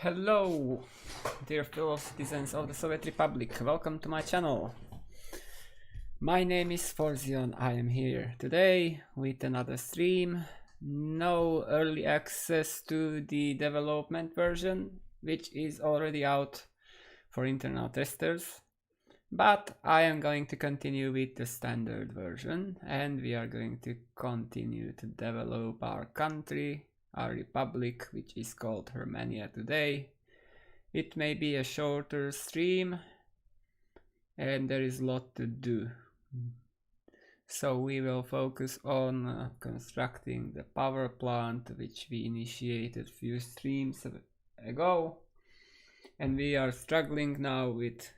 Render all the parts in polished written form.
Hello, dear fellow citizens of the Soviet Republic. Welcome to my channel. My name is Forzion. I am here today with another stream. No early access to the development version, which is already out for internal testers. But I am going to continue with the standard version, and we are going to continue to develop our country, our republic, which is called Hurmania today. It may be a shorter stream and there is a lot to do. So we will focus on constructing the power plant, which we initiated a few streams ago. And we are struggling now with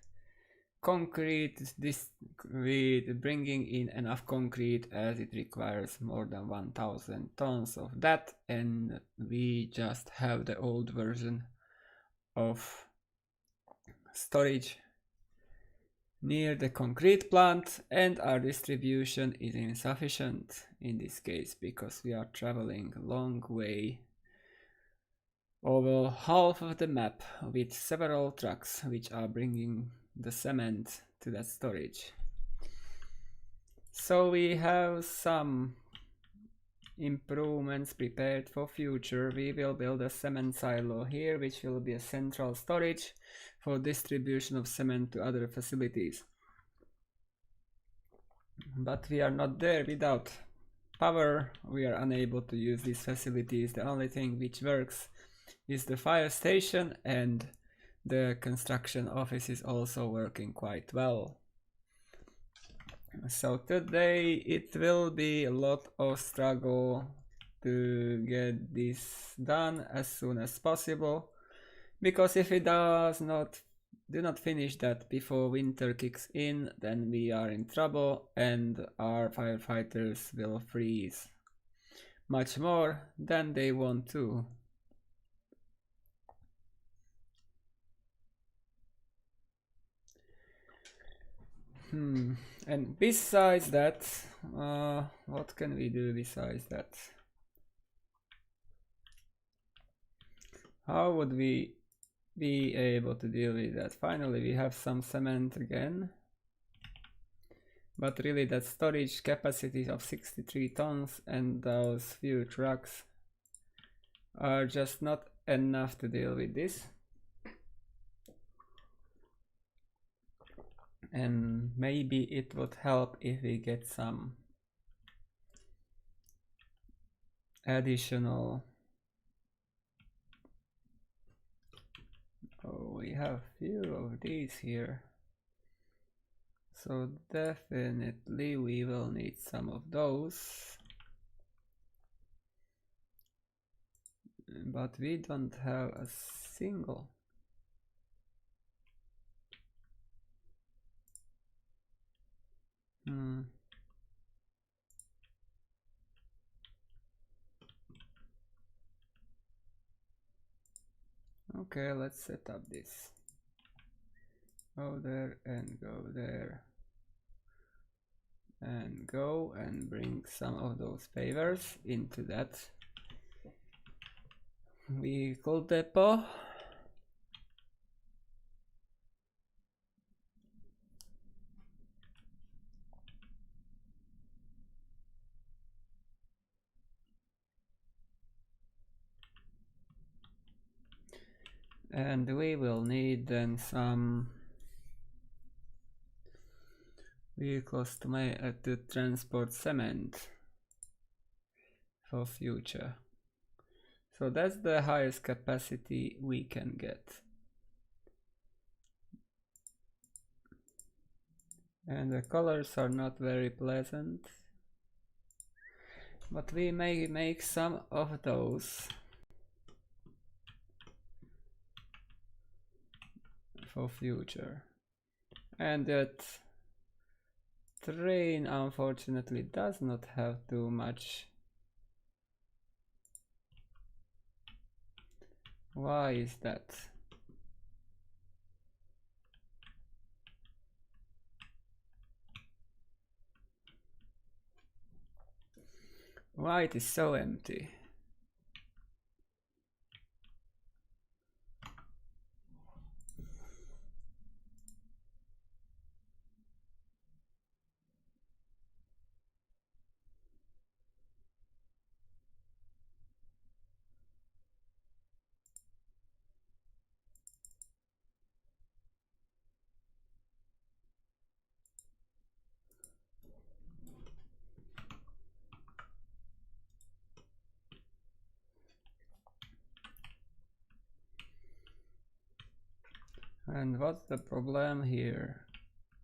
concrete, with bringing in enough concrete, as it requires more than 1000 tons of that, and we just have the old version of storage near the concrete plant, and our distribution is insufficient in this case because we are traveling a long way, over half of the map, with several trucks which are bringing the cement to that storage. So we have some improvements prepared for future. We will build a cement silo here, which will be a central storage for distribution of cement to other facilities. But we are not there without power. We are unable to use these facilities. The only thing which works is the fire station, and the construction office is also working quite well. So today it will be a lot of struggle to get this done as soon as possible, because if it do not finish that before winter kicks in, then we are in trouble and our firefighters will freeze much more than they want to. And besides that, what can we do besides that? How would we be able to deal with that? Finally, we have some cement again. But really, that storage capacity of 63 tons and those few trucks are just not enough to deal with this. And maybe it would help if we get some additional. Oh, we have few of these here, so definitely we will need some of those, but we don't have a single. Okay, let's set up this. Go there and go there and go and bring some of those pavers into that vehicle depot. And we will need then some vehicles to transport cement for future. So that's the highest capacity we can get. And the colors are not very pleasant, but we may make some of those for future. And that train unfortunately does not have too much. Why is that? Why it is so empty? And what's the problem here?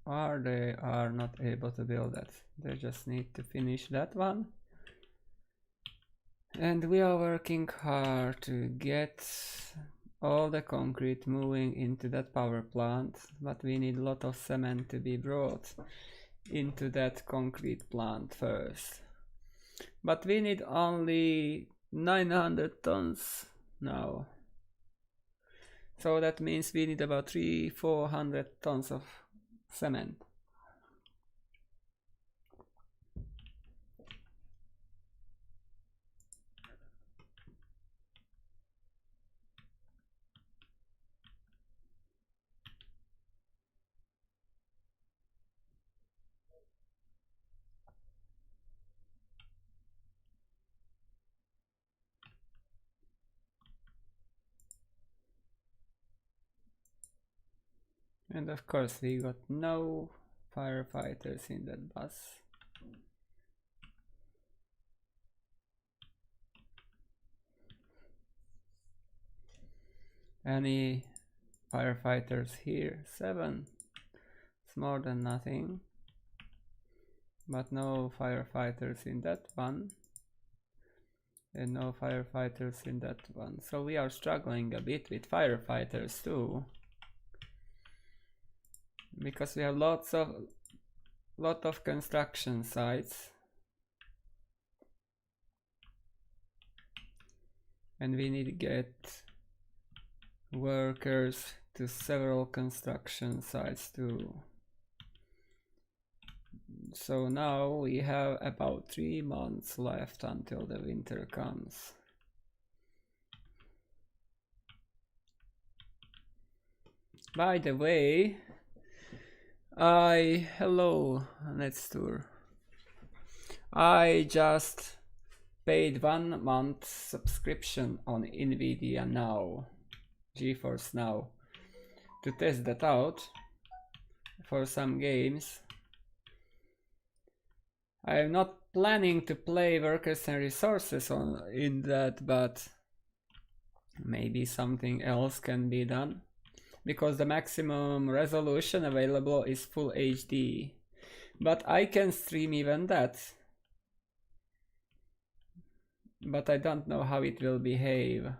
They are not able to build that. They just need to finish that one. And we are working hard to get all the concrete moving into that power plant, but we need a lot of cement to be brought into that concrete plant first. But we need only 900 tons now. So that means we need about 300-400 tons of cement. And of course we got no firefighters in that bus. Any firefighters here? 7. It's more than nothing. But no firefighters in that one. And no firefighters in that one. So we are struggling a bit with firefighters too. Because we have lot of construction sites. And we need to get workers to several construction sites too. So now we have about 3 months left until the winter comes. By the way, hello, Let's Tour. I just paid 1 month subscription on Nvidia Now, GeForce Now, to test that out for some games. I am not planning to play Workers and Resources in that, but maybe something else can be done, because the maximum resolution available is Full HD, but I can stream even that. But I don't know how it will behave.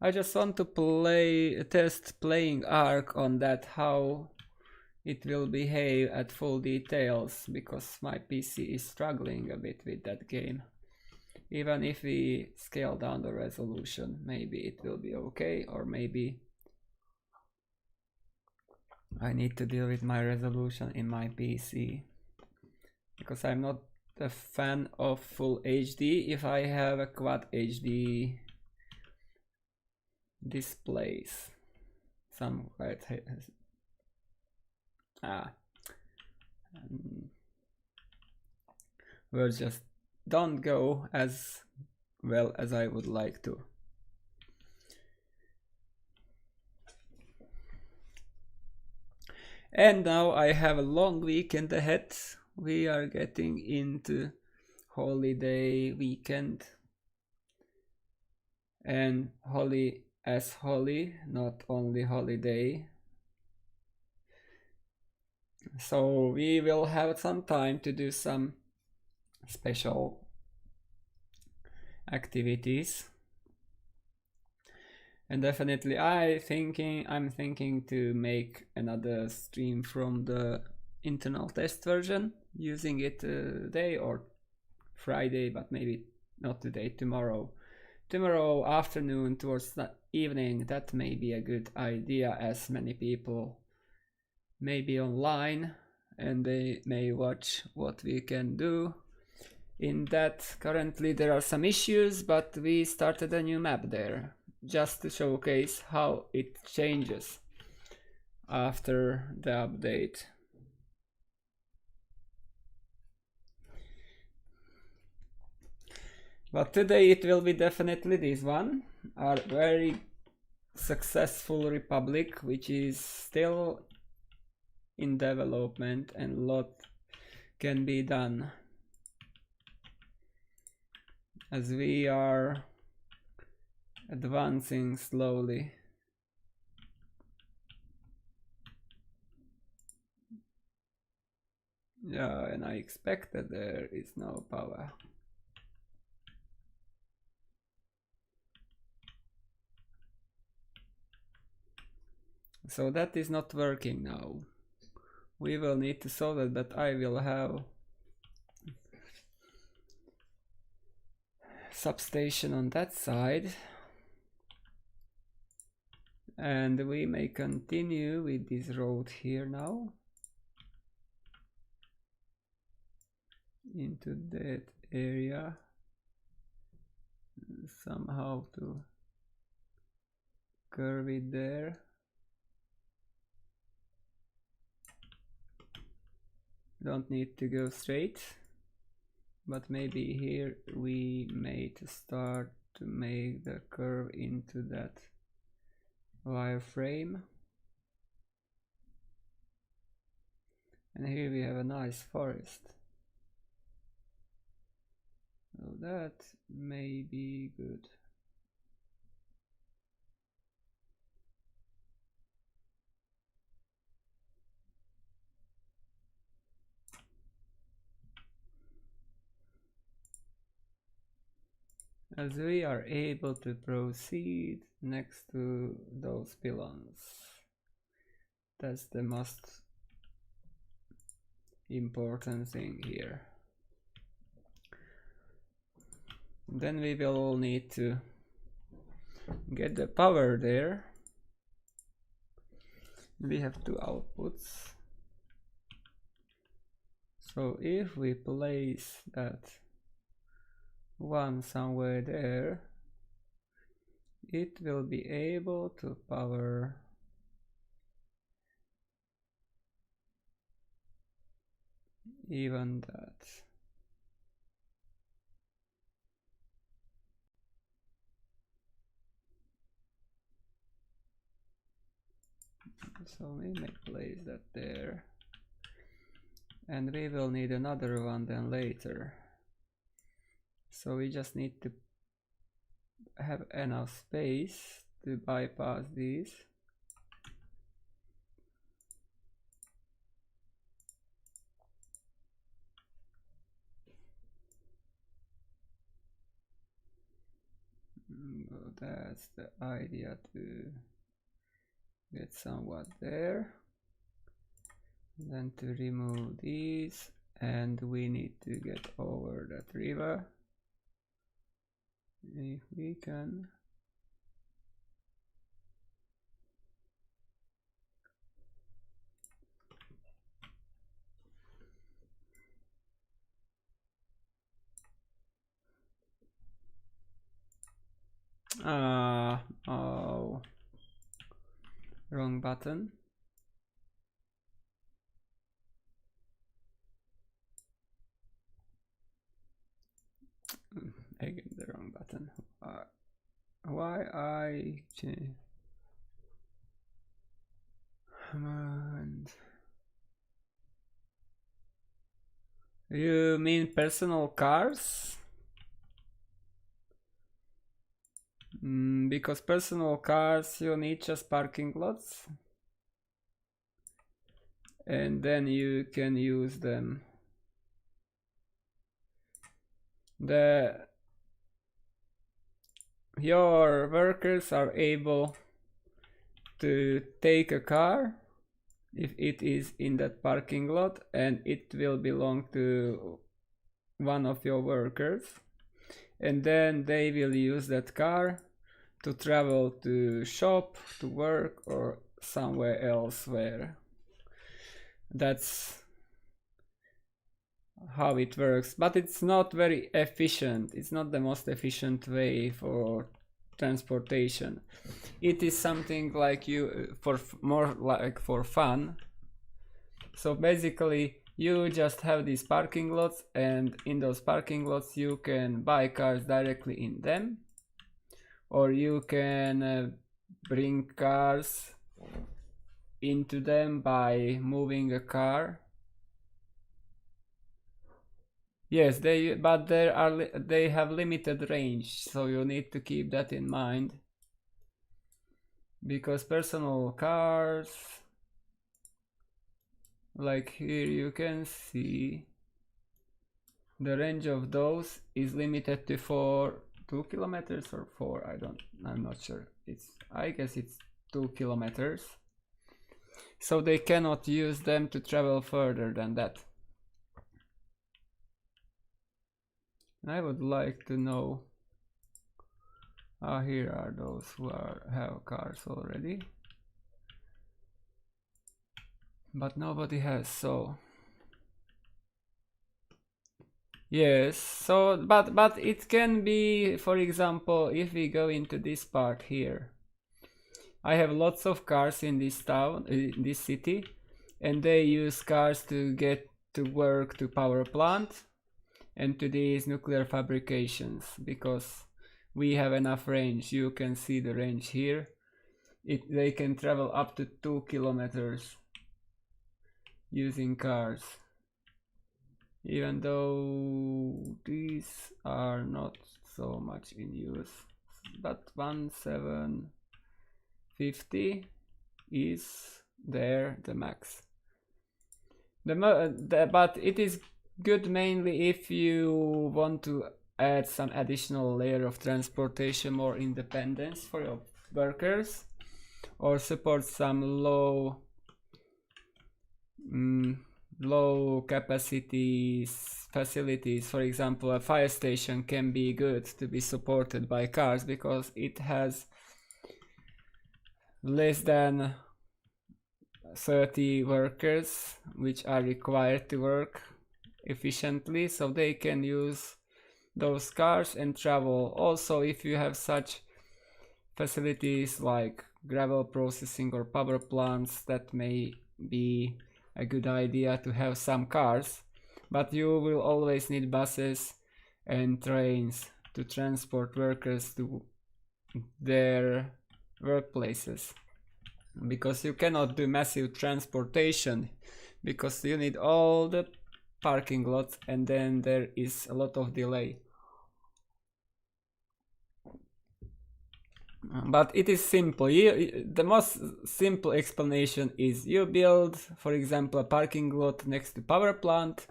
I just want to test playing Ark on that, how it will behave at full details, because my PC is struggling a bit with that game. Even if we scale down the resolution, maybe it will be okay, or maybe I need to deal with my resolution in my PC, because I'm not a fan of full HD if I have a quad HD displays. Some quite words just don't go as well as I would like to. And now I have a long weekend ahead. We are getting into holiday weekend. And holy as holy, not only holiday. So we will have some time to do some special activities. And definitely I'm thinking to make another stream from the internal test version, using it today or Friday, but maybe not today, tomorrow afternoon towards the evening. That may be a good idea, as many people may be online and they may watch what we can do in that. Currently there are some issues, but we started a new map there just to showcase how it changes after the update. But today it will be definitely this one, our very successful republic, which is still in development and a lot can be done, as we are advancing slowly. Yeah, and I expect that there is no power. So that is not working now. We will need to solve it, but I will have substation on that side. And we may continue with this road here now into that area somehow to curve it there. Don't need to go straight, but maybe here we may start to make the curve into that wireframe. And here we have a nice forest. So that may be good. As we are able to proceed next to those pylons. That's the most important thing here. Then we will need to get the power there. We have two outputs. So if we place that one somewhere there, it will be able to power even that. So we may place that there, and we will need another one then later. So we just need to have enough space to bypass these. Well, that's the idea, to get somewhat there. Then to remove these, and we need to get over that river. If we can. Oh, wrong button. Again, the wrong button. Why I change? And you mean personal cars? Because personal cars you need just parking lots, and then you can use them. Your workers are able to take a car if it is in that parking lot, and it will belong to one of your workers, and then they will use that car to travel to shop, to work, or somewhere else. Where that's how it works, but it's not very efficient. It's not the most efficient way for transportation. It is something like more like for fun. So basically you just have these parking lots, and in those parking lots you can buy cars directly in them, or you can bring cars into them by moving a car. Yes, they have limited range, so you need to keep that in mind, because personal cars, like here you can see the range of those is limited to 2 kilometers or 4. I'm not sure. I guess it's 2 kilometers. So they cannot use them to travel further than that. I would like to know. Here are those who have cars already. But nobody has, so yes, so but it can be, for example, if we go into this part here, I have lots of cars in this town, in this city, and they use cars to get to work to power plant and to these nuclear fabrications, because we have enough range. You can see the range here. They can travel up to 2 kilometers using cars, even though these are not so much in use. But 1750 is there, the max. But it is good mainly if you want to add some additional layer of transportation, more independence for your workers, or support some low capacity facilities. For example, a fire station can be good to be supported by cars because it has less than 30 workers which are required to work efficiently, so they can use those cars and travel. Also, if you have such facilities like gravel processing or power plants, that may be a good idea to have some cars, but you will always need buses and trains to transport workers to their workplaces, because you cannot do massive transportation because you need all the parking lots and then there is a lot of delay. But it is simple. The most simple explanation is you build, for example, a parking lot next to power plant,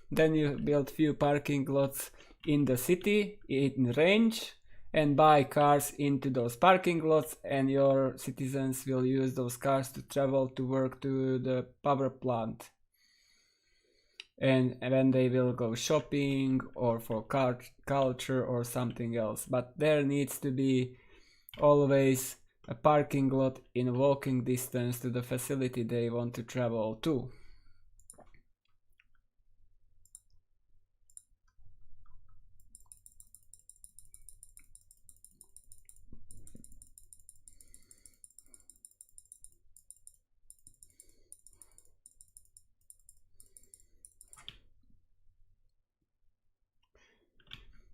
then you build few parking lots in the city in range and buy cars into those parking lots, and your citizens will use those cars to travel to work to the power plant. And then they will go shopping or for culture or something else. But there needs to be always a parking lot in walking distance to the facility they want to travel to.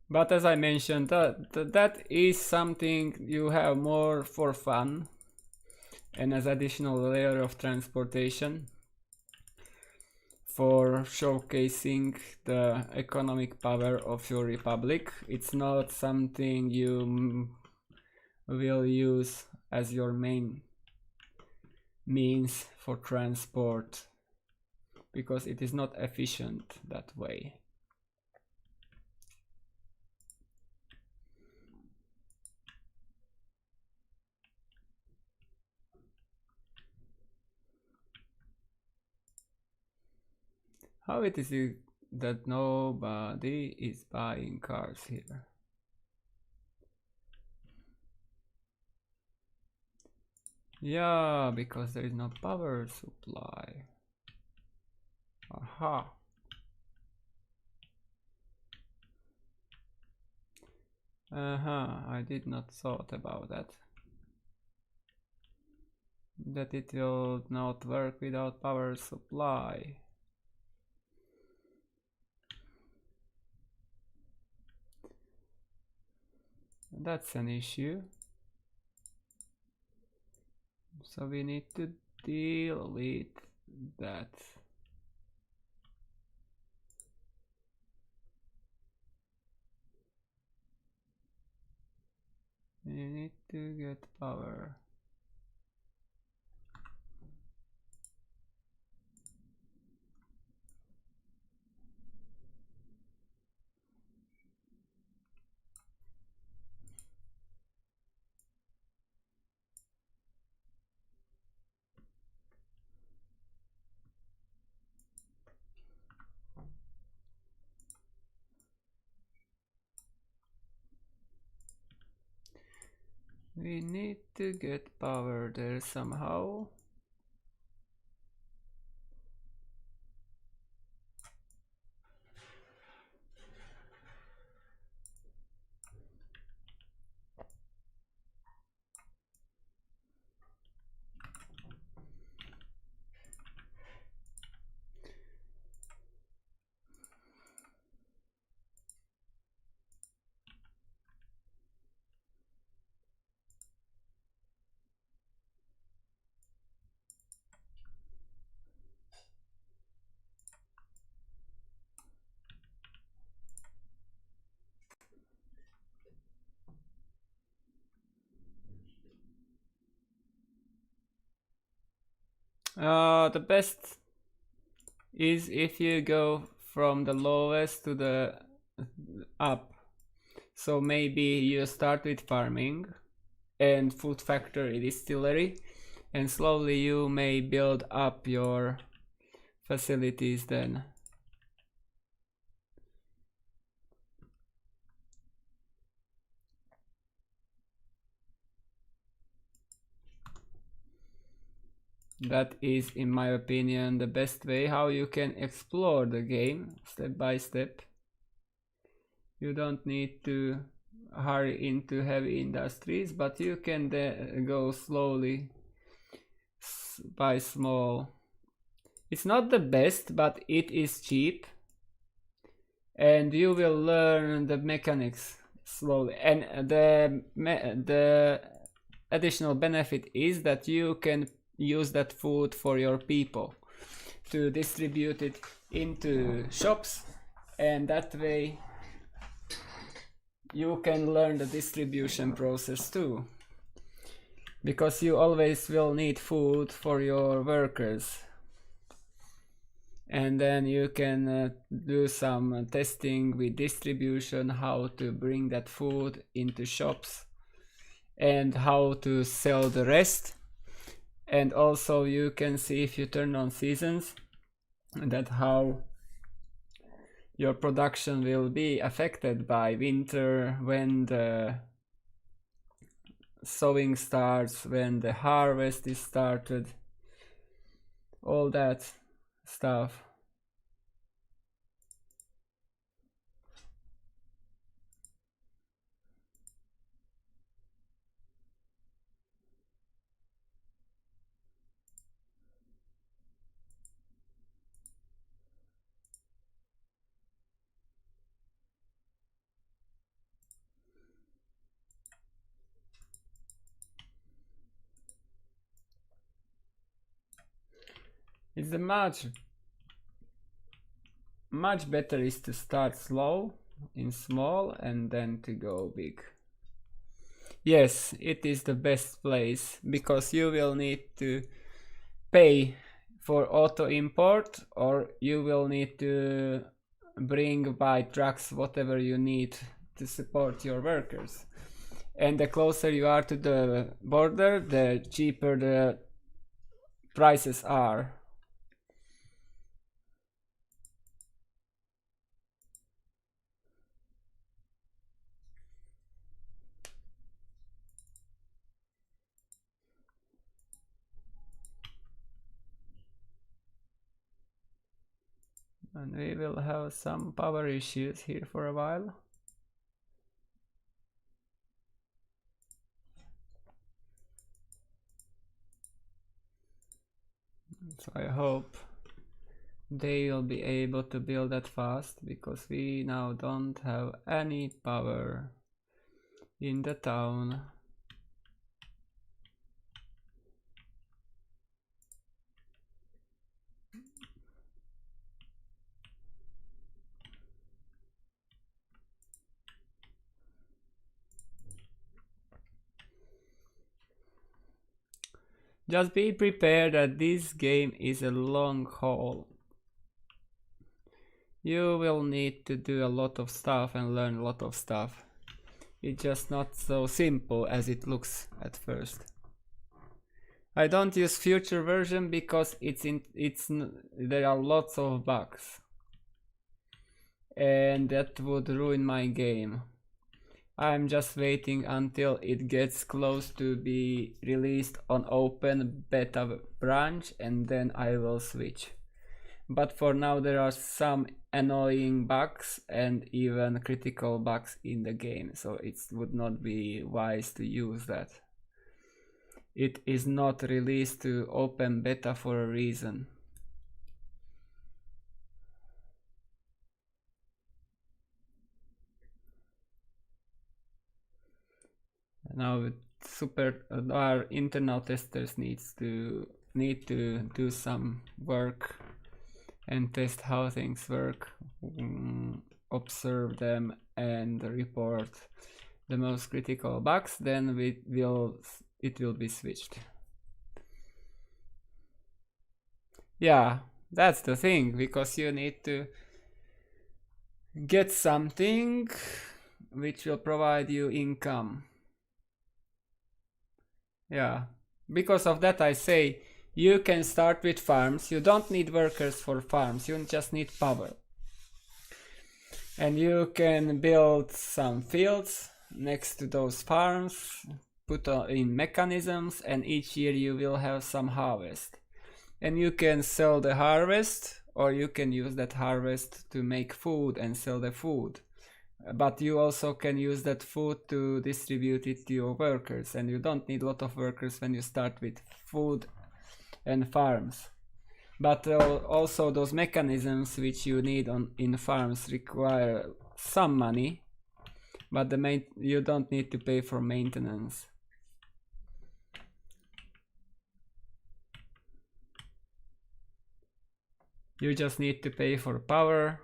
But as I mentioned, that is something you have more for fun and as additional layer of transportation for showcasing the economic power of your republic. It's not something you will use as your main means for transport, because it is not efficient that way. How it is that nobody is buying cars here? Yeah, because there is no power supply. Aha. I did not thought about that. That it will not work without power supply. That's an issue. So we need to deal with that. We need to get power. We need to get power there somehow. The best is if you go from the lowest to the up. So maybe you start with farming and food factory distillery, and slowly you may build up your facilities then. That is, in my opinion, the best way how you can explore the game step by step. You don't need to hurry into heavy industries, but you can go slowly by small. It's not the best, but it is cheap, and you will learn the mechanics slowly. And the additional benefit is that you can use that food for your people to distribute it into shops, and that way you can learn the distribution process too, because you always will need food for your workers. And then you can do some testing with distribution, how to bring that food into shops and how to sell the rest. And also you can see, if you turn on seasons, that how your production will be affected by winter, when the sowing starts, when the harvest is started, all that stuff. It's the much better is to start slow in small and then to go big. Yes, it is the best place, because you will need to pay for auto import, or you will need to bring by trucks whatever you need to support your workers. And the closer you are to the border, the cheaper the prices are. And we will have some power issues here for a while. So I hope they will be able to build that fast, because we now don't have any power in the town. Just be prepared that this game is a long haul. You will need to do a lot of stuff and learn a lot of stuff. It's just not so simple as it looks at first. I don't use future version because there are lots of bugs, and that would ruin my game. I'm just waiting until it gets close to be released on open beta branch, and then I will switch. But for now there are some annoying bugs and even critical bugs in the game, so it would not be wise to use that. It is not released to open beta for a reason. Now our internal testers need to do some work and test how things work, observe them and report the most critical bugs, then it will be switched. Yeah, that's the thing, because you need to get something which will provide you income. Yeah, because of that I say you can start with farms. You don't need workers for farms, you just need power. And you can build some fields next to those farms, put in mechanisms, and each year you will have some harvest. And you can sell the harvest, or you can use that harvest to make food and sell the food. But you also can use that food to distribute it to your workers, and you don't need a lot of workers when you start with food and farms. But also those mechanisms which you need in farms require some money, but you don't need to pay for maintenance. You just need to pay for power,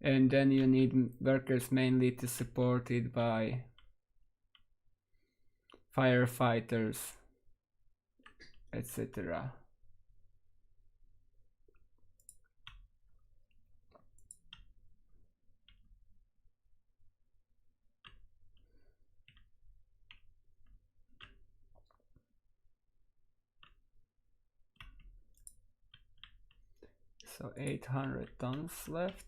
and then you need workers mainly to support it by firefighters, etc. So 800 tons left,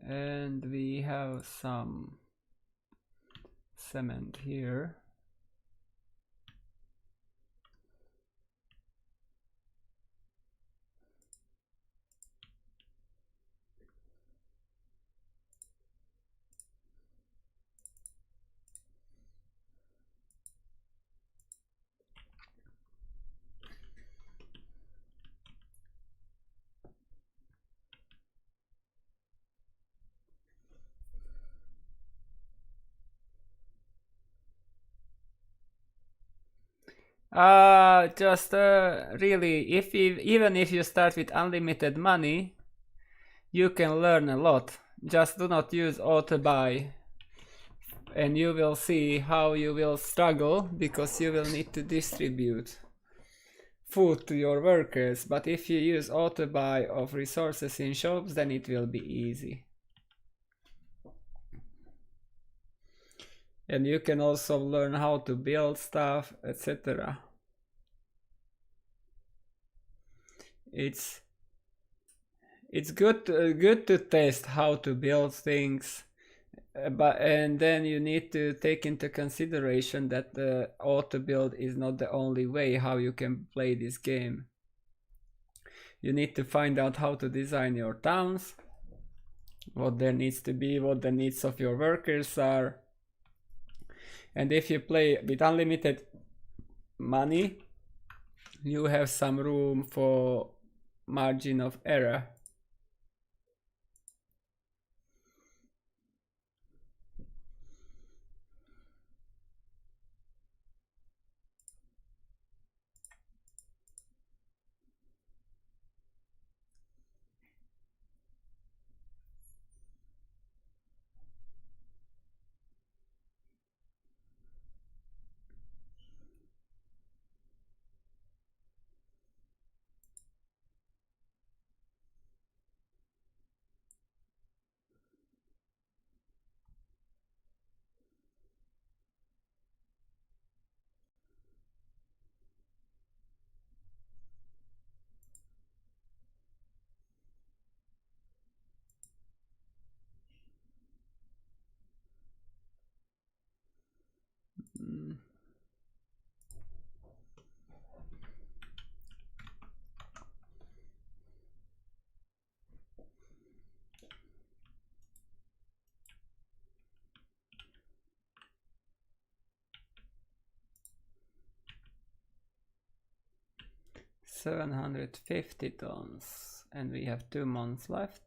and we have some cement here. Just really, even if you start with unlimited money, you can learn a lot. Just do not use auto buy, and you will see how you will struggle, because you will need to distribute food to your workers. But if you use auto buy of resources in shops, then it will be easy. And you can also learn how to build stuff, etc. It's good to test how to build things, and then you need to take into consideration that the auto build is not the only way how you can play this game. You need to find out how to design your towns, what there needs to be, what the needs of your workers are. And if you play with unlimited money, you have some room for margin of error. 750 tons, and we have 2 months left.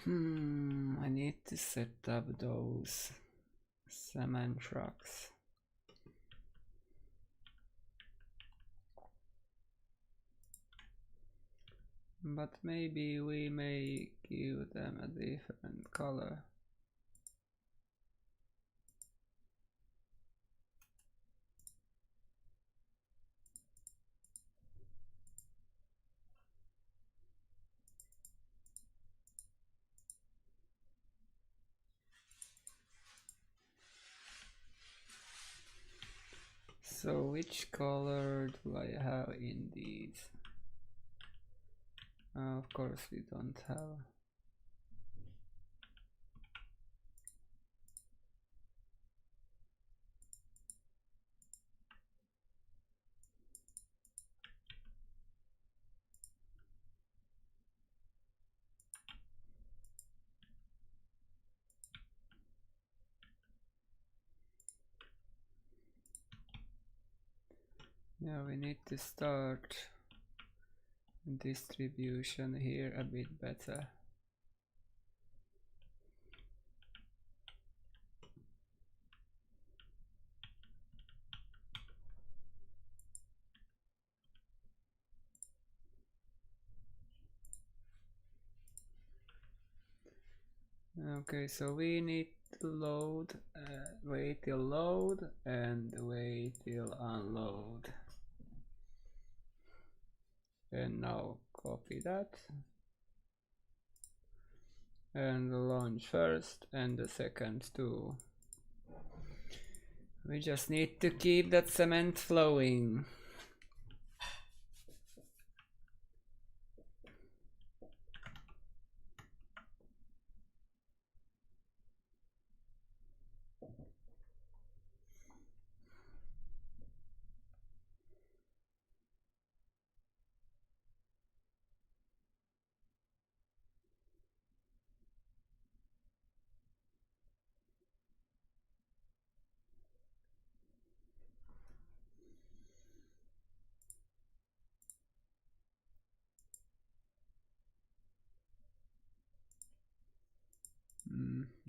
I need to set up those cement trucks. But maybe we may give them a different color. So which color do I have in these? Of course we don't have. Yeah, we need to start distribution here a bit better. Okay, so we need to load, wait till load and wait till unload. And now copy that. And launch first and the second too. We just need to keep that cement flowing.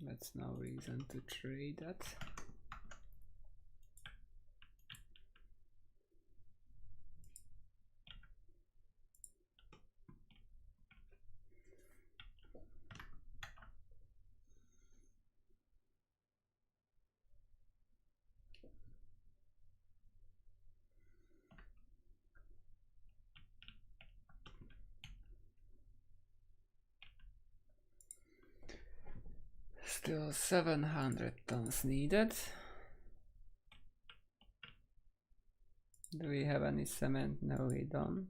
That's no reason to trade that. Still 700 tons needed. Do we have any cement? No, we don't.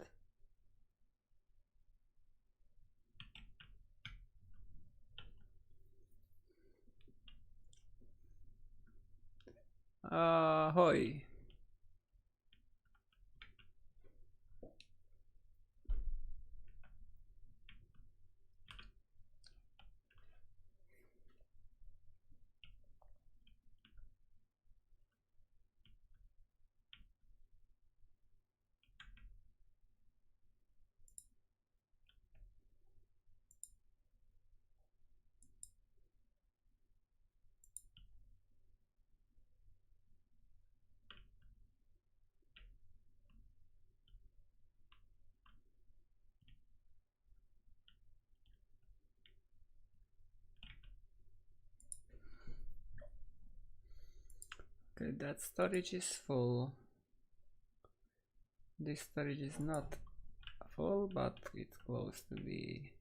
Ahoy! that storage is full. This storage is not full, but it's close to be.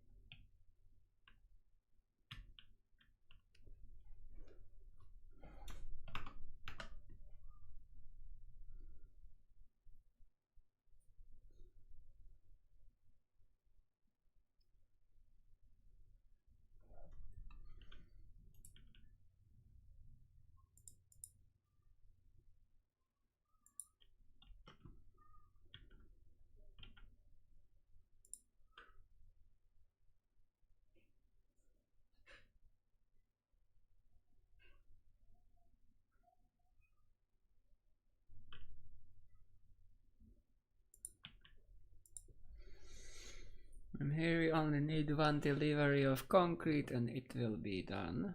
And here we only need one delivery of concrete and it will be done.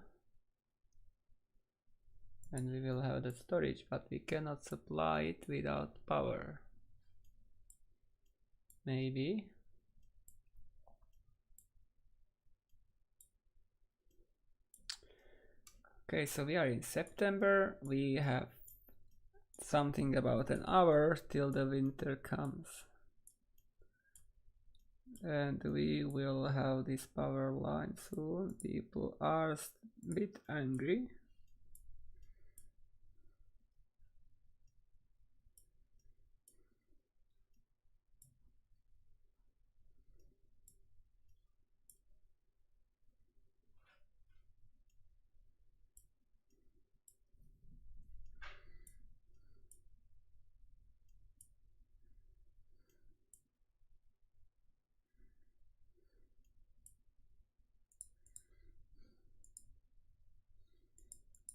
And we will have the storage, but we cannot supply it without power. Maybe. Okay, so we are in September. We have something about an hour till the winter comes. And we will have this power line soon. People are a bit angry.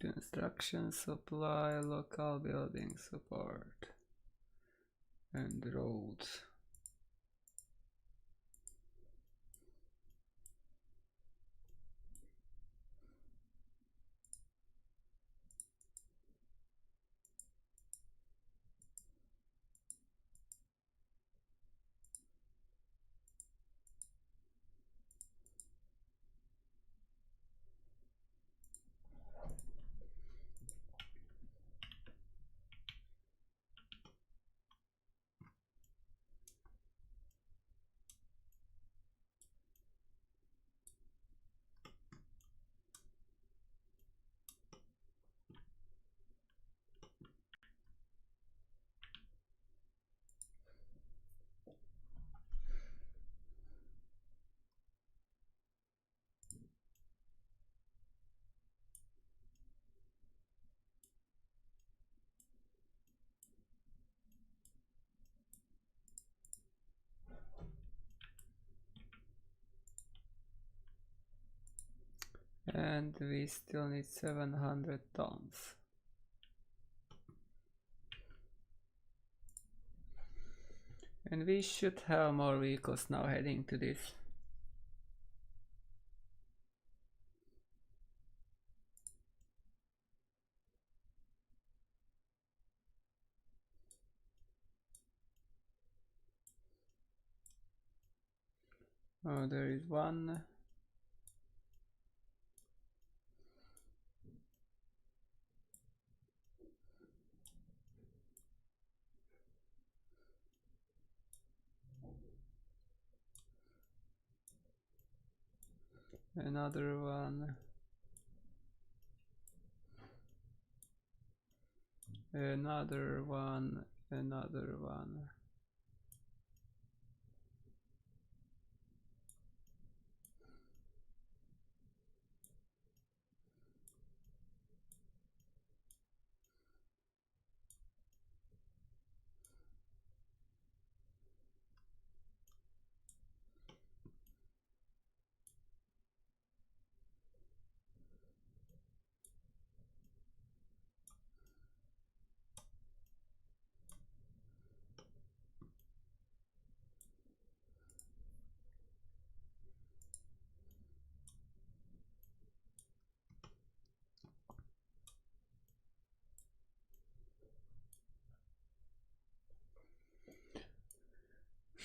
Construction supply, local building support, and roads. And we still need 700 tons. And we should have more vehicles now heading to this. Oh, there is one. Another one. Another one. Another one.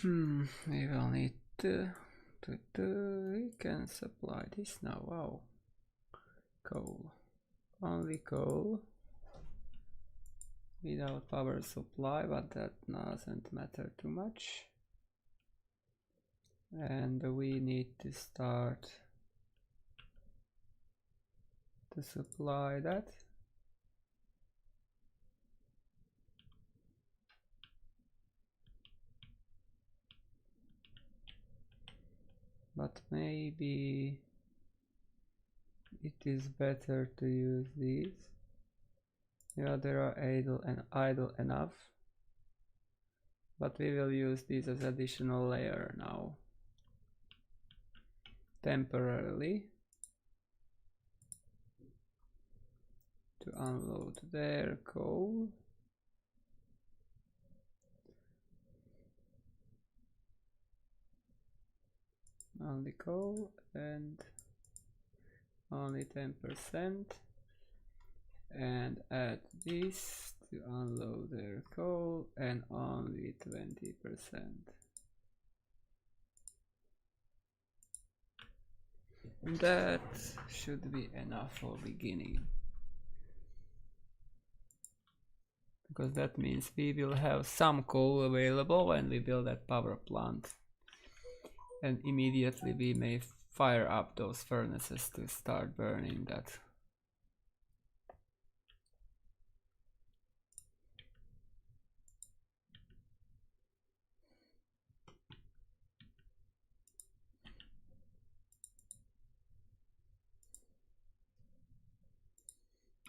We will need we can supply this now. Wow. Coal. Only coal. without power supply, but that doesn't matter too much. And we need to start to supply that. But maybe it is better to use these. Yeah, they are idle enough. But we will use these as additional layer now. Temporarily. To unload their coal. Only coal and only 10%. And add this to unload their coal and only 20%. That should be enough for beginning. Because that means we will have some coal available when we build that power plant. And immediately we may fire up those furnaces to start burning that.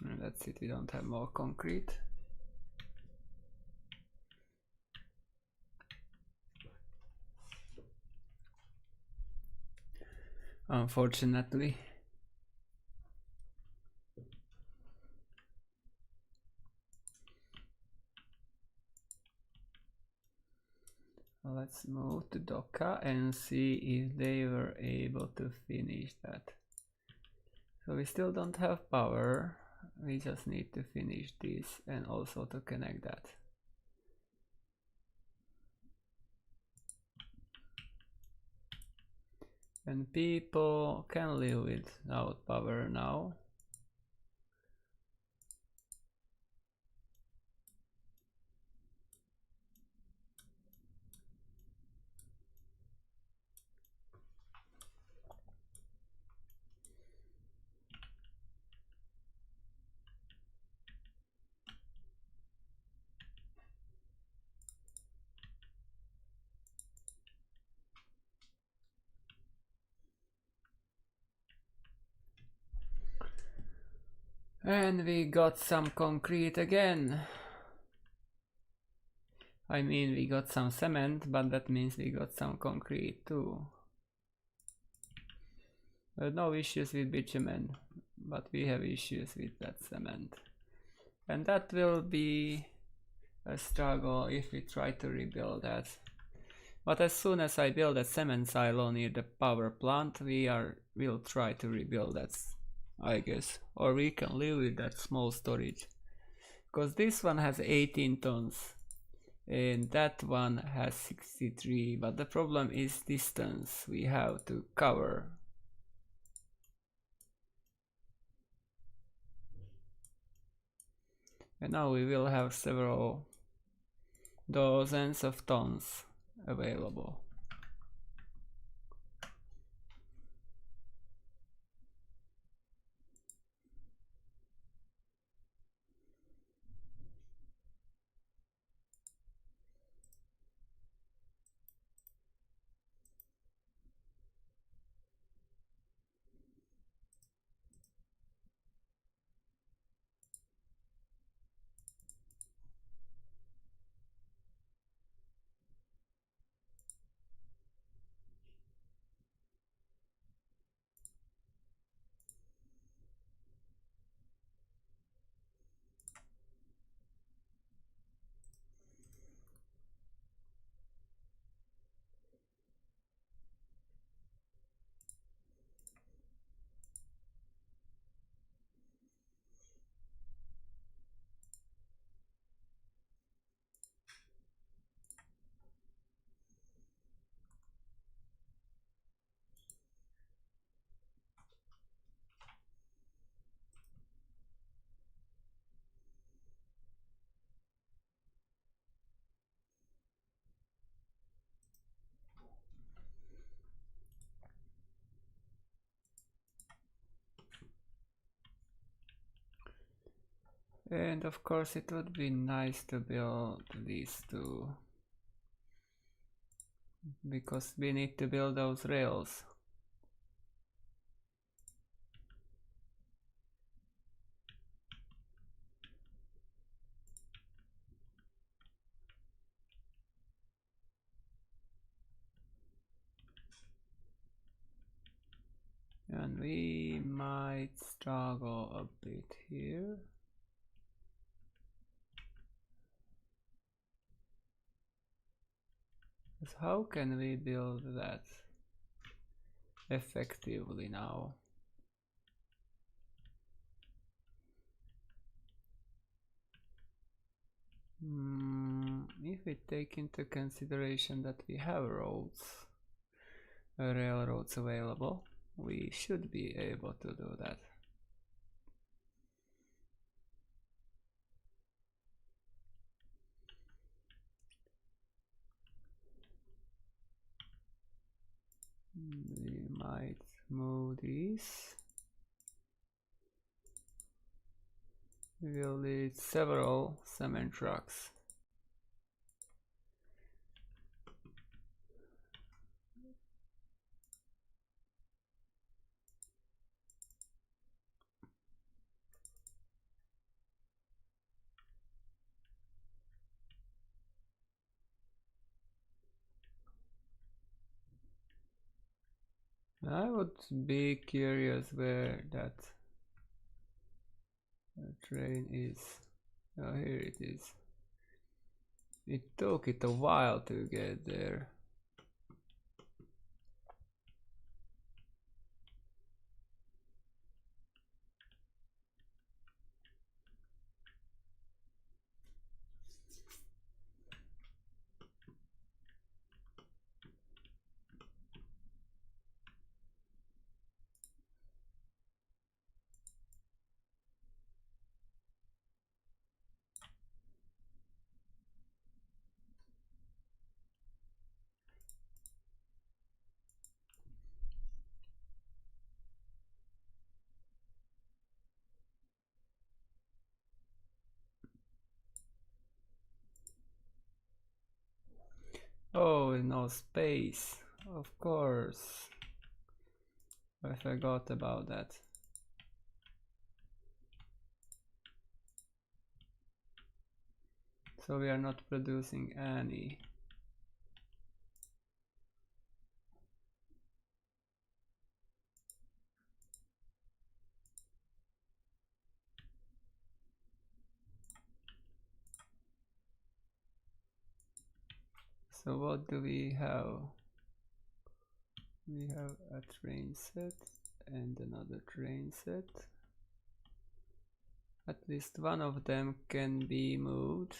And that's it, we don't have more concrete. Unfortunately. Let's move to Doka and see if they were able to finish that. So we still don't have power. We just need to finish this and also to connect that. And people can live without power now. And we got some concrete again. I mean, we got some cement, but that means we got some concrete too. No issues with bitumen, but we have issues with that cement. And that will be a struggle if we try to rebuild that. But as soon as I build a cement silo near the power plant, we'll try to rebuild that, I guess. Or we can live with that small storage. Because this one has 18 tons. And that one has 63. But the problem is distance we have to cover. And now we will have several dozens of tons available. And of course it would be nice to build these two, because we need to build those rails. And we might struggle a bit here. How can we build that effectively now? If we take into consideration that we have railroads available, we should be able to do that. We might move these. We will need several cement trucks. I would be curious where that train is. Oh, here it is. It took it a while to get there. Oh, no space. Of course. I forgot about that. So we are not producing any. So what do we have? We have a train set and another train set. At least one of them can be moved.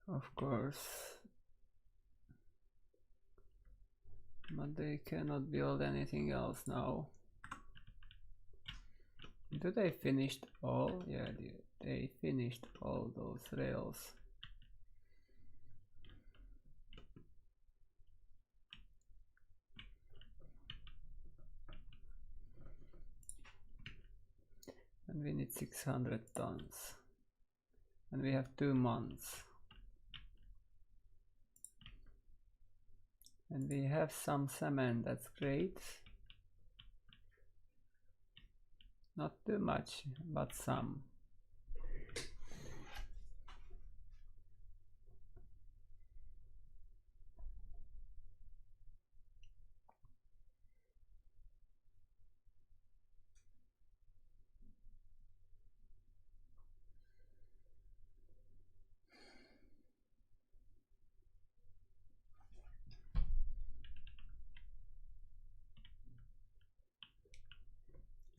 Of course. But they cannot build anything else now. Do they finished all? Yeah, they finished all those rails. And we need 600 tons. And we have 2 months. And we have some cement, that's great. Not too much, but some.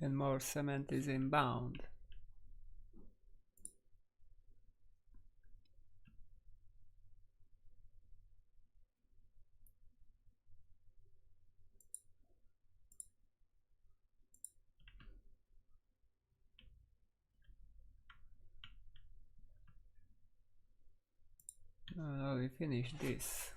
And more cement is inbound. Now we finish this.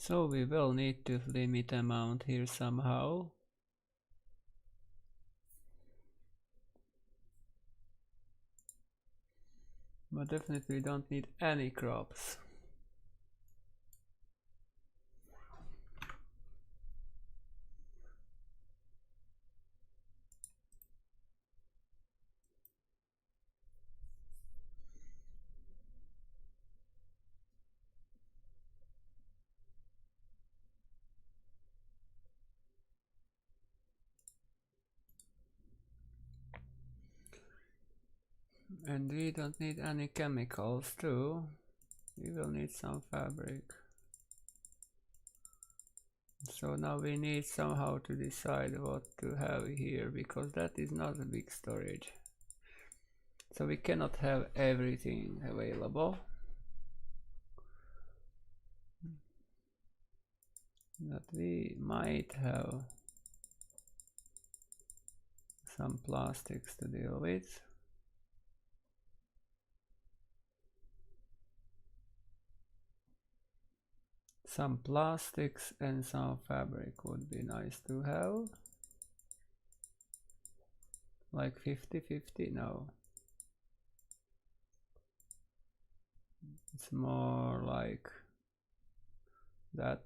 So we will need to limit amount here somehow. But definitely don't need any crops. And we don't need any chemicals too. We will need some fabric. So now we need somehow to decide what to have here, because that is not a big storage. So we cannot have everything available. But we might have some plastics to deal with. Some plastics and some fabric would be nice to have. Like 50-50? No. It's more like that.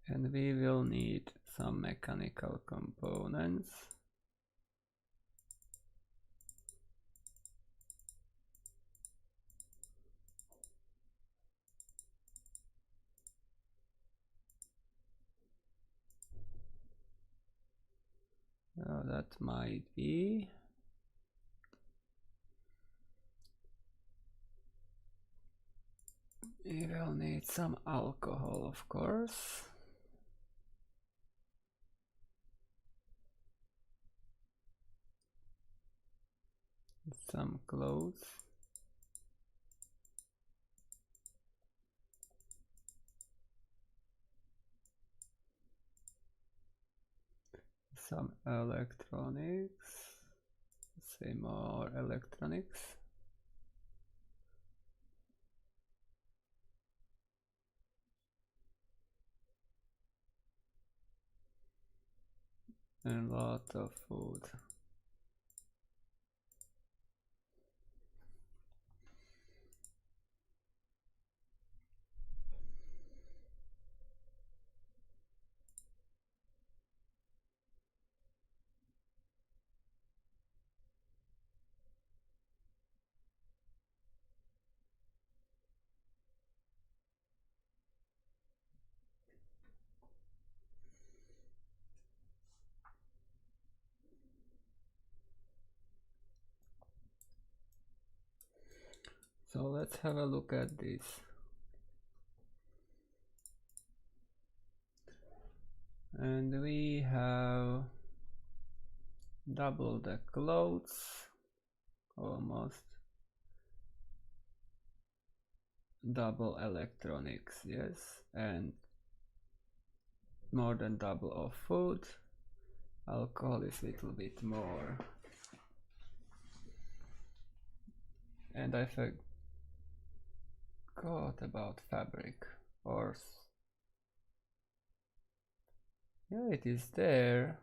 And we will need some mechanical components. So that might be. We will need some alcohol, of course. Some clothes. Some electronics. Say more electronics. And a lot of food. So let's have a look at this. And we have double the clothes, almost double electronics, yes, and more than double of food. Alcohol is a little bit more. And I forgot about fabric, or yeah, it is there.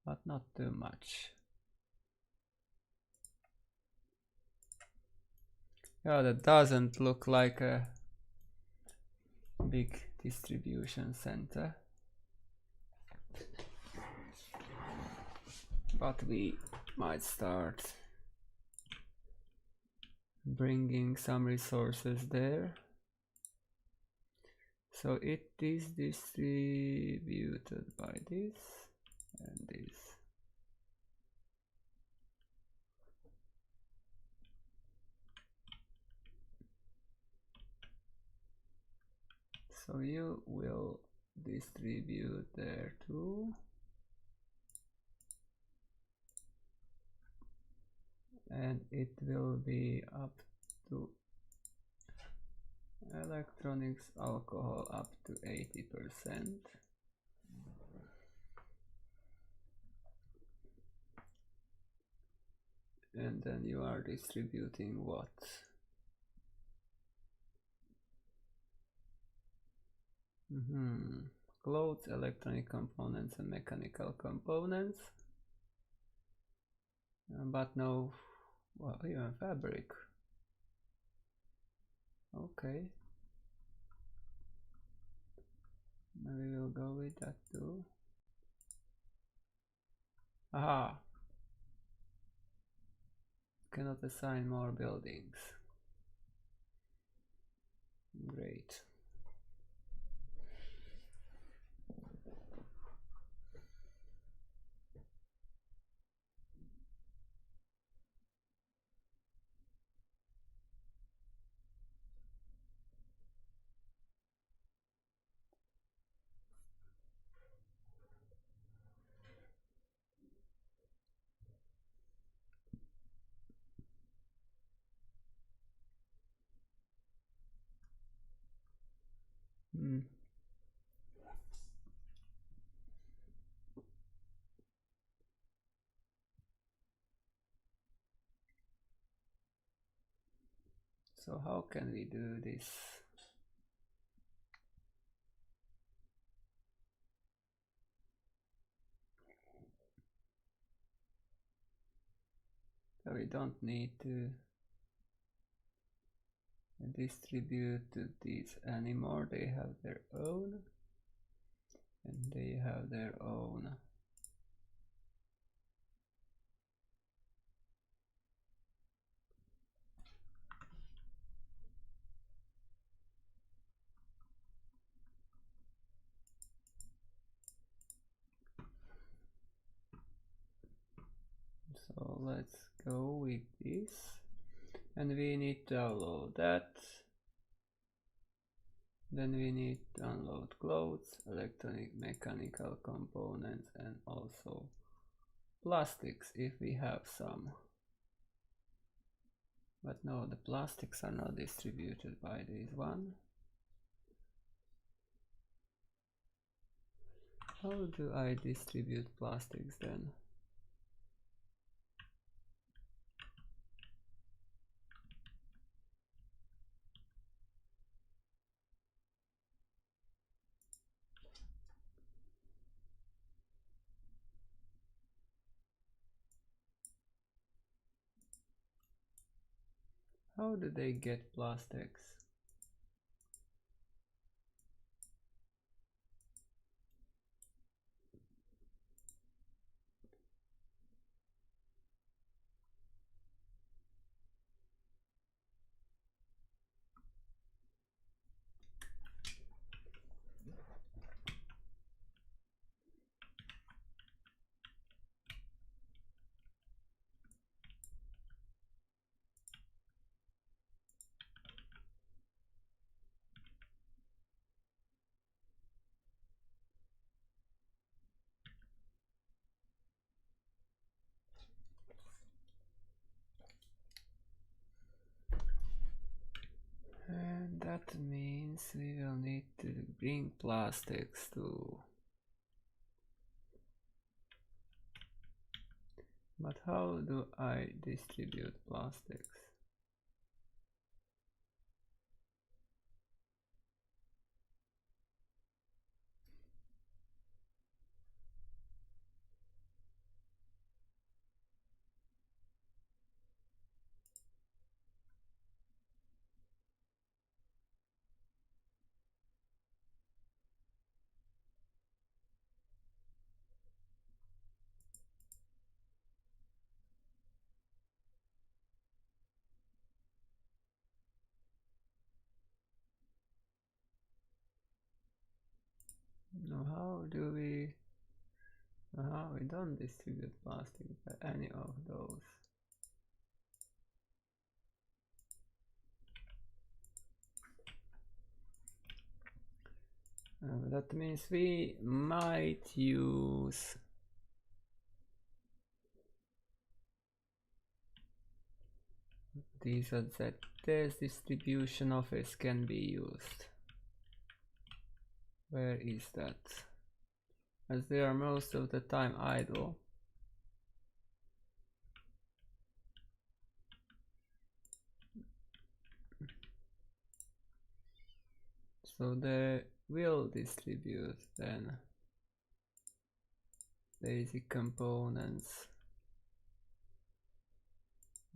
but not too much. Yeah, that doesn't look like a big distribution center. But we might start bringing some resources there. So it is distributed by this and this. So you will distribute there too. And it will be up to electronics, alcohol up to 80%. And then you are distributing what? Clothes, electronic components and mechanical components. But no, well, even fabric. Okay. Maybe we'll go with that too. Aha! Cannot assign more buildings. Great. So how can we do this? So we don't need to distribute to these anymore. They have their own, and they have their own. So let's go with this, and we need to download that. Then we need to unload clothes, electronic mechanical components, and also plastics if we have some. But no, the plastics are not distributed by this one. How do I distribute plastics then? How do they get plastics? And that means we will need to bring plastics too. But how do I distribute plastics? Now how do we... we don't distribute plastic by any of those. That means we might use these are that this distribution office can be used. Where is that? As they are most of the time idle. So they will distribute then basic components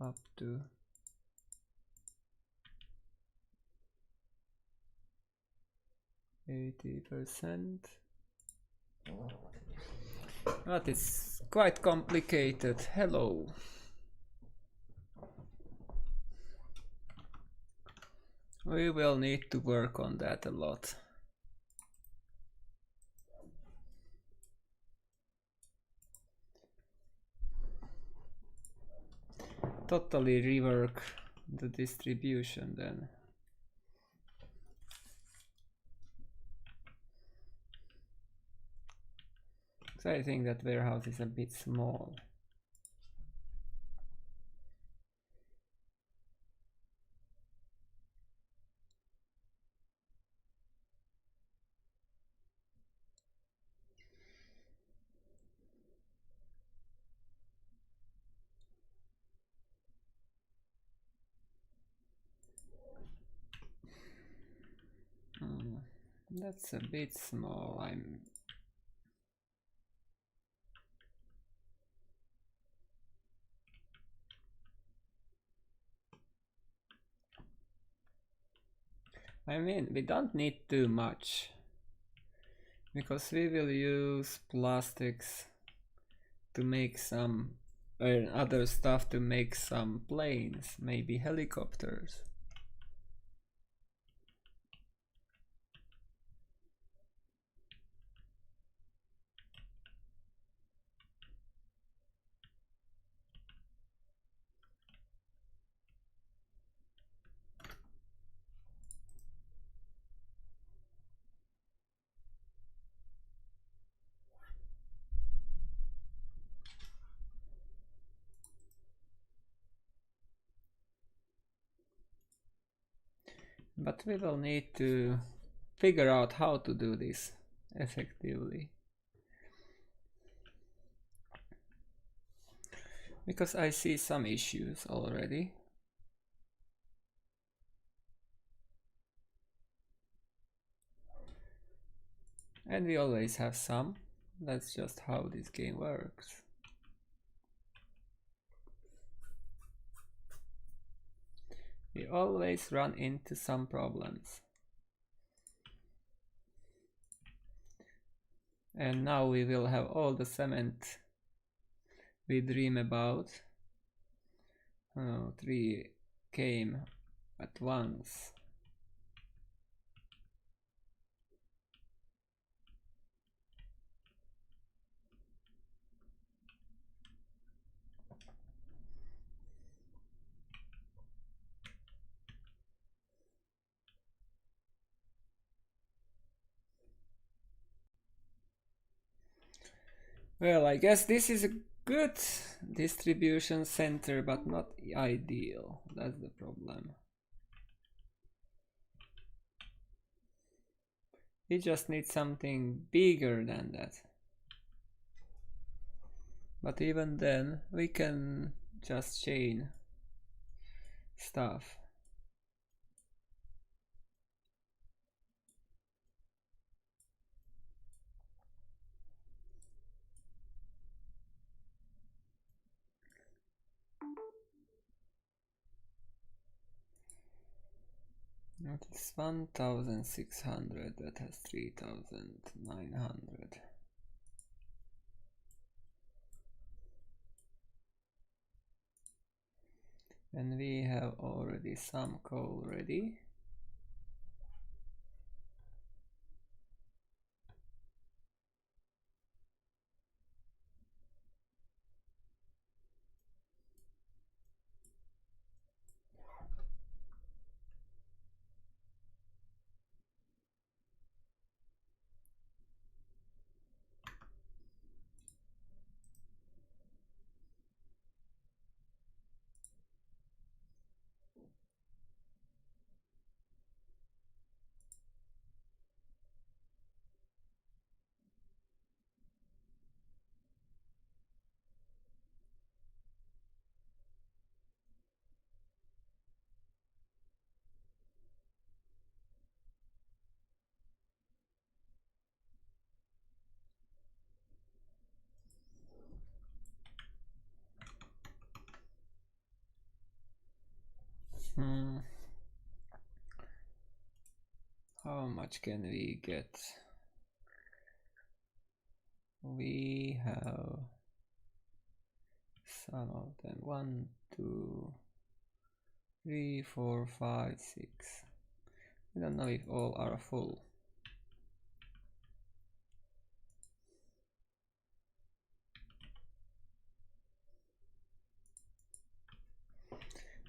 up to 80%. But it's quite complicated. Hello. We will need to work on that a lot. Totally rework the distribution then. So I think that warehouse is a bit small. That's a bit small. I mean, we don't need too much because we will use plastics to make some other stuff to make some planes, maybe helicopters. But we will need to figure out how to do this effectively. Because I see some issues already. And we always have some. That's just how this game works. We always run into some problems. And now we will have all the cement we dream about. Oh, 3 came at once. Well, I guess this is a good distribution center, but not ideal. That's the problem. We just need something bigger than that. But even then, we can just chain stuff. That is 1,600, that has 3,900. And we have already some coal ready. How much can we get? We have some of them. 1, 2, 3, 4, 5, 6. I don't know if all are full.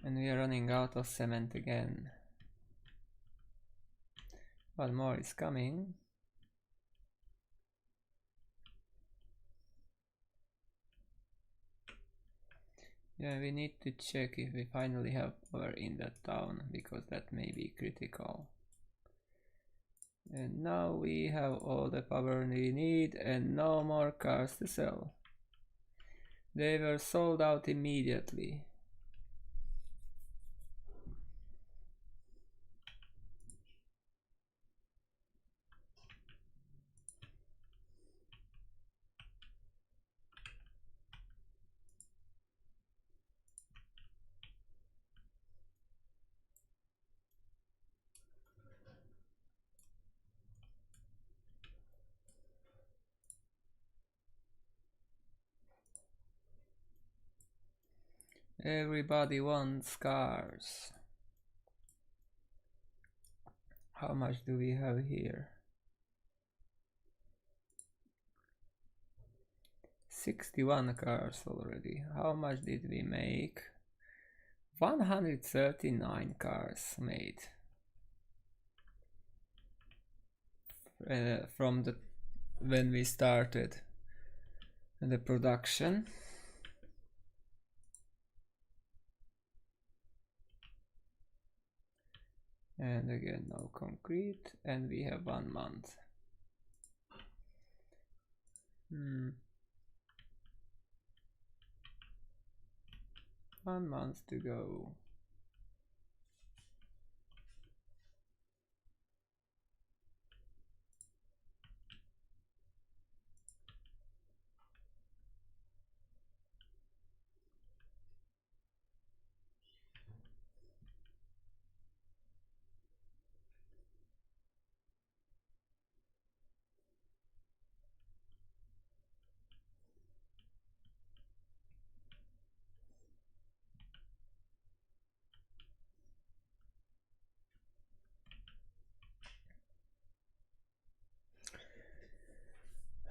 And we are running out of cement again. One more is coming. Yeah, we need to check if we finally have power in that town, because that may be critical. And now we have all the power we need and no more cars to sell. They were sold out immediately. Everybody wants cars. How much do we have here? 61 cars already. How much did we make? 139 cars made. From the when we started the production. And again, no concrete, and we have 1 month. 1 month to go.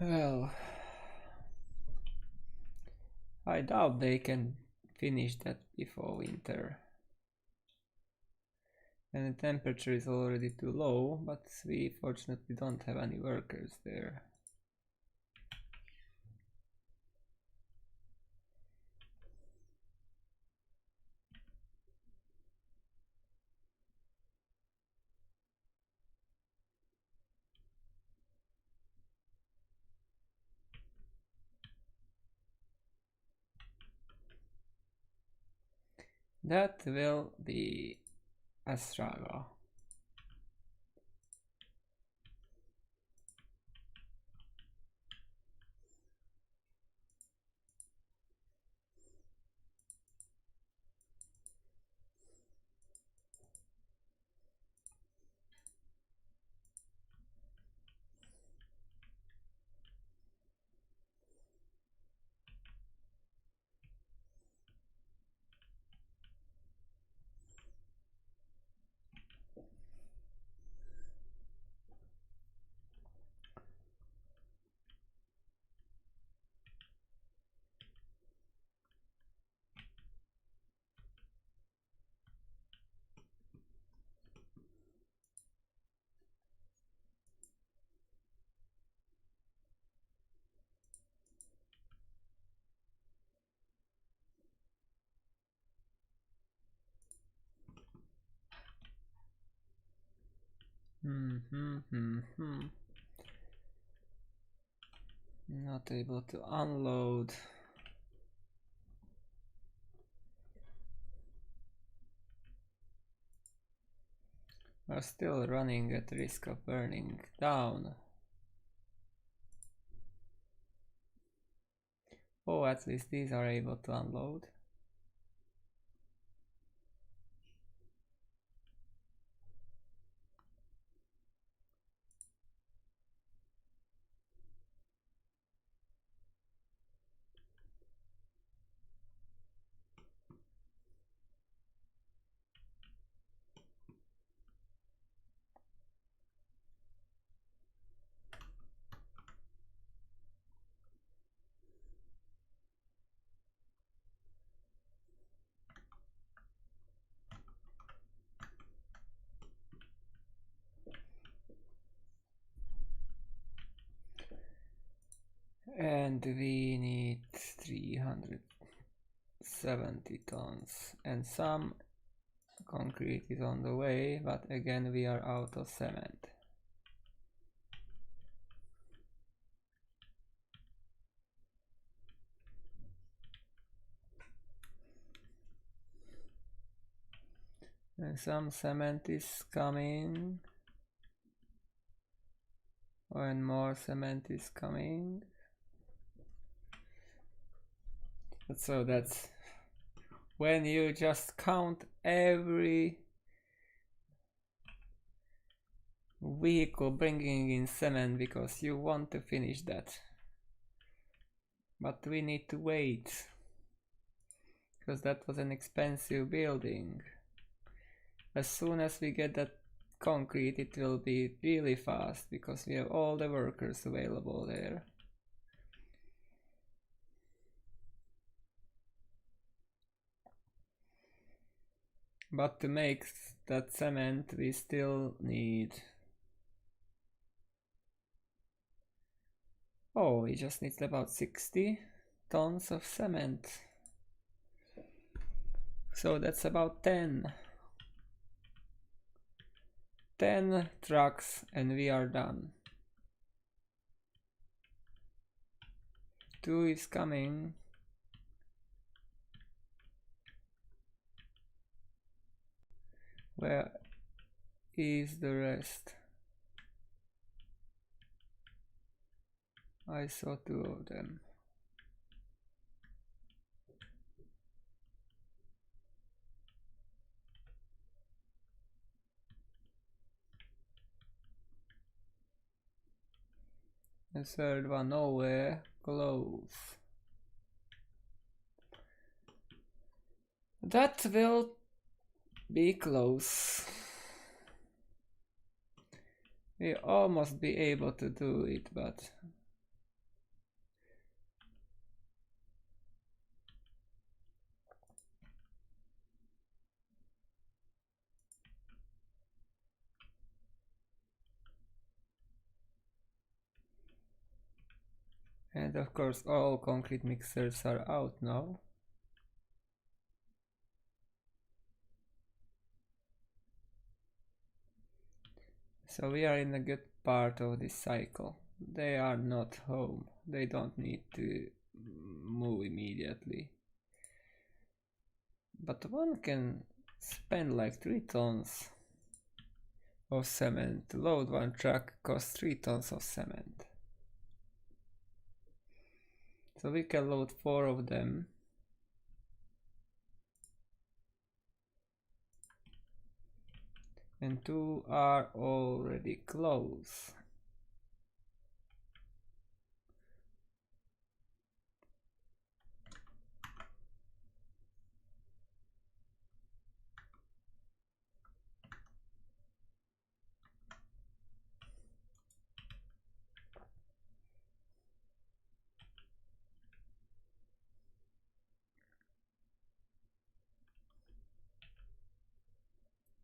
Well, I doubt they can finish that before winter. And the temperature is already too low, but we fortunately don't have any workers there. That will be a struggle. Not able to unload. We're still running at risk of burning down. Oh, at least these are able to unload. And we need 370 tons, and some concrete is on the way, but again we are out of cement. And some cement is coming, and more cement is coming. So that's when you just count every vehicle bringing in cement because you want to finish that. But we need to wait because that was an expensive building. As soon as we get that concrete, it will be really fast because we have all the workers available there. But to make that cement, we still need... Oh, we just need about 60 tons of cement. So that's about 10 trucks and we are done. 2 is coming. Where is the rest? I saw 2 of them. The third one nowhere close. That will be close. We almost be able to do it, but and of course all concrete mixers are out now. So we are in a good part of this cycle. They are not home. They don't need to move immediately. But one can spend like 3 tons of cement. To load one truck costs 3 tons of cement. So we can load 4 of them. And 2 are already close.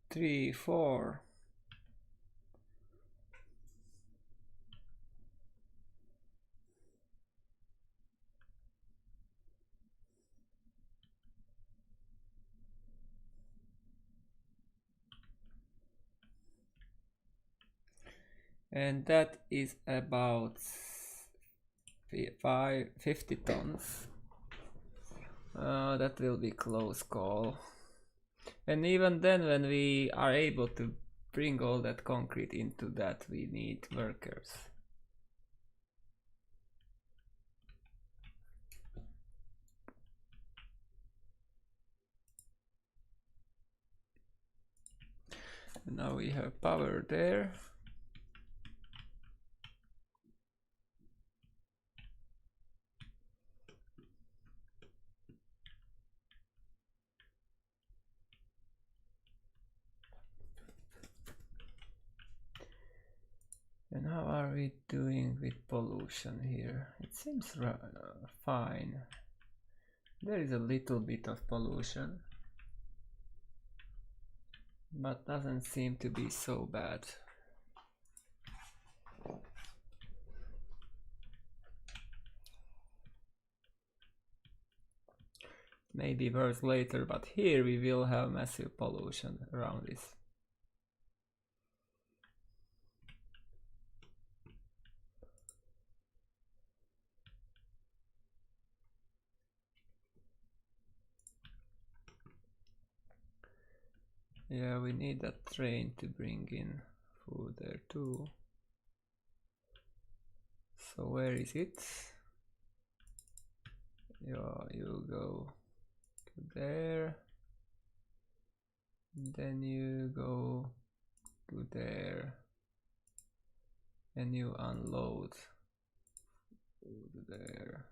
Three, 4. And that is about 50 tons. That will be close call. And even then, when we are able to bring all that concrete into that, we need workers. And now we have power there. And how are we doing with pollution here? It seems fine. There is a little bit of pollution, but doesn't seem to be so bad. may be worse later, but here we will have massive pollution around this. Yeah, we need that train to bring in food there too. So where is it? Yeah, you go to there. Then you go to there. And you unload food there.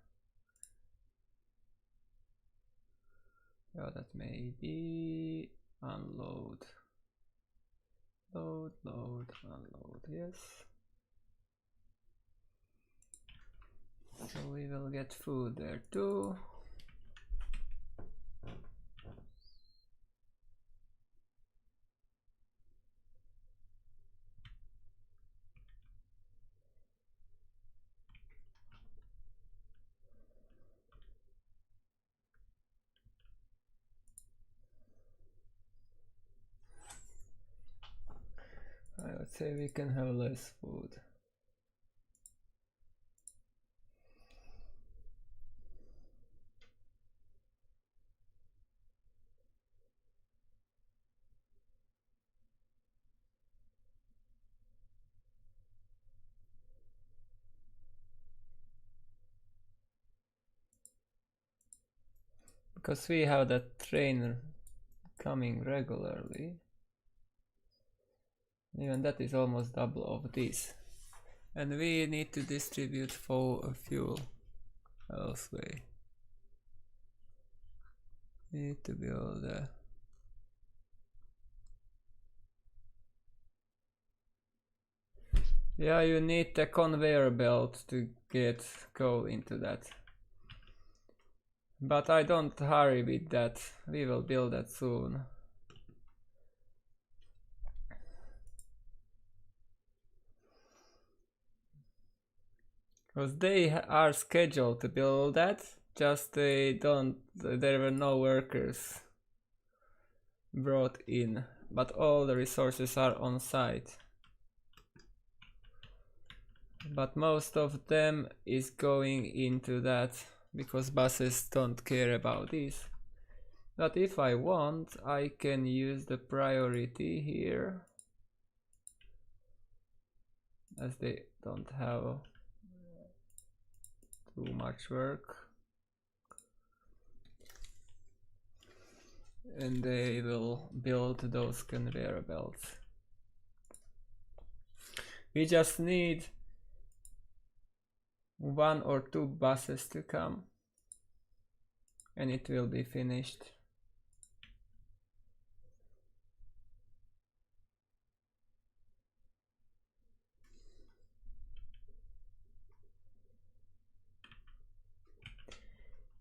Yeah, that may be unload. Load, unload, yes. So we will get food there too. I would say we can have less food. Because we have that train coming regularly. Even that is almost double of this. And we need to distribute for fuel elsewhere. We need to build a yeah, you need a conveyor belt to get coal into that. But I don't hurry with that. We will build that soon. Because they are scheduled to build that, just there were no workers brought in, but all the resources are on site. But most of them is going into that because buses don't care about this. But if I want, I can use the priority here, as they don't have too much work. And they will build those conveyor belts. We just need 1 or 2 buses to come and it will be finished.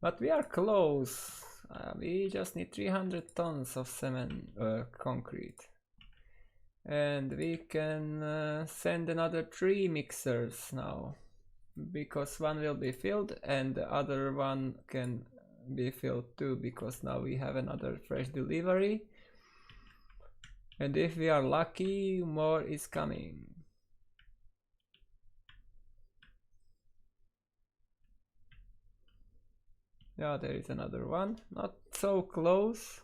But we are close. We just need 300 tons of cement, concrete. And we can send another 3 mixers now. Because one will be filled and the other one can be filled too, because now we have another fresh delivery. And if we are lucky, more is coming. Yeah, there is another one. Not so close,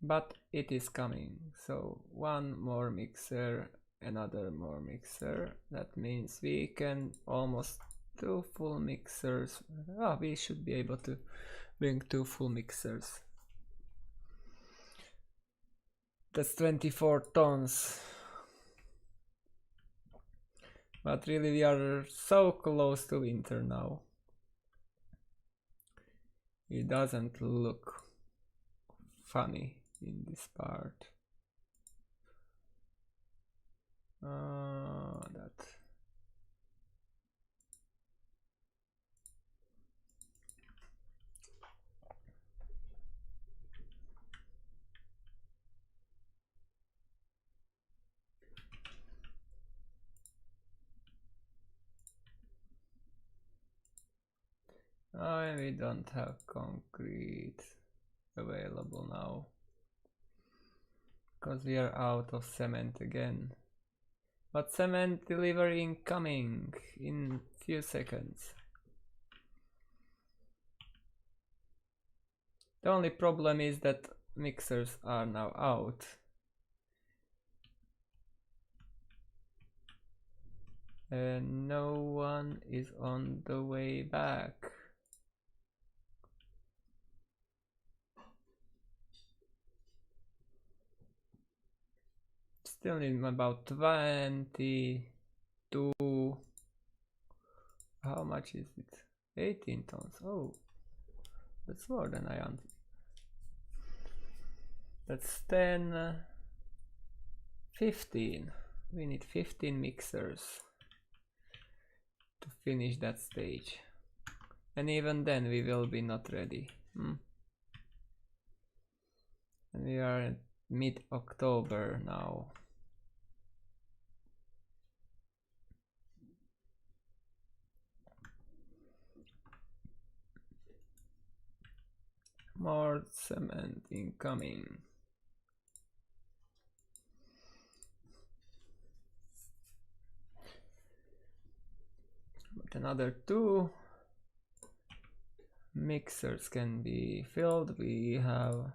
but it is coming. So 1 more mixer, another more mixer. That means we can almost 2 full mixers. We should be able to bring 2 full mixers. That's 24 tons. But really we are so close to winter now. It doesn't look funny in this part. That. We don't have concrete available now because we are out of cement again. But cement delivery incoming in few seconds. The only problem is that mixers are now out. And no one is on the way back. Still need about 22. How much is it? 18 tons. Oh, that's more than I want. That's 10, 15. We need 15 mixers to finish that stage. And even then we will be not ready. And we are at mid-October now. More cement incoming. But another 2 mixers can be filled. We have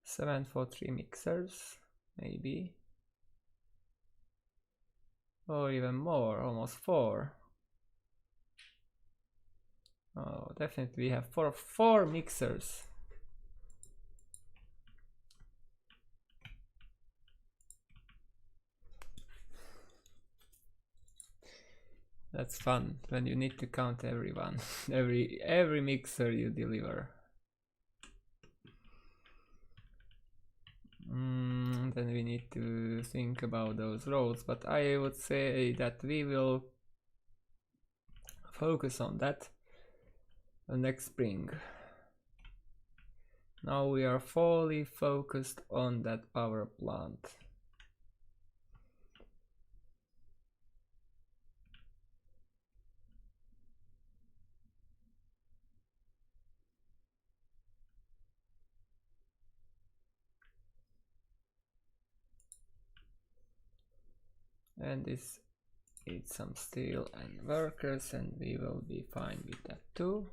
7 for 3 mixers, maybe. Or even more, almost 4. Oh, definitely we have 4 mixers. That's fun when you need to count everyone, every mixer you deliver. Then we need to think about those roads, but I would say that we will focus on that next spring. Now we are fully focused on that power plant. And this needs some steel and workers, and we will be fine with that too.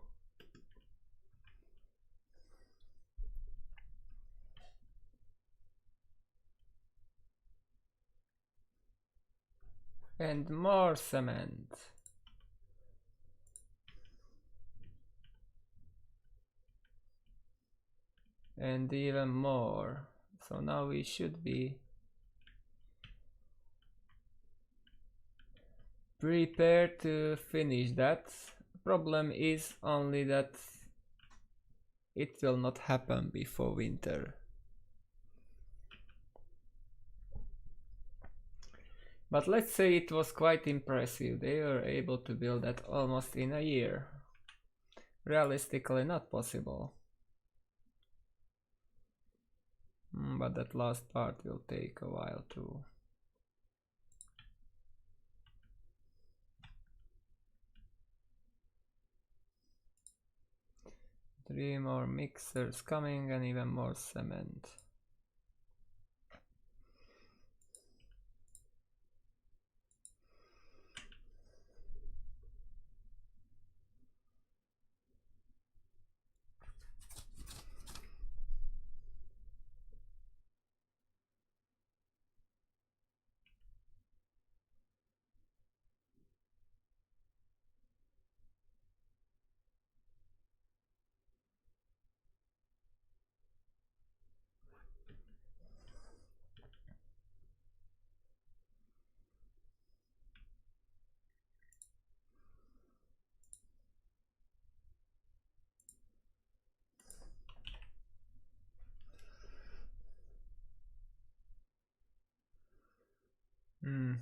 And more cement. And even more. So now we should be prepared to finish that. Problem is only that it will not happen before winter. But let's say it was quite impressive. They were able to build that almost in a year. Realistically not possible. But that last part will take a while too. Three more mixers coming and even more cement.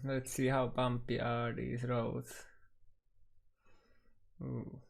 Let's see how bumpy are these roads. Ooh.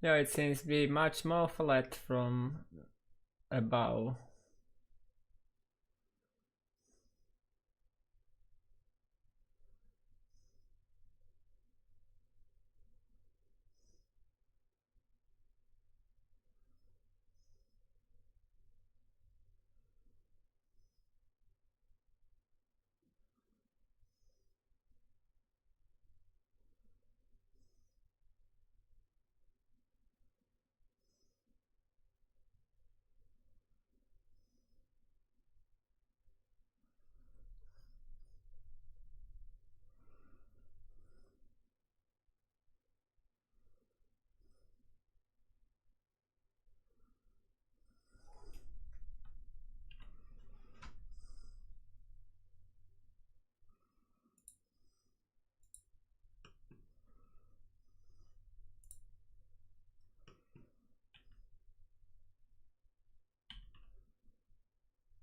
Yeah, it seems to be much more flat from above.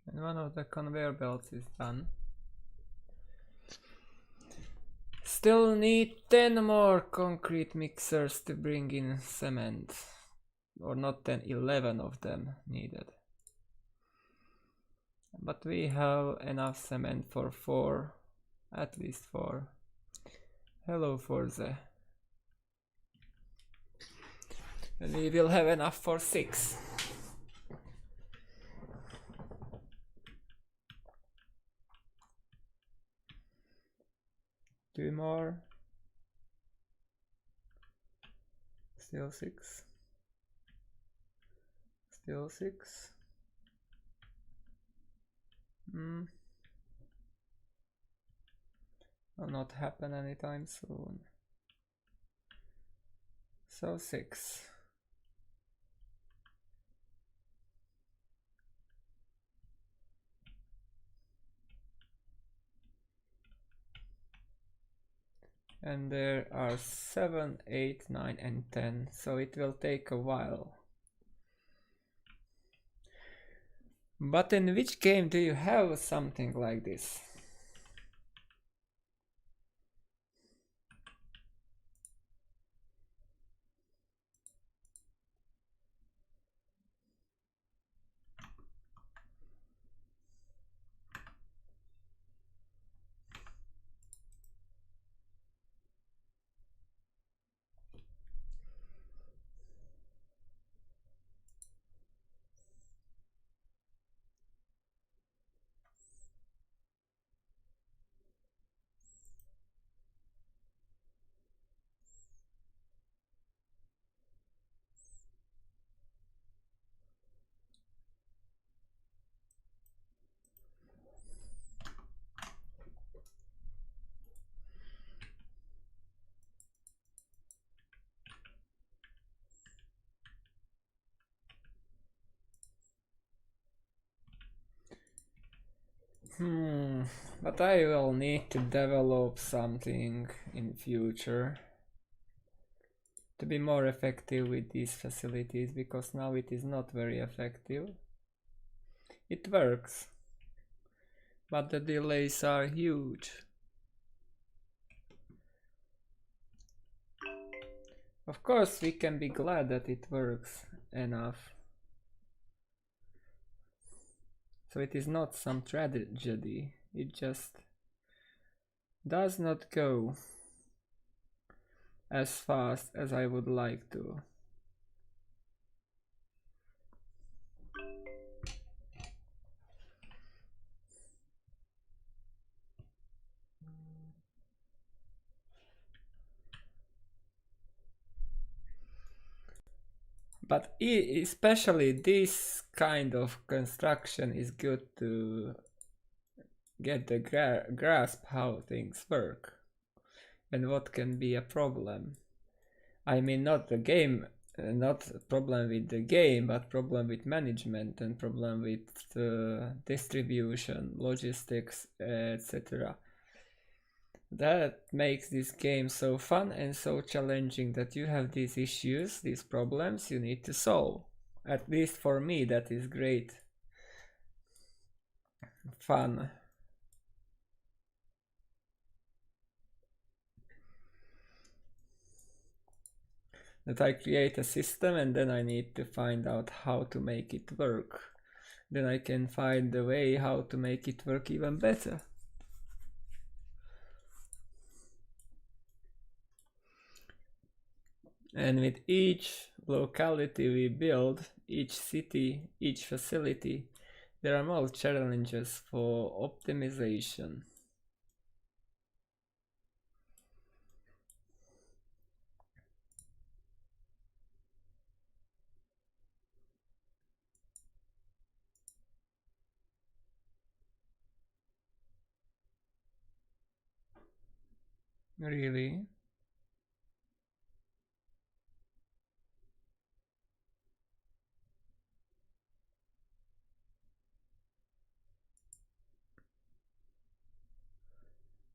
And one of the conveyor belts is done. Still need 10 more concrete mixers to bring in cement. Or not 10, 11 of them needed. But we have enough cement for 4, at least 4. Hello Forze. And we will have enough for 6. Two more. Still 6. Still 6. Will not happen anytime soon. So 6. And there are 7, 8, 9 and 10, so it will take a while. But in which game do you have something like this? But I will need to develop something in future to be more effective with these facilities, because now it is not very effective. It works, but the delays are huge. Of course, we can be glad that it works enough. So it is not some tragedy, it just does not go as fast as I would like to. But especially this kind of construction is good to get the grasp how things work and what can be a problem. I mean, not the game, not problem with the game, but problem with management and problem with distribution, logistics, etc. That makes this game so fun and so challenging, that you have these issues, these problems you need to solve. At least for me, that is great fun. that I create a system and then I need to find out how to make it work. Then I can find the way how to make it work even better. And with each locality we build, each city, each facility, there are more challenges for optimization. Really?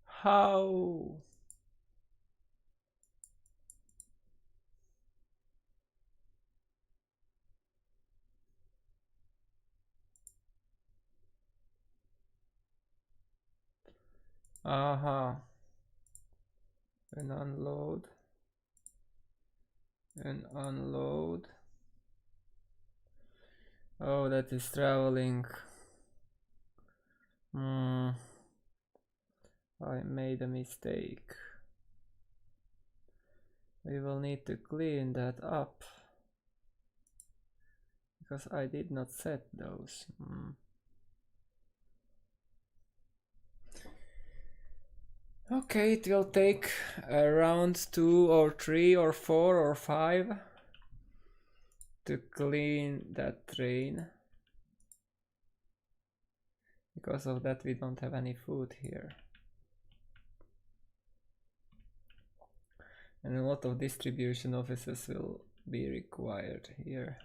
How? Aha. And unload. And unload. Oh, that is traveling. I made a mistake. We will need to clean that up. Because I did not set those. Okay, it will take around 2 or 3 or 4 or 5 to clean that train. Because of that we don't have any food here. And a lot of distribution offices will be required here.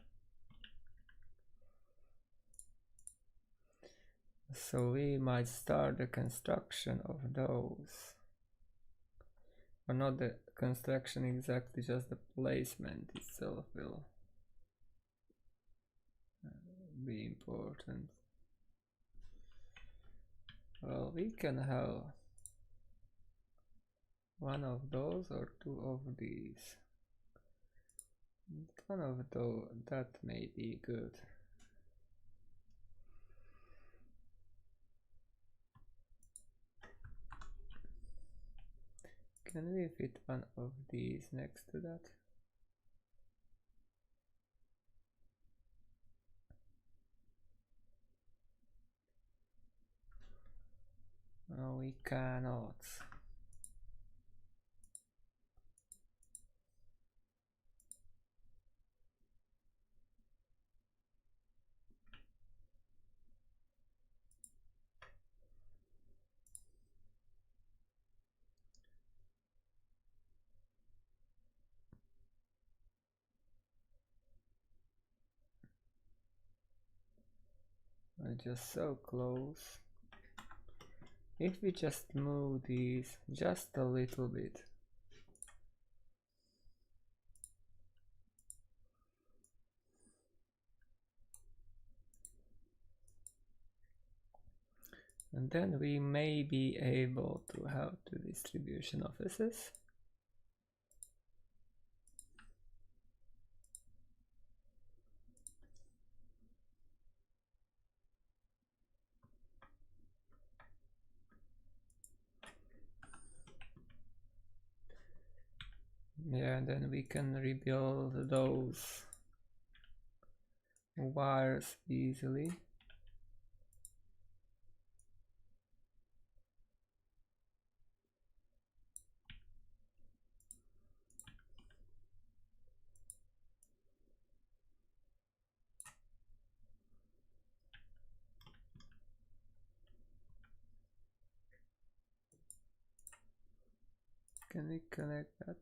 So we might start the construction of those. Or not the construction exactly, just the placement itself will be important. Well, we can have one of those or 2 of these. One of those, that may be good. Can we fit one of these next to that? No, we cannot. We're just so close. If we just move these just a little bit. And then we may be able to have 2 distribution offices. Yeah, and then we can rebuild those wires easily. Can we connect that?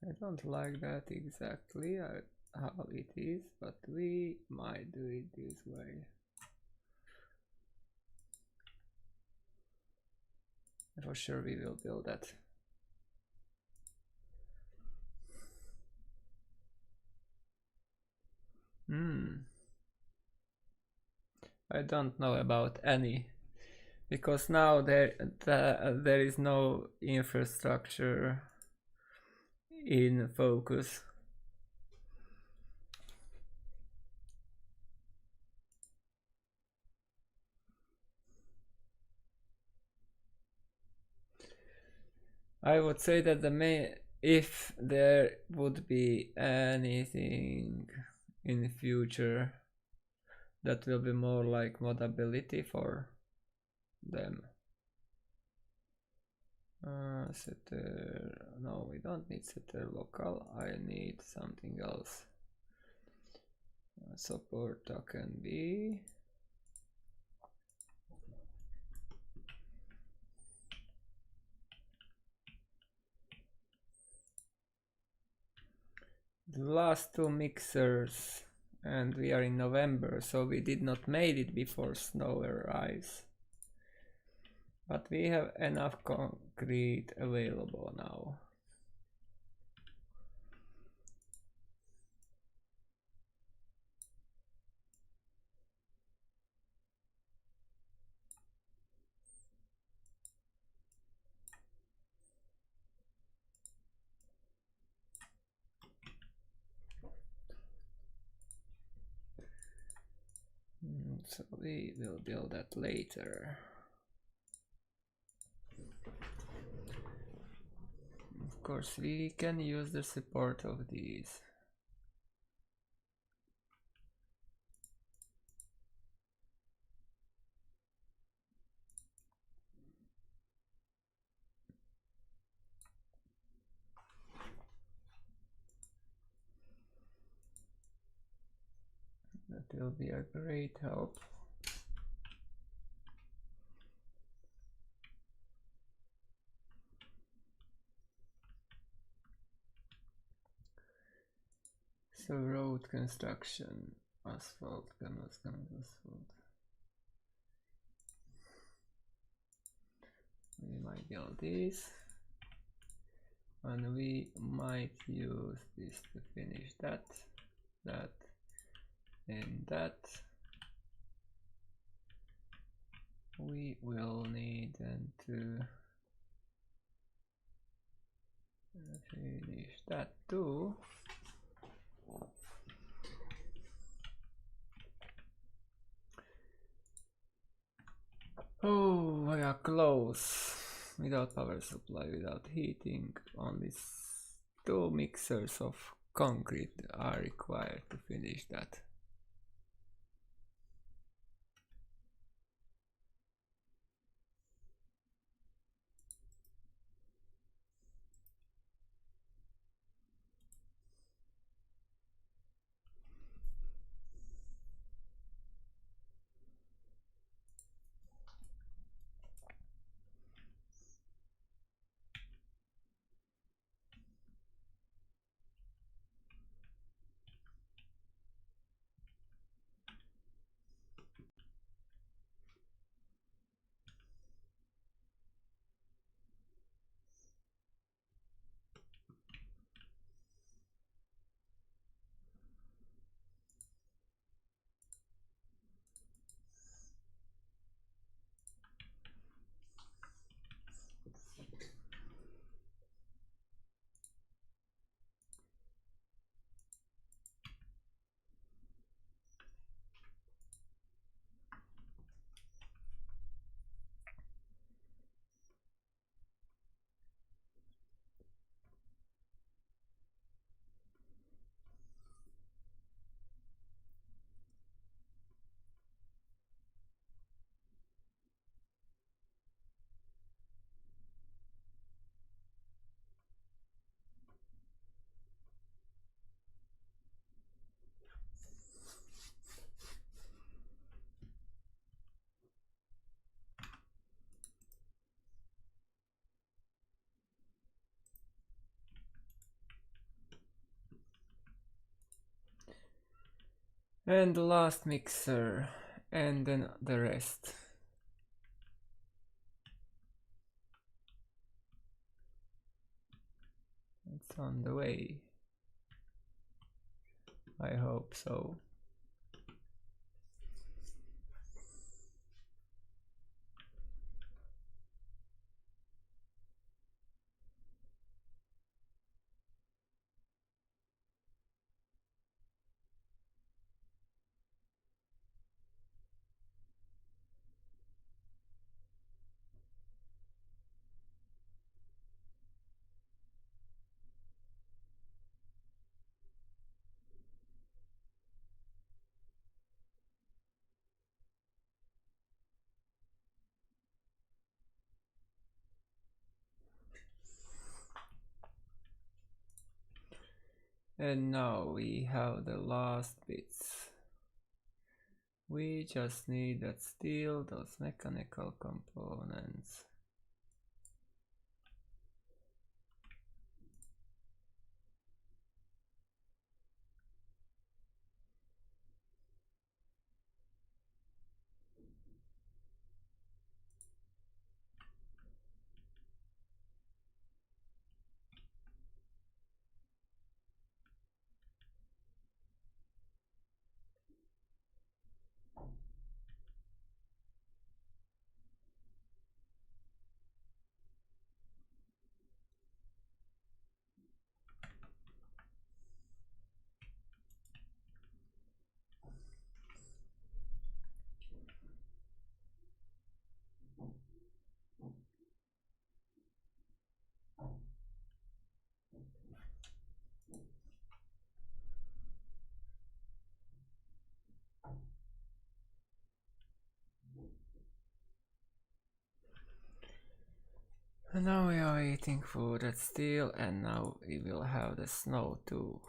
I don't like that exactly how it is, but we might do it this way. For sure we will build that. I don't know about any because now there is no infrastructure in focus. I would say that the main, if there would be anything in the future that will be more like modability for them. Setter, no, we don't need setter local. I need something else. Support token B. The last two mixers, and we are in November, so we did not made it before snow arrives. But we have enough concrete available now. So we will build that later. Of course, we can use the support of these. That will be a great help. So road construction, asphalt, canvas, asphalt. We might build this, and we might use this to finish that, and that. We will need then to finish that too. Oh, we are close. Without power supply, without heating, only two mixers of concrete are required to finish that. And the last mixer, and then the rest. It's on the way. I hope so. And now we have the last bits. We just need that steel, those mechanical components. And now we are waiting for that steel, and now we will have the snow too.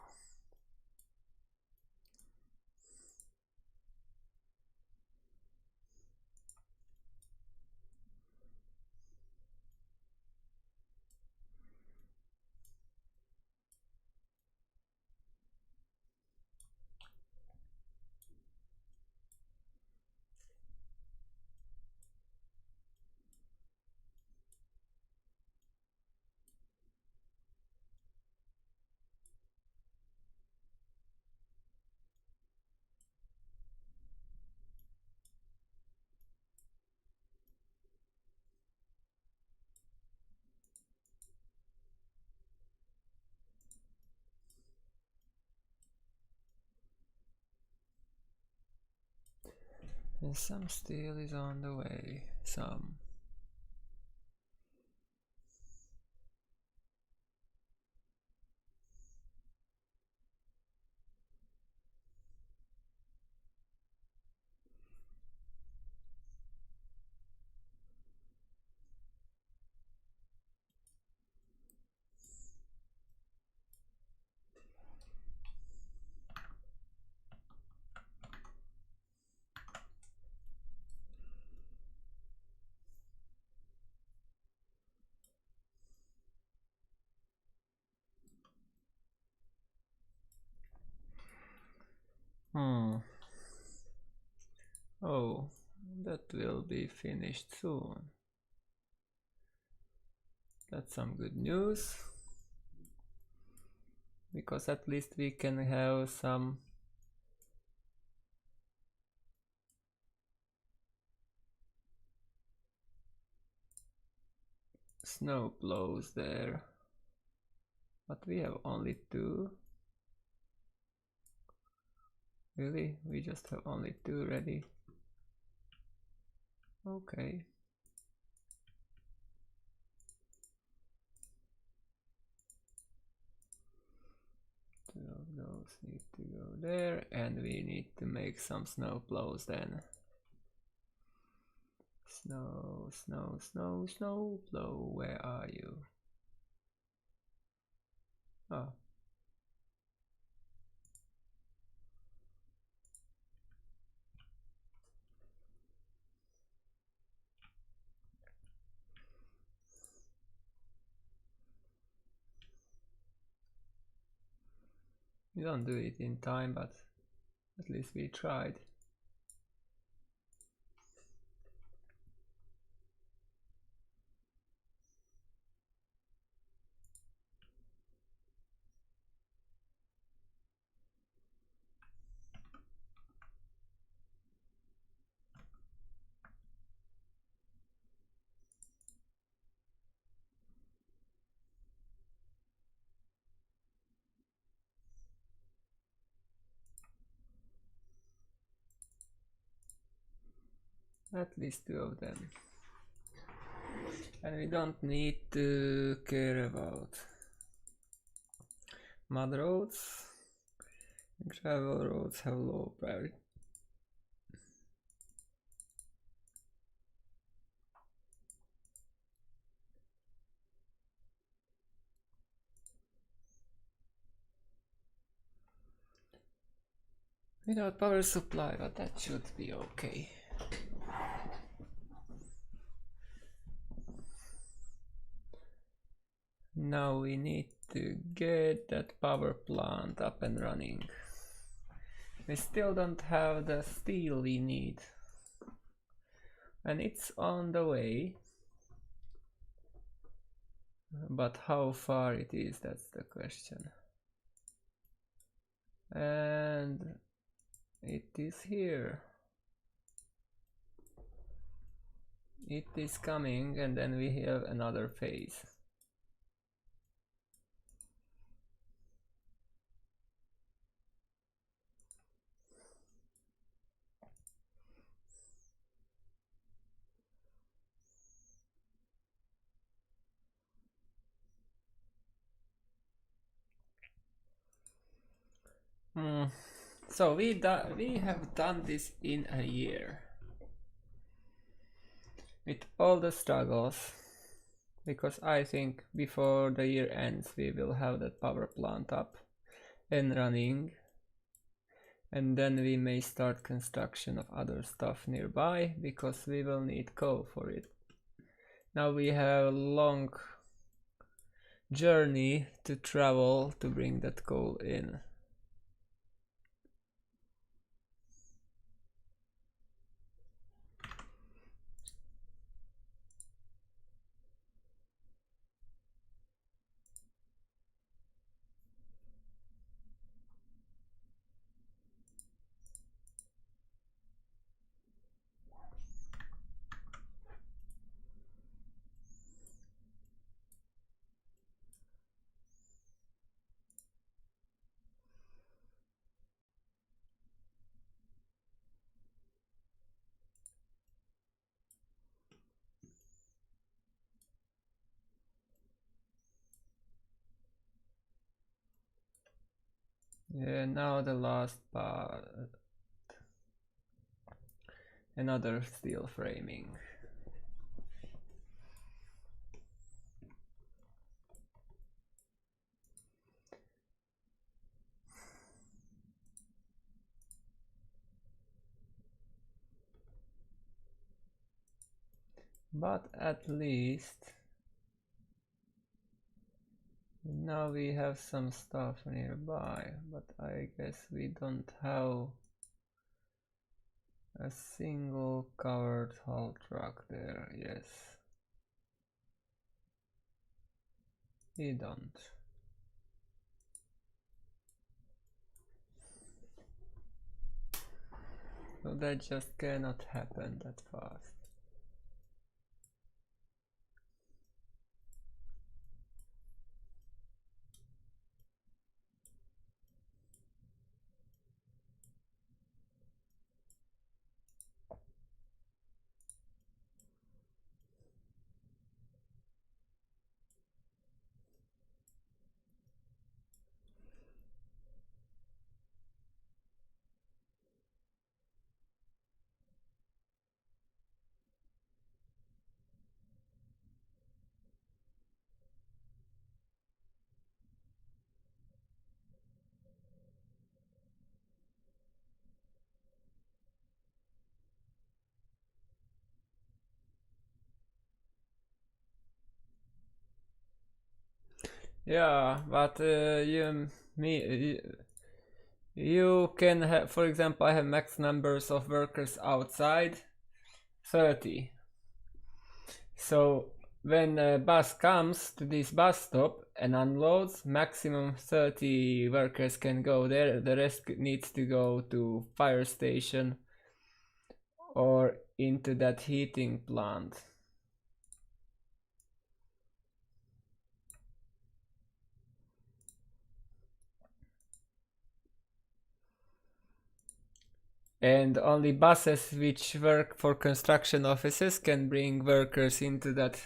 And some steel is on the way. Some. Oh, that will be finished soon. That's some good news. Because at least we can have some snow plows there. But we have only 2. Really? We just have only 2 ready. Okay. 2 of those need to go there, and we need to make some snow plows then. Snow, snow, snow, snow plow, where are you? Oh. We don't do it in time, but at least we tried. At least 2 of them. And we don't need to care about mud roads. Gravel roads have low priority. Without power supply, but that should be okay. Now we need to get that power plant up and running. We still don't have the steel we need. And it's on the way. But how far it is, that's the question. And it is here. It is coming, and then we have another phase. So we have done this in a year. With all the struggles, because I think before the year ends we will have that power plant up and running, and then we may start construction of other stuff nearby because we will need coal for it. Now we have a long journey to travel to bring that coal in. Yeah, now the last part. Another steel framing. But at least now we have some stuff nearby, but I guess we don't have a single covered haul truck there. Yes, we don't. So that just cannot happen that fast. Yeah, but you can have, for example, I have max numbers of workers outside, 30. So when a bus comes to this bus stop and unloads, maximum 30 workers can go there. The rest needs to go to fire station or into that heating plant. And only buses which work for construction offices can bring workers into that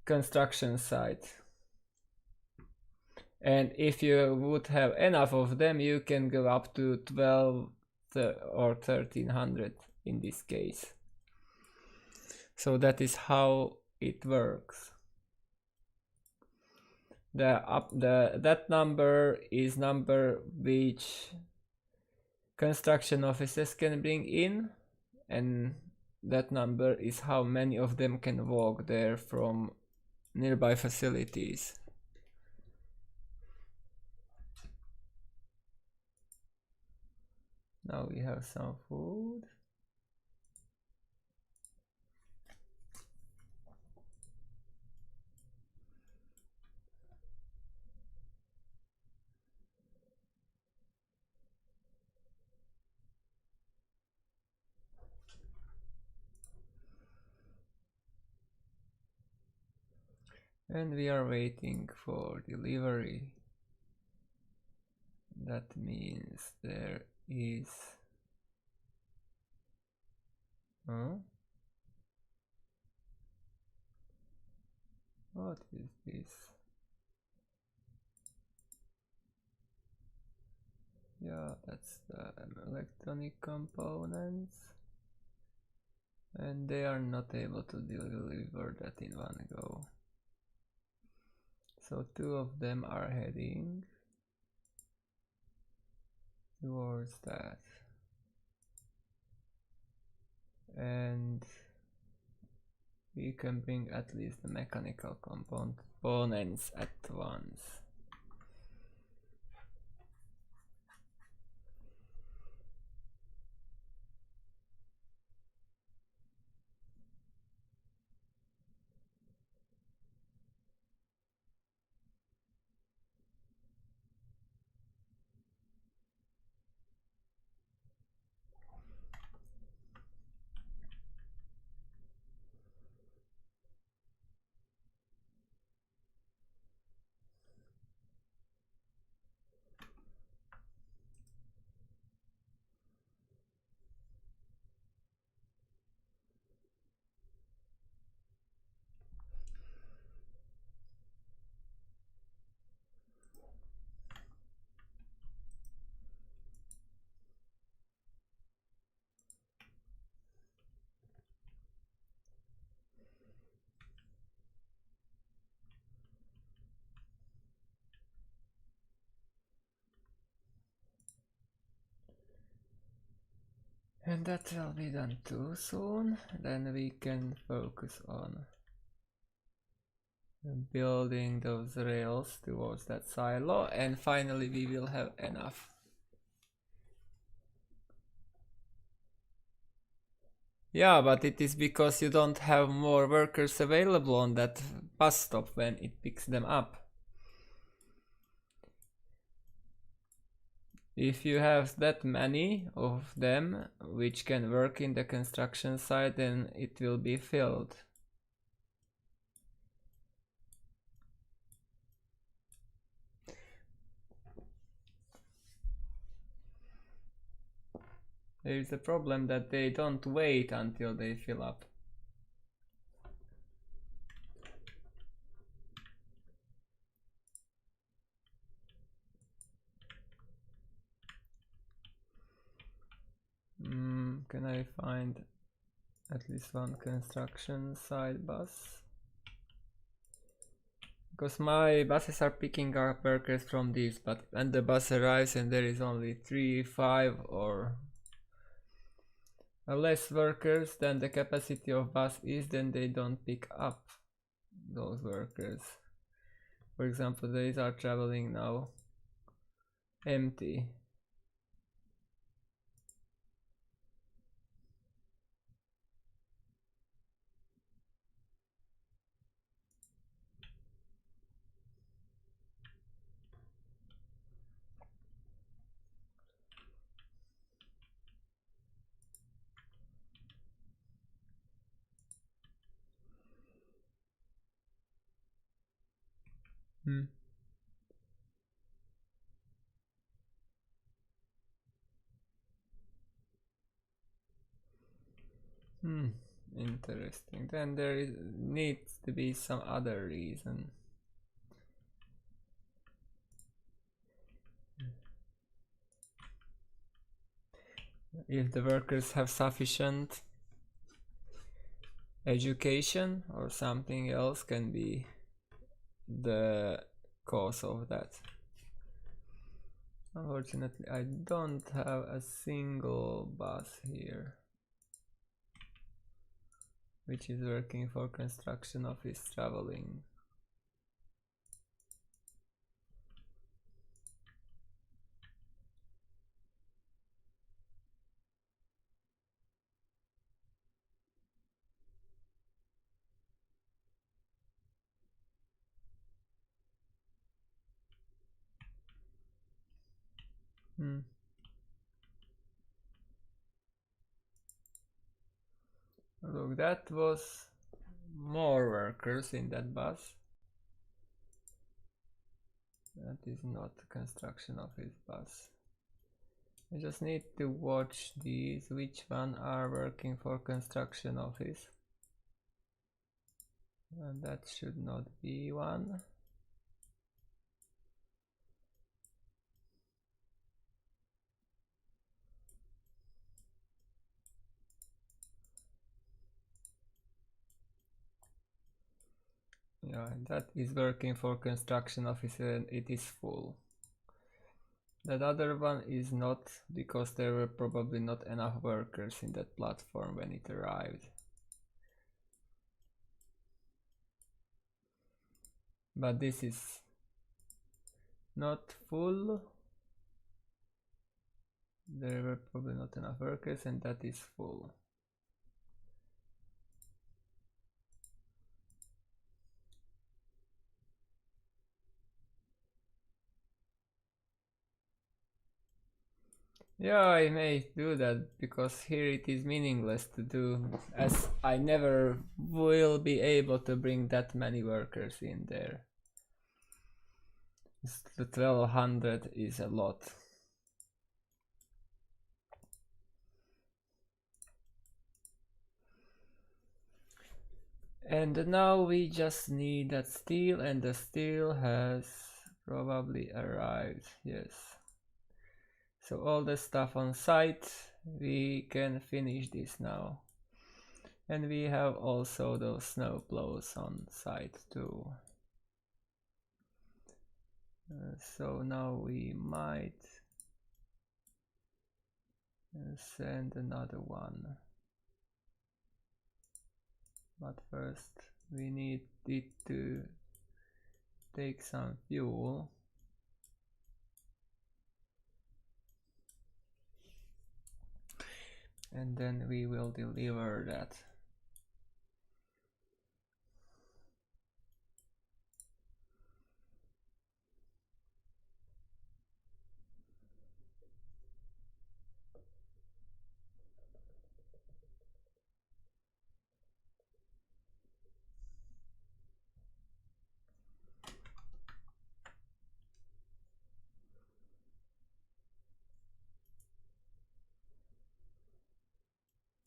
construction site. And if you would have enough of them, you can go up to 12 or 1300 in this case. So that is how it works. That number is number which construction officers can bring in, and that number is how many of them can walk there from nearby facilities. Now we have some food. And we are waiting for delivery. That means there is... Huh? What is this? Yeah, that's the electronic components. And they are not able to deliver that in one go. So 2 of them are heading towards that. And we can bring at least the mechanical components at once. And that will be done too soon. Then we can focus on building those rails towards that silo, and finally we will have enough. Yeah, but it is because you don't have more workers available on that bus stop when it picks them up. If you have that many of them which can work in the construction site, then it will be filled. There is a problem that they don't wait until they fill up. Can I find at least one construction site bus? Because my buses are picking up workers from these, but when the bus arrives and there is only 3, 5 or less workers than the capacity of bus is, then they don't pick up those workers. For example, these are traveling now empty. Interesting. Then there needs to be some other reason. If the workers have sufficient education or something else can be the cause of that. Unfortunately, I don't have a single bus here which is working for construction office traveling. Look, that was more workers in that bus. That is not construction office bus. I just need to watch these, which one are working for construction office. And that should not be one. Yeah, that is working for construction office and it is full. That other one is not, because there were probably not enough workers in that platform when it arrived. But this is not full. There were probably not enough workers and that is full. Yeah, I may do that because here it is meaningless to do, as I never will be able to bring that many workers in there. The 1200 is a lot. And now we just need that steel, and the steel has probably arrived, yes. So all the stuff on site, we can finish this now. And we have also those snow plows on site too. So now we might send another one. But first we need it to take some fuel. And then we will deliver that.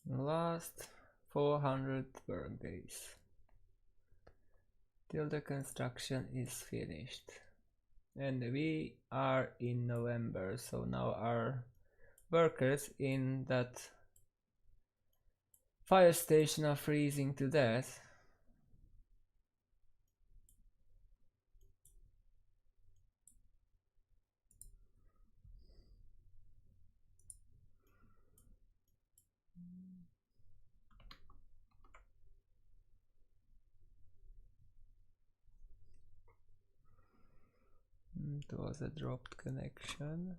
Last 400 work days till the construction is finished. And we are in November, so now our workers in that fire station are freezing to death. It was a dropped connection.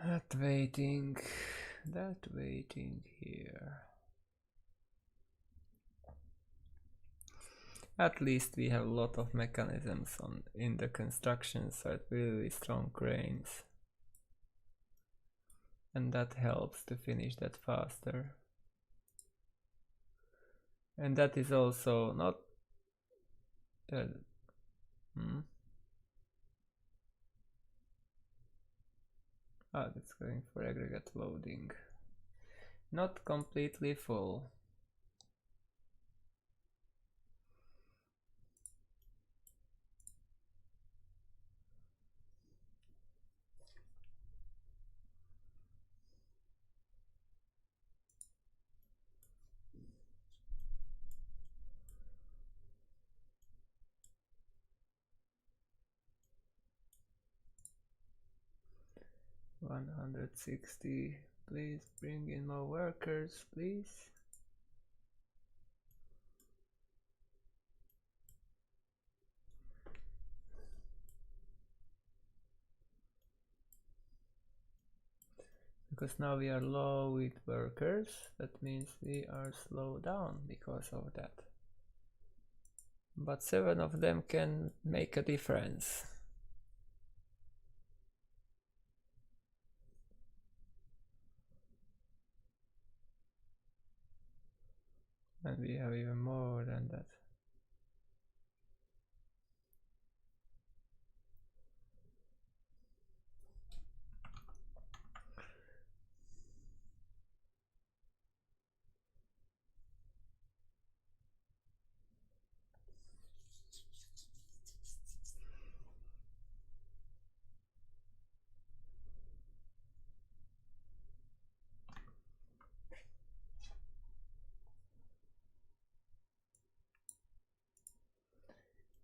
That waiting here. At least we have a lot of mechanisms in the construction site, really strong cranes. And that helps to finish that faster. And that is also not that's going for aggregate loading. Not completely full. 160. Please bring in more workers, please. Because now we are low with workers, that means we are slowed down because of that. But 7 of them can make a difference. And we have even more than that.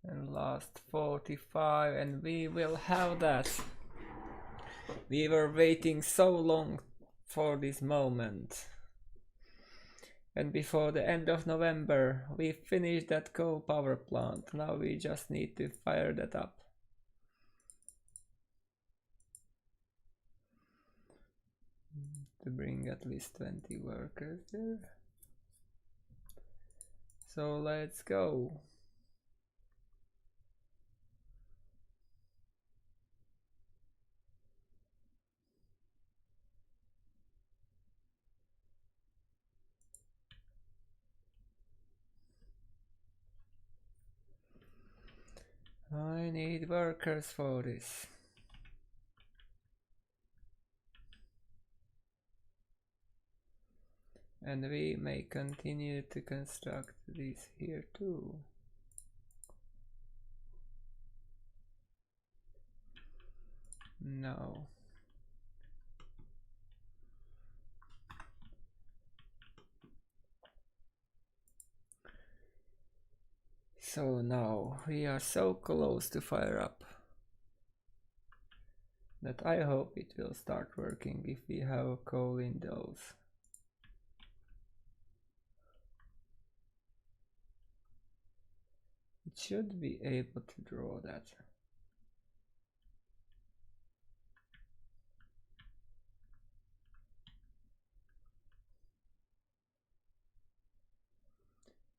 And last 45, and we will have that. We were waiting so long for this moment. And before the end of November, we finished that coal power plant. Now we just need to fire that up. To bring at least 20 workers there. So let's go. I need workers for this. And we may continue to construct this here too. No. So now we are so close to fire up that I hope it will start working if we have coal in those. It should be able to draw that.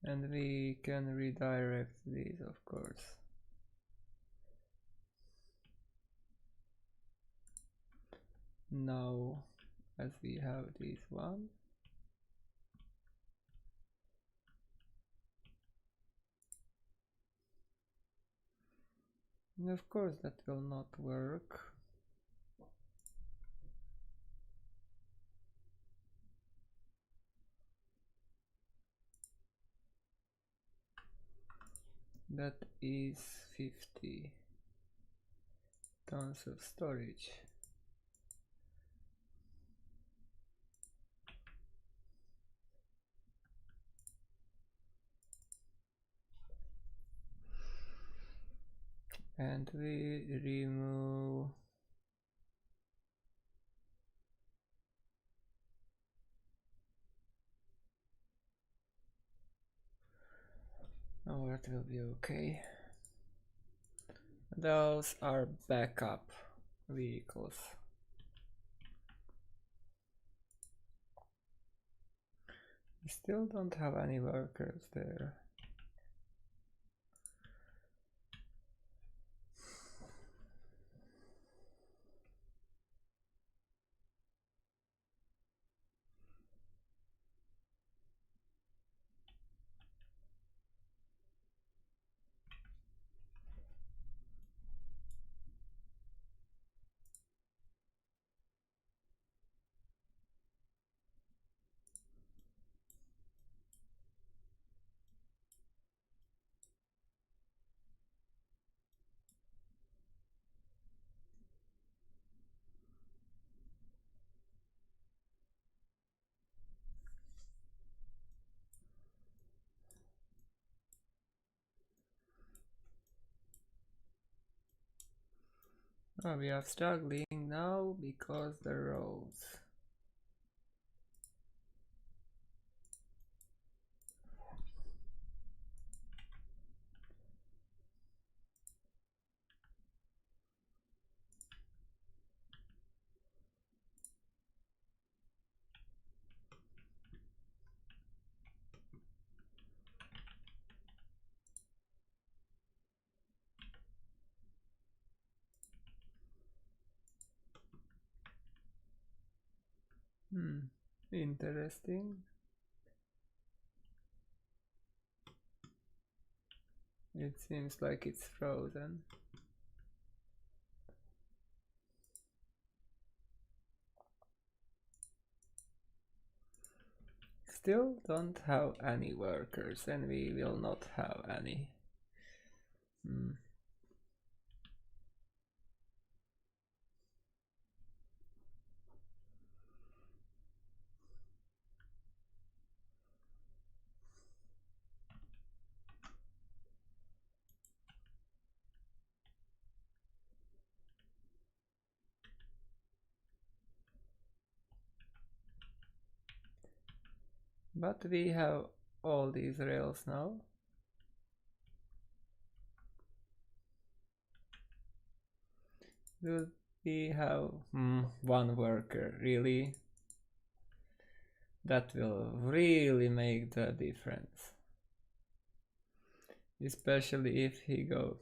And we can redirect these, of course. Now, as we have this one. And of course that will not work. That is 50 tons of storage. And we remove that will be okay. Those are backup vehicles. We still don't have any workers there. Oh, we are struggling now because the roads. Interesting. It seems like it's frozen. Still don't have any workers, and we will not have any. But we have all these rails now. Do we have one worker? Really? That will really make the difference. Especially if he goes.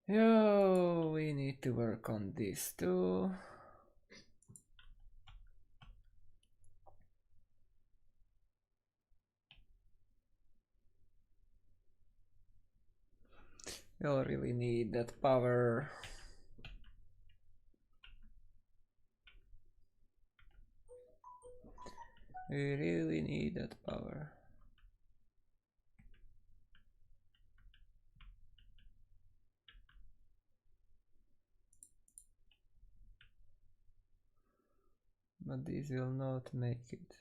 Yo, we need to work on this too. We'll really need that power. We really need that power. But these will not make it.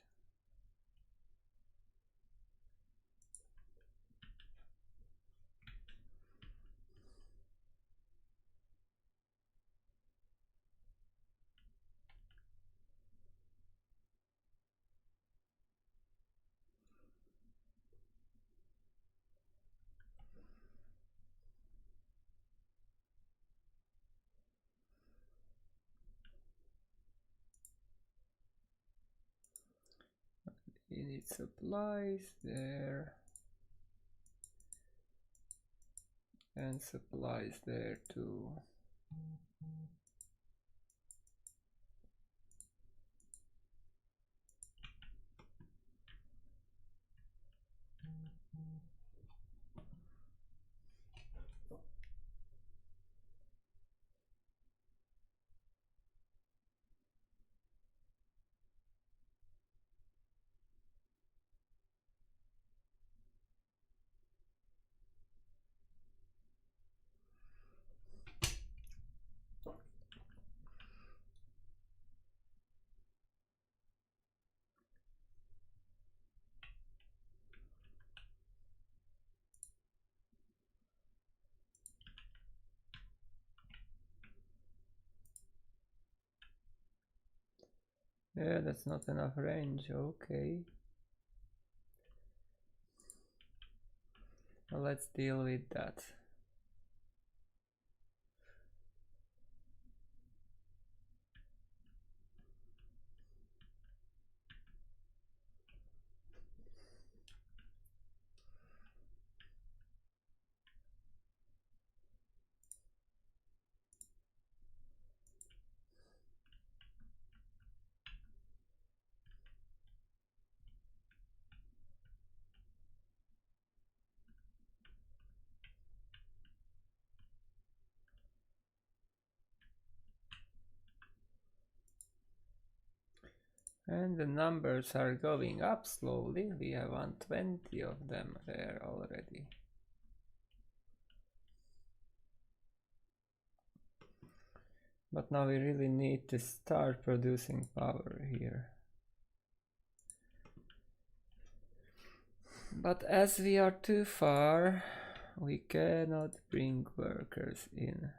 We need supplies there. And supplies there too. Yeah, that's not enough range. Okay. Well, let's deal with that. And the numbers are going up slowly. We have 120 of them there already. But now we really need to start producing power here. But as we are too far, we cannot bring workers in.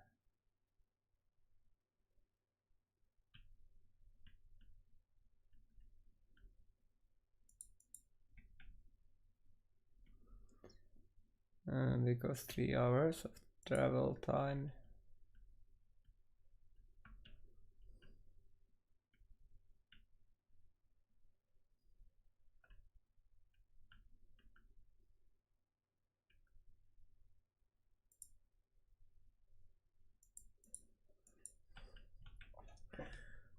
Because 3 hours of travel time.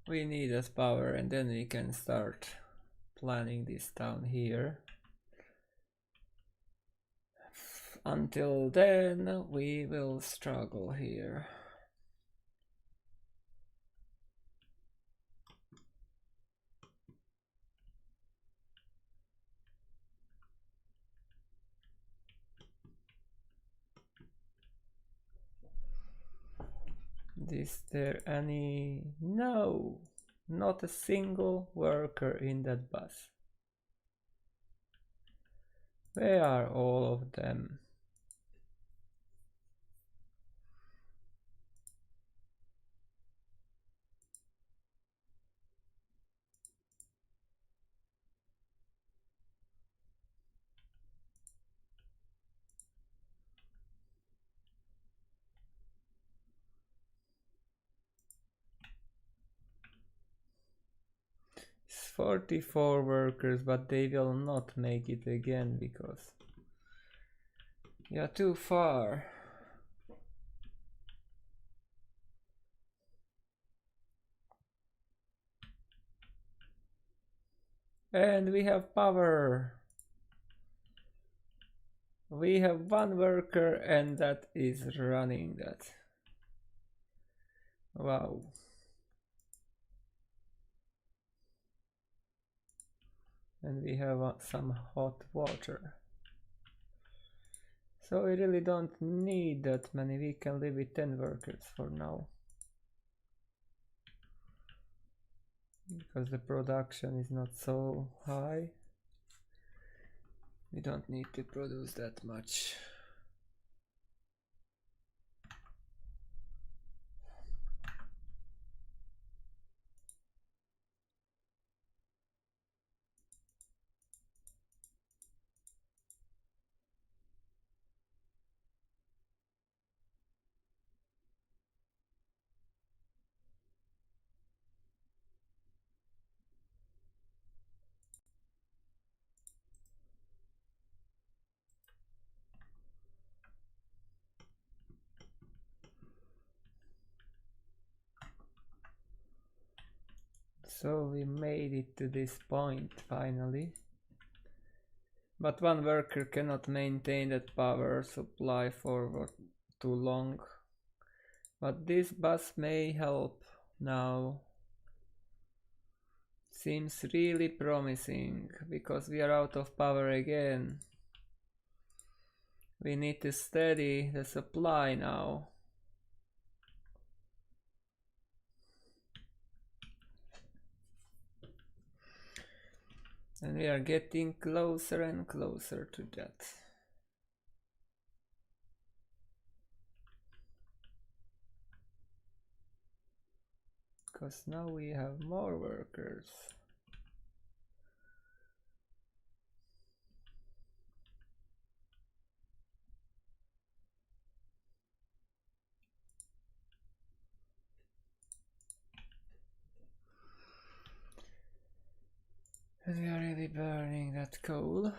We need that power, and then we can start planning this down here. Until then, we will struggle here. Is there any? No, not a single worker in that bus. Where are all of them? It's 44 workers, but they will not make it again because you are too far. And we have power. We have one worker and that is running that. Wow. And we have some hot water. So we really don't need that many. We can live with 10 workers for now. Because the production is not so high. We don't need to produce that much. So we made it to this point finally. But one worker cannot maintain that power supply for too long. But this bus may help now. Seems really promising because we are out of power again. We need to steady the supply now. And we are getting closer and closer to that. Because now we have more workers. And we are really burning that coal.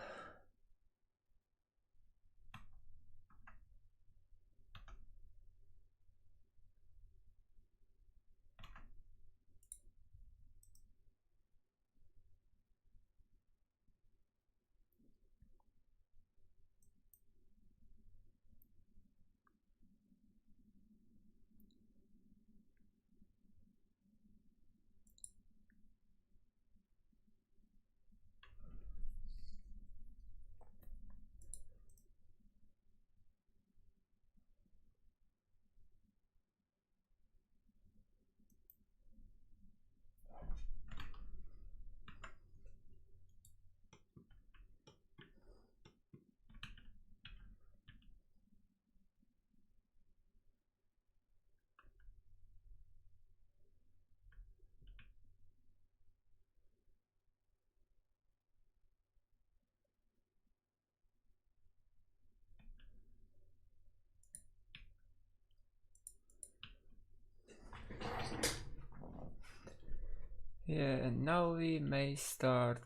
Yeah, and now we may start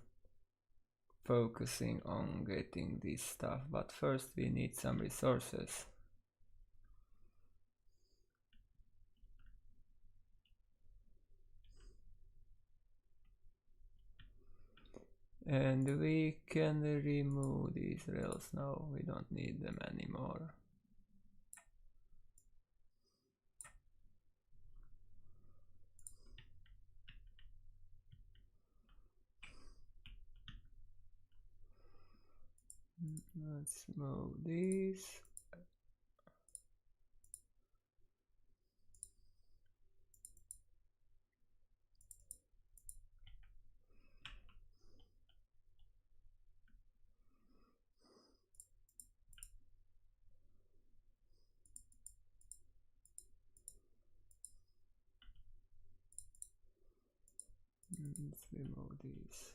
focusing on getting this stuff, but first we need some resources. And we can remove these rails now, we don't need them anymore. Let's move these. Let's remove these.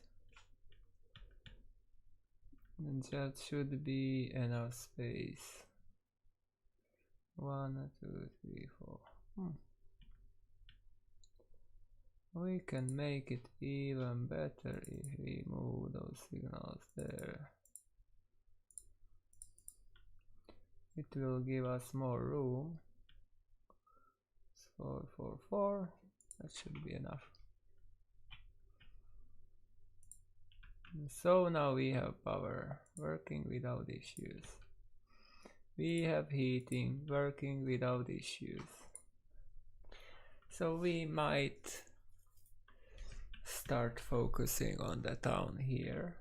And that should be enough space. 1, 2, 3, 4. We can make it even better if we move those signals there. It will give us more room. 4, 4, 4. That should be enough. So now we have power working without issues. We have heating working without issues. So we might start focusing on the town here.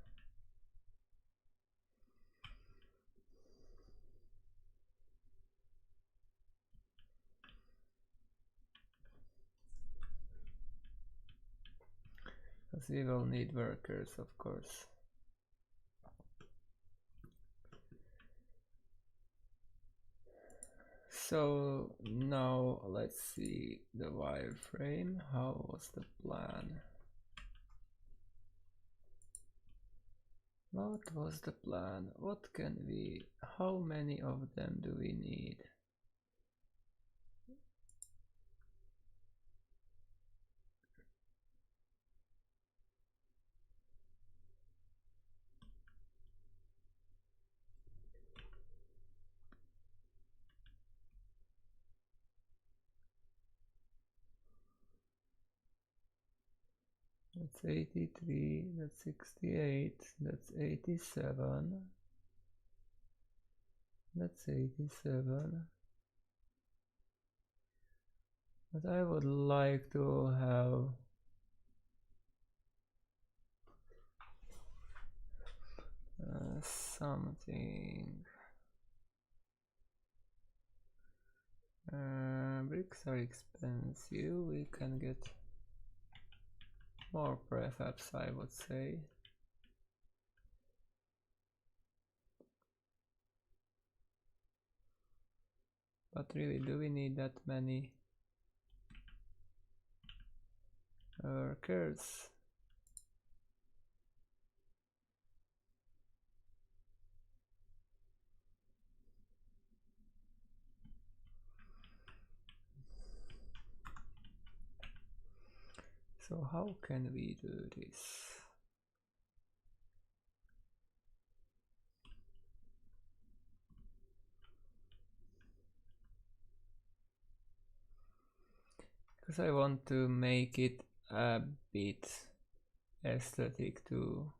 Because we will need workers, of course. So now let's see the wireframe. How was the plan? What was the plan? What can we... How many of them do we need? That's 83, that's 68, that's 87, that's 87. But I would like to have something. Bricks are expensive, we can get more prefabs, I would say. But really, do we need that many workers? So how can we do this? Because I want to make it a bit aesthetic too.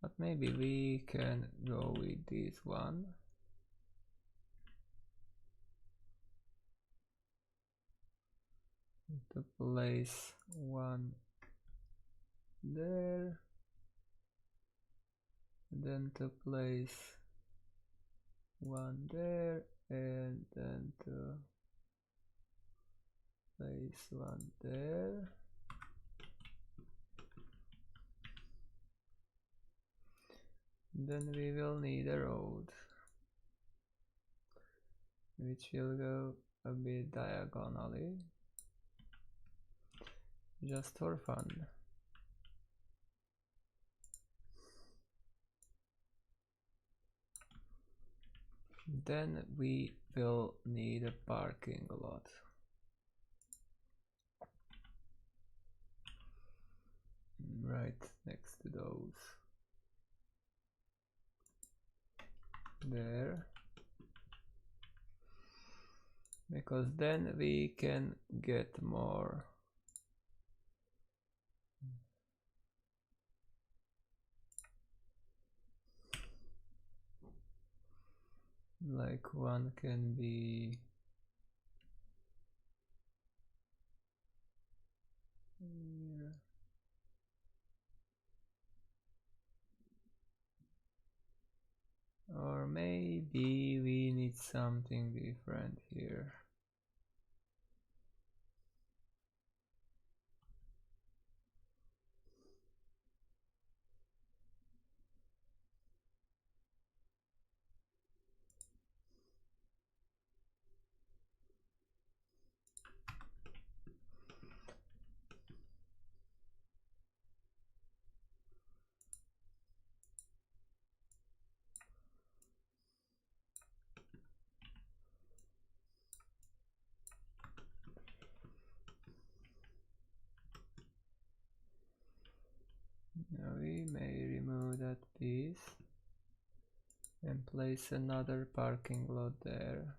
But maybe we can go with this one. To place one there. Then to place one there. And then to place one there. Then we will need a road, which will go a bit diagonally, just for fun. Then we will need a parking lot. right next to those. There. Because then we can get more. Like one can be here. Or maybe we need something different here. Now we may remove that piece and place another parking lot there.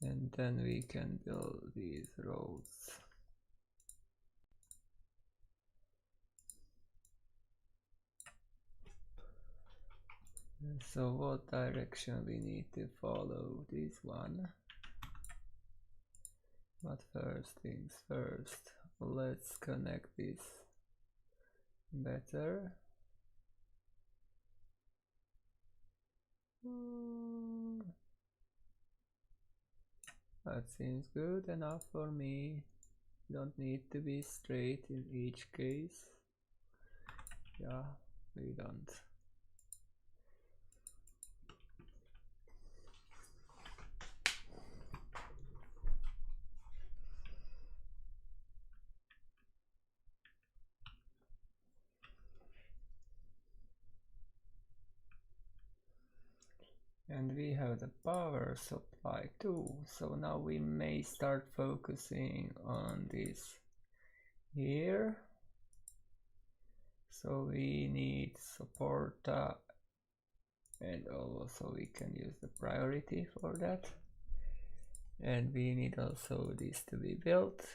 And then we can build these roads. So what direction we need to follow? This one. But first things first, let's connect this better. That seems good enough for me. Don't need to be straight in each case. Yeah, we don't. And we have the power supply too, so now we may start focusing on this here. So we need support and also we can use the priority for that. And we need also this to be built.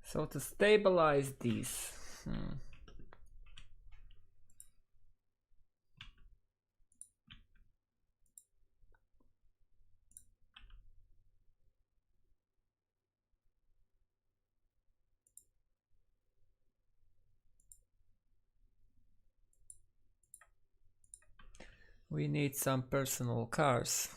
So to stabilize these, we need some personal cars.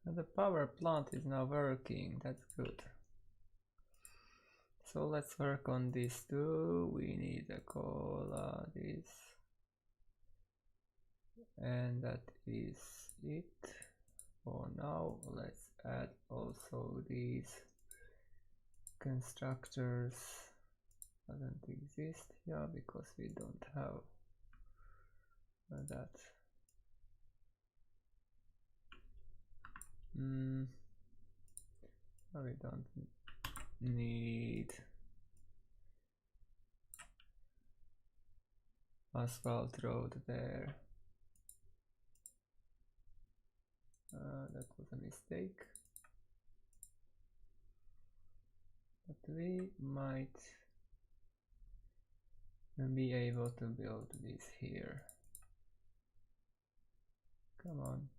And the power plant is now working, that's good. So let's work on this too. We need a cola, this, and that is it for now. Let's add also these constructors. Doesn't exist here because we don't have that. We don't need asphalt road there. That was a mistake. But we might be able to build this here. Come on.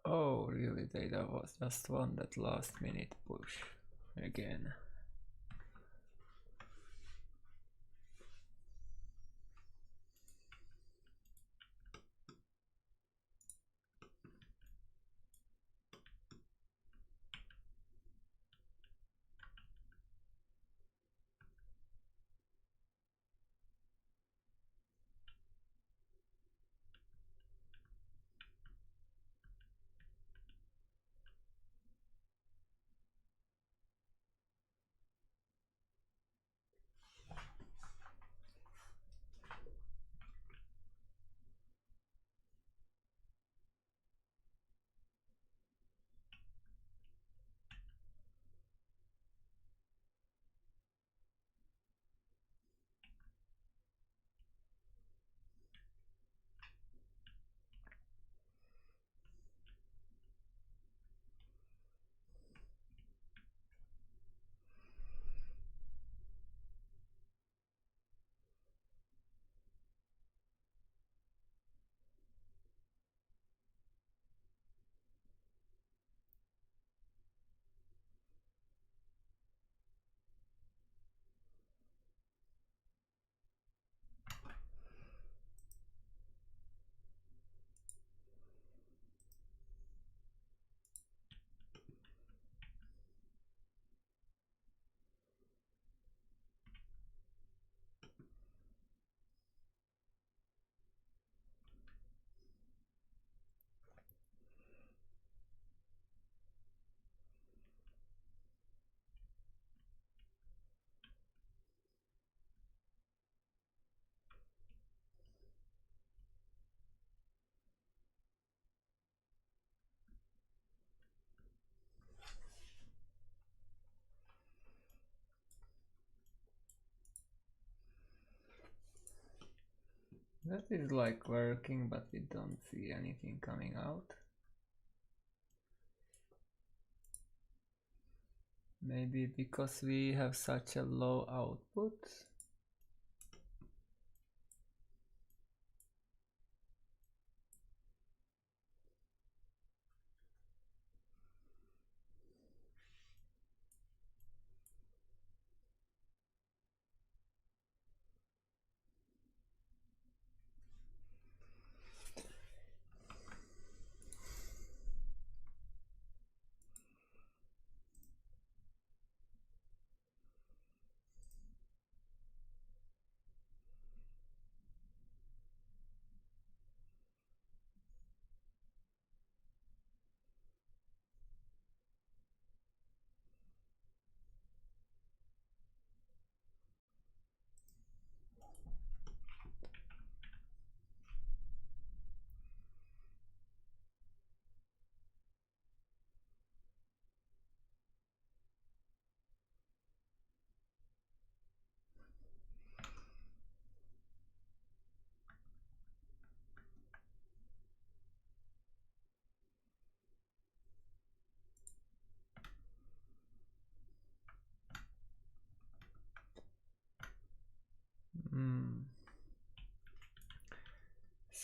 Oh, really? That was just one that last minute push again. That is like working, but we don't see anything coming out. Maybe because we have such a low output.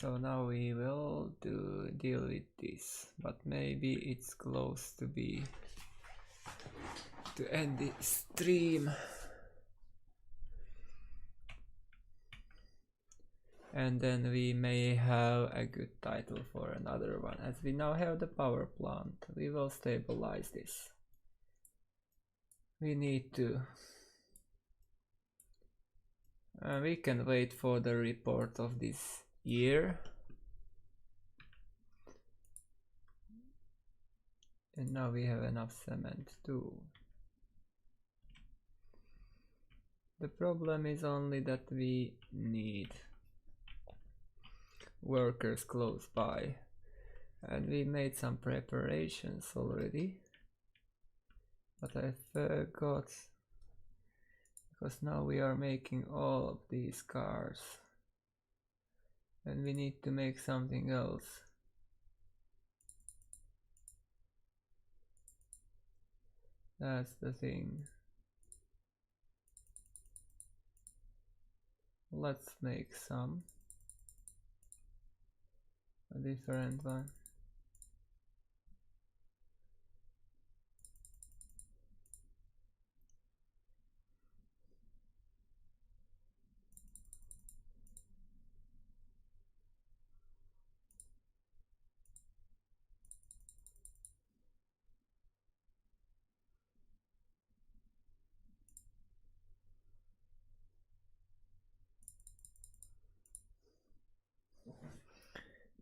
So now we will deal with this, but maybe it's close to end the stream. And then we may have a good title for another one. As we now have the power plant, we will stabilize this. We need to. We can wait for the report of this year. And now we have enough cement too. The problem is only that we need workers close by, and we made some preparations already, but I forgot, because now we are making all of these cars and we need to make something else. That's the thing. Let's make a different one.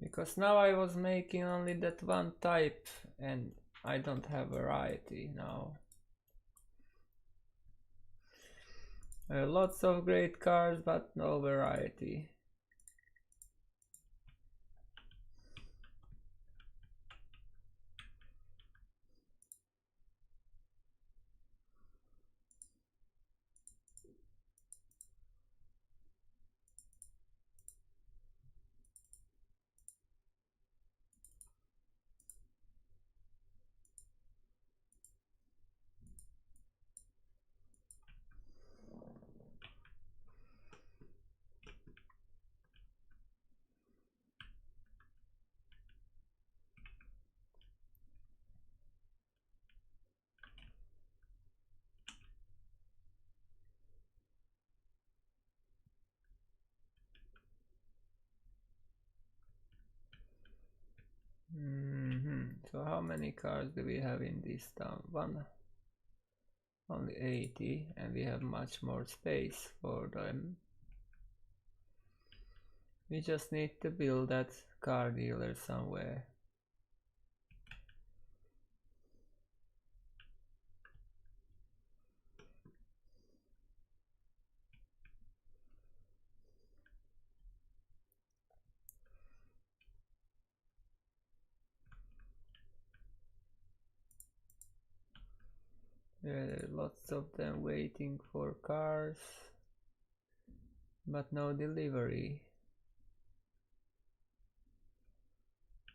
Because now I was making only that one type and I don't have variety now. Lots of great cars, but no variety. So how many cars do we have in this town? Only 80, and we have much more space for them. We just need to build that car dealer somewhere. There are lots of them waiting for cars, but no delivery.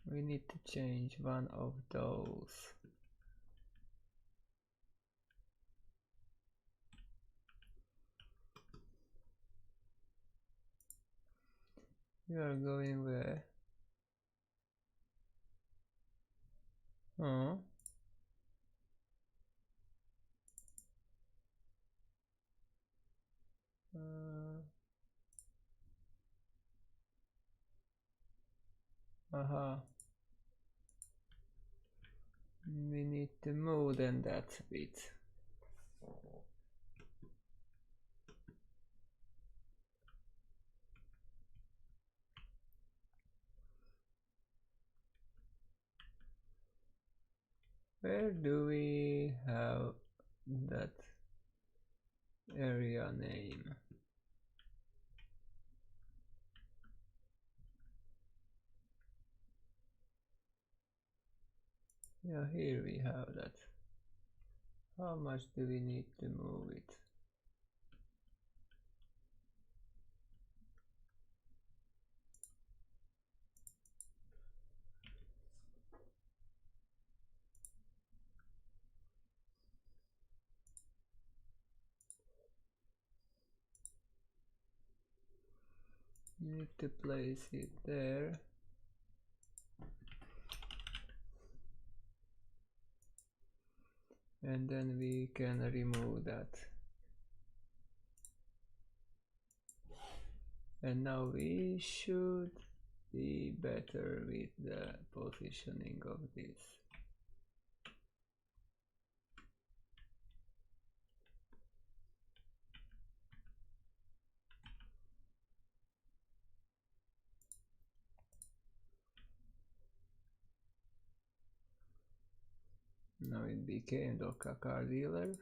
We need to change one of those. You are going where? Oh. Aha. We need to move then that bit. Where do we have that area name? Yeah, here we have that. How much do we need to move it? Need to place it there. And then we can remove that. And now we should be better with the positioning of this. Now it became the car dealer.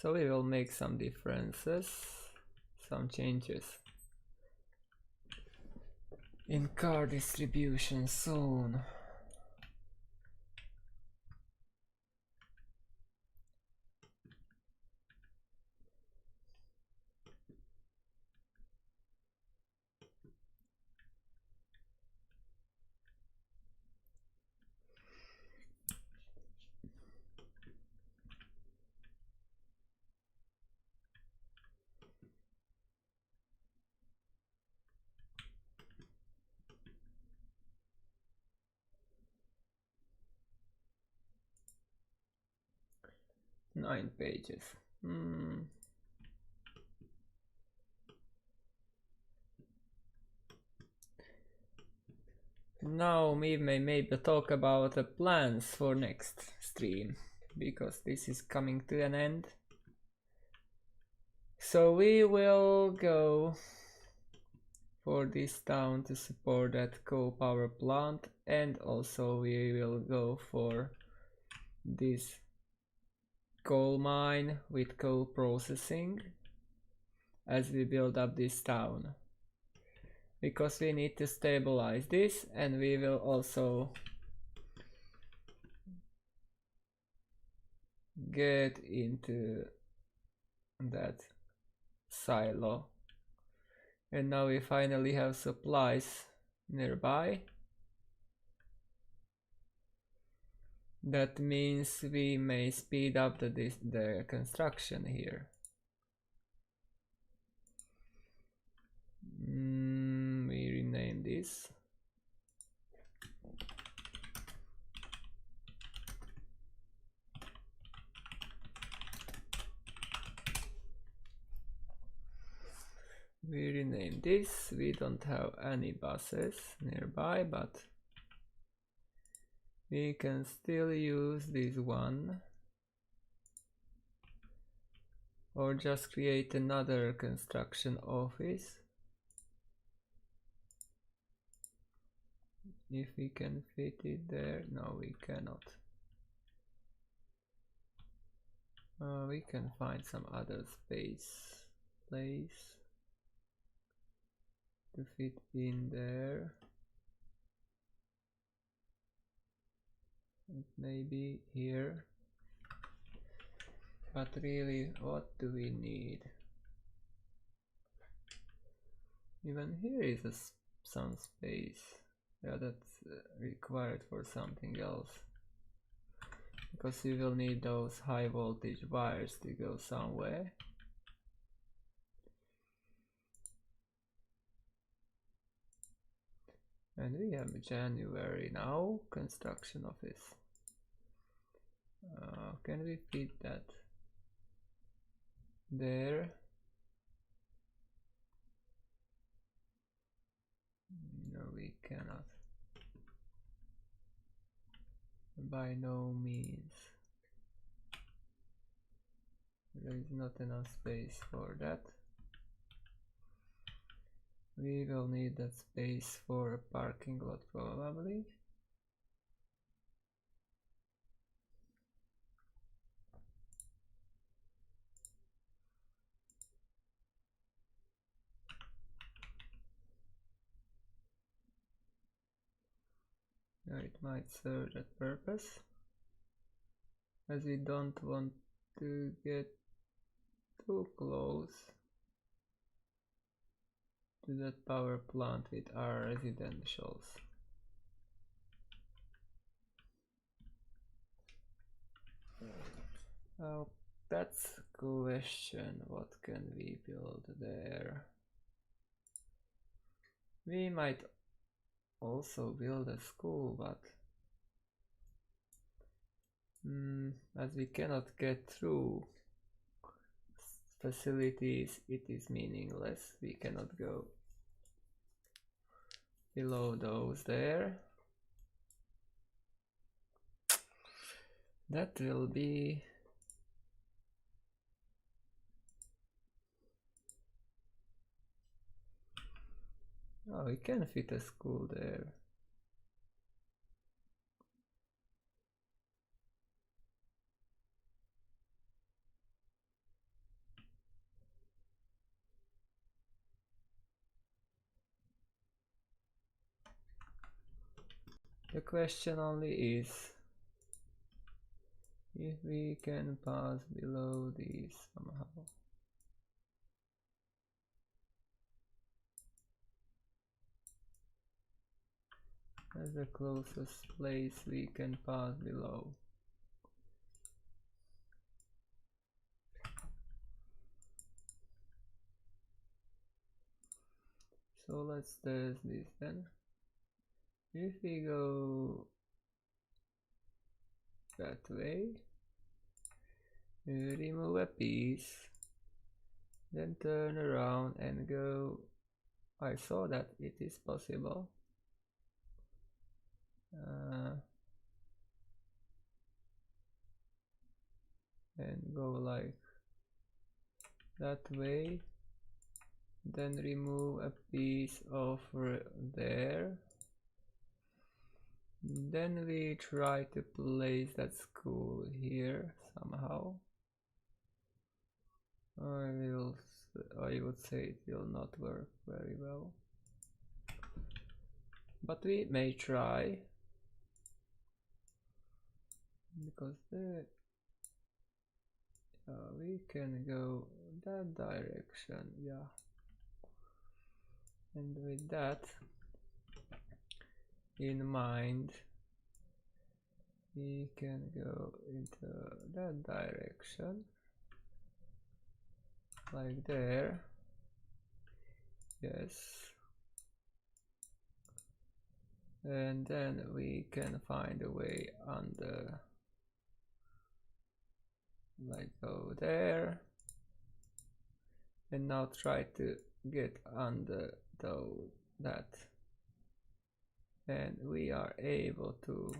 So we will make some differences, some changes in car distribution soon. Nine pages. Now we may maybe talk about the plans for next stream, because this is coming to an end. So we will go for this town to support that coal power plant, and also we will go for this coal mine with coal processing as we build up this town, because we need to stabilize this, and we will also get into that silo. And now we finally have supplies nearby. That means we may speed up the construction here. We rename this. We rename this. We don't have any buses nearby, but we can still use this one, or just create another construction office if we can fit it there. No, we cannot. We can find some other place to fit in there. Maybe here. But really, what do we need? Even here is some space. Yeah, that's required for something else, because we will need those high voltage wires to go somewhere. And we have January now, construction office. Can we fit that there? No, we cannot. By no means. There is not enough space for that. We will need that space for a parking lot probably. Yeah, it might serve that purpose, as we don't want to get too close to that power plant with our residentials. Oh, that's a question. What can we build there? We might also build a school, but as we cannot get through facilities, it is meaningless. We cannot go below those there. That will be oh, we can fit a school there. The question only is if we can pass below these somehow. That's the closest place we can pass below. So let's test this then. If we go that way, we remove a piece, then turn around and go. I saw that it is possible. And go like that way, then remove a piece of there. Then we try to place that school here somehow. I would say it will not work very well, but we may try, because we can go that direction, yeah. And with that in mind, we can go into that direction, like there. Yes. And then we can find a way under, like go there, and now try to get under that, and we are able to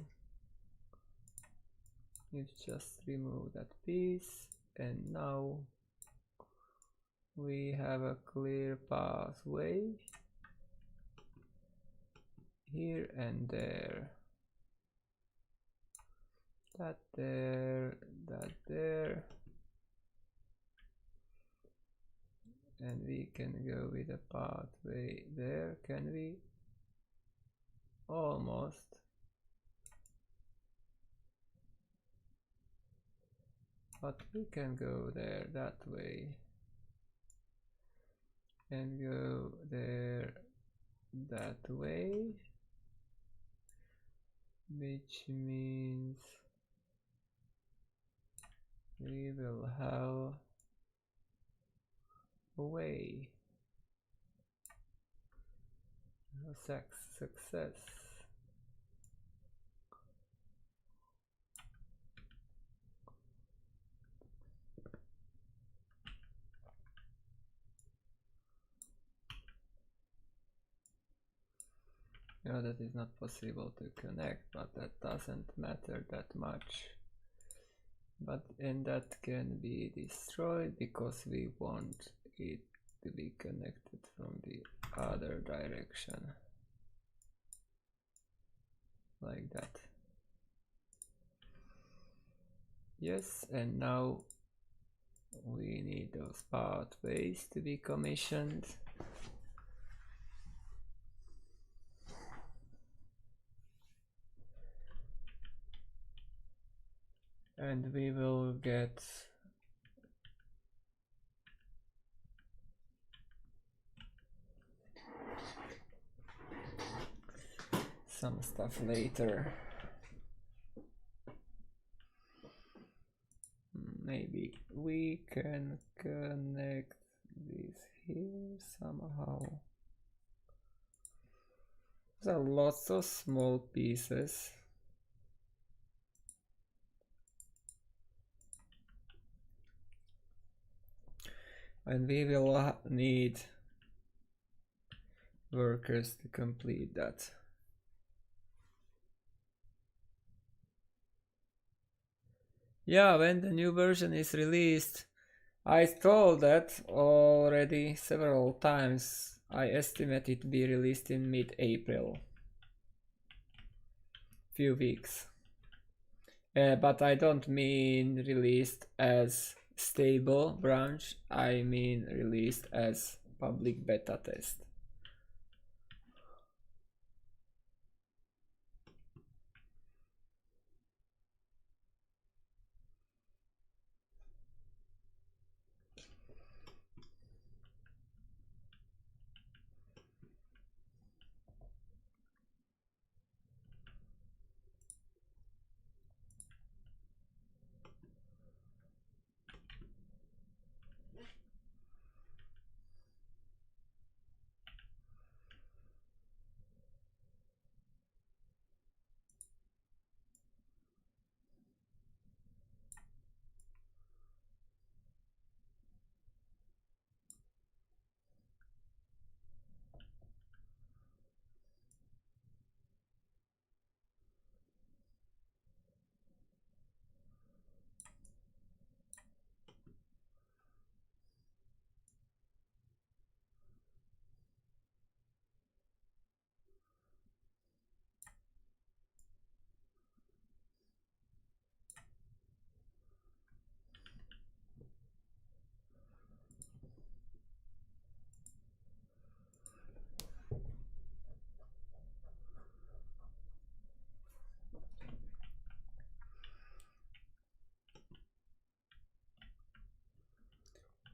just remove that piece, and now we have a clear pathway here and there, that there, that there, and we can go with a pathway there. Can we? Almost. But we can go there that way and go there that way, which means we will have a way. Success. Yeah, that is not possible to connect, but that doesn't matter that much. And that can be destroyed because we want it to be connected from the other direction, like that. Yes, and now we need those pathways to be commissioned. And we will get some stuff later. Maybe we can connect this here somehow. There are lots of small pieces. And we will need workers to complete that. Yeah, when the new version is released, I told that already several times. I estimate it to be released in mid-April. Few weeks. But I don't mean released as stable branch, I mean released as public beta test.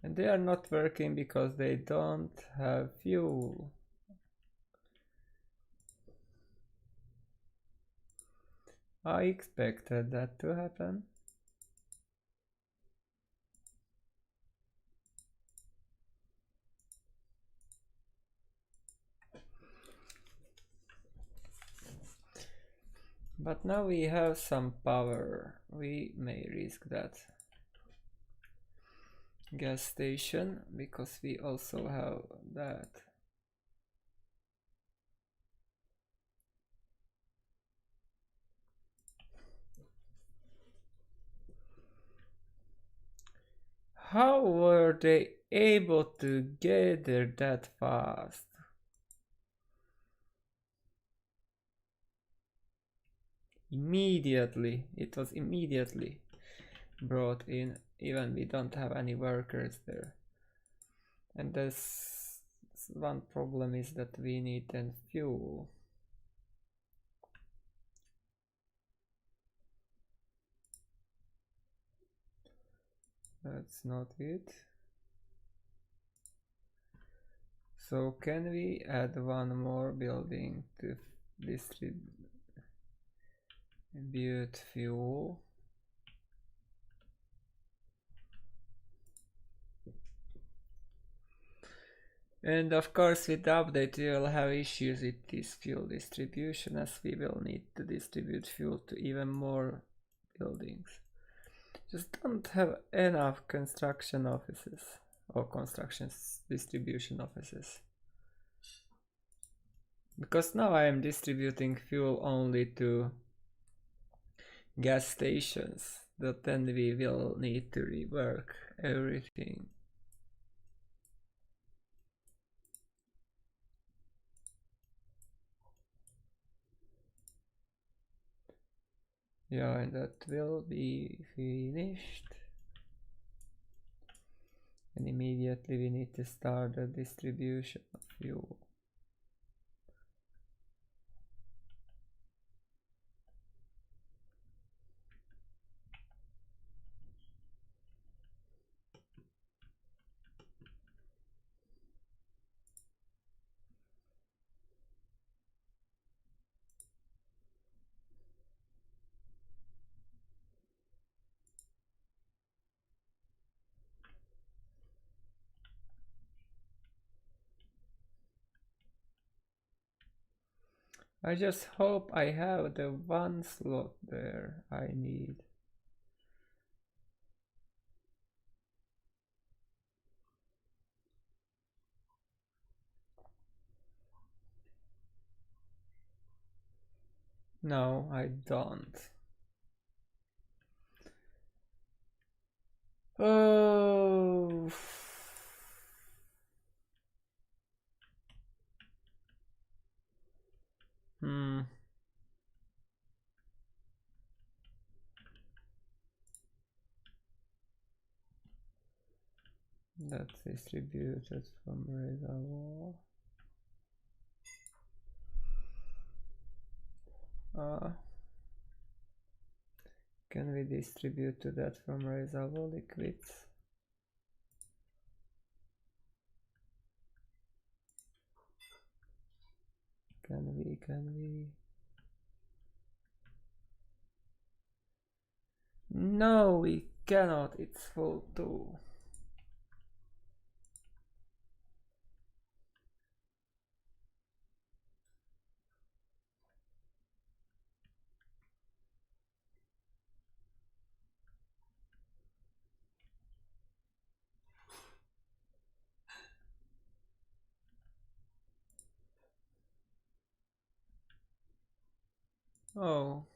And they are not working because they don't have fuel. I expected that to happen. But now we have some power. We may risk that. Gas station, because we also have that. How were they able to get there that fast? Immediately, it was immediately brought in, even we don't have any workers there. And this one problem is that we need then fuel. That's not it. So can we add one more building to distribute fuel? And of course with the update we will have issues with this fuel distribution, as we will need to distribute fuel to even more buildings. Just don't have enough construction offices or construction distribution offices. Because now I am distributing fuel only to gas stations, but then we will need to rework everything. Yeah, and that will be finished. And immediately we need to start the distribution of fuel. I just hope I have the one slot there I need. No, I don't. Oh. Hmm. That's distributed from reservoir. Can we distribute to that from reservoir liquids? Can we? No, we cannot. It's full too. Oh,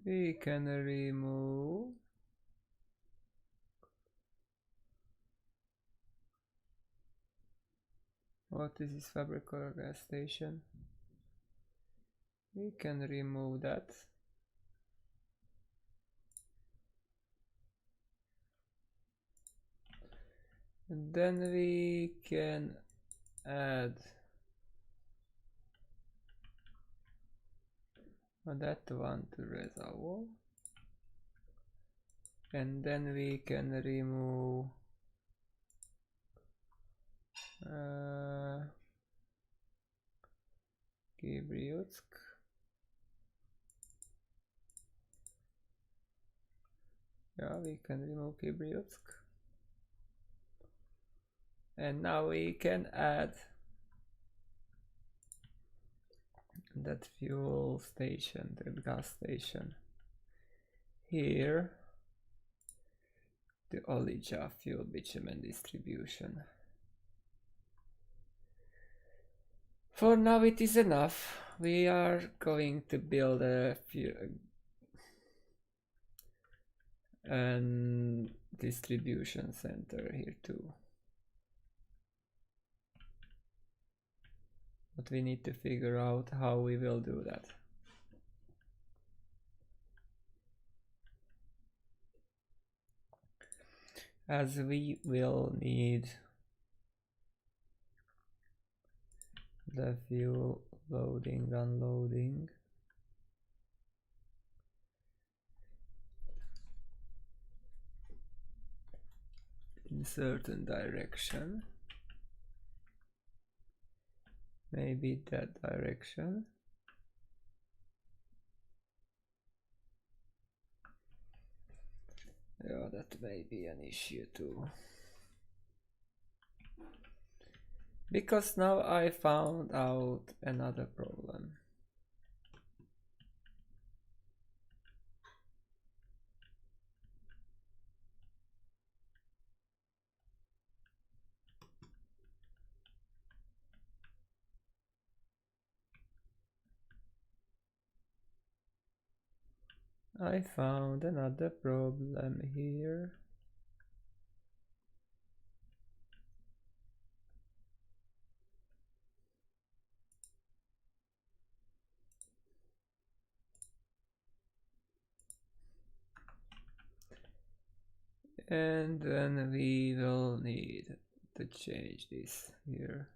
we can remove. What is this fabric or gas station? We can remove that. And then we can add that one to reservoir. And then we can remove Kibriutsk. Yeah, we can remove Kibriutsk. And now we can add that fuel station, that gas station here, the Olija fuel bitumen distribution. For now it is enough. We are going to build a distribution center here too. But we need to figure out how we will do that. As we will need the fuel loading, unloading. In certain direction. Maybe that direction. Yeah, that may be an issue too. Because now I found out another problem. I found another problem here. And then we will need to change this here.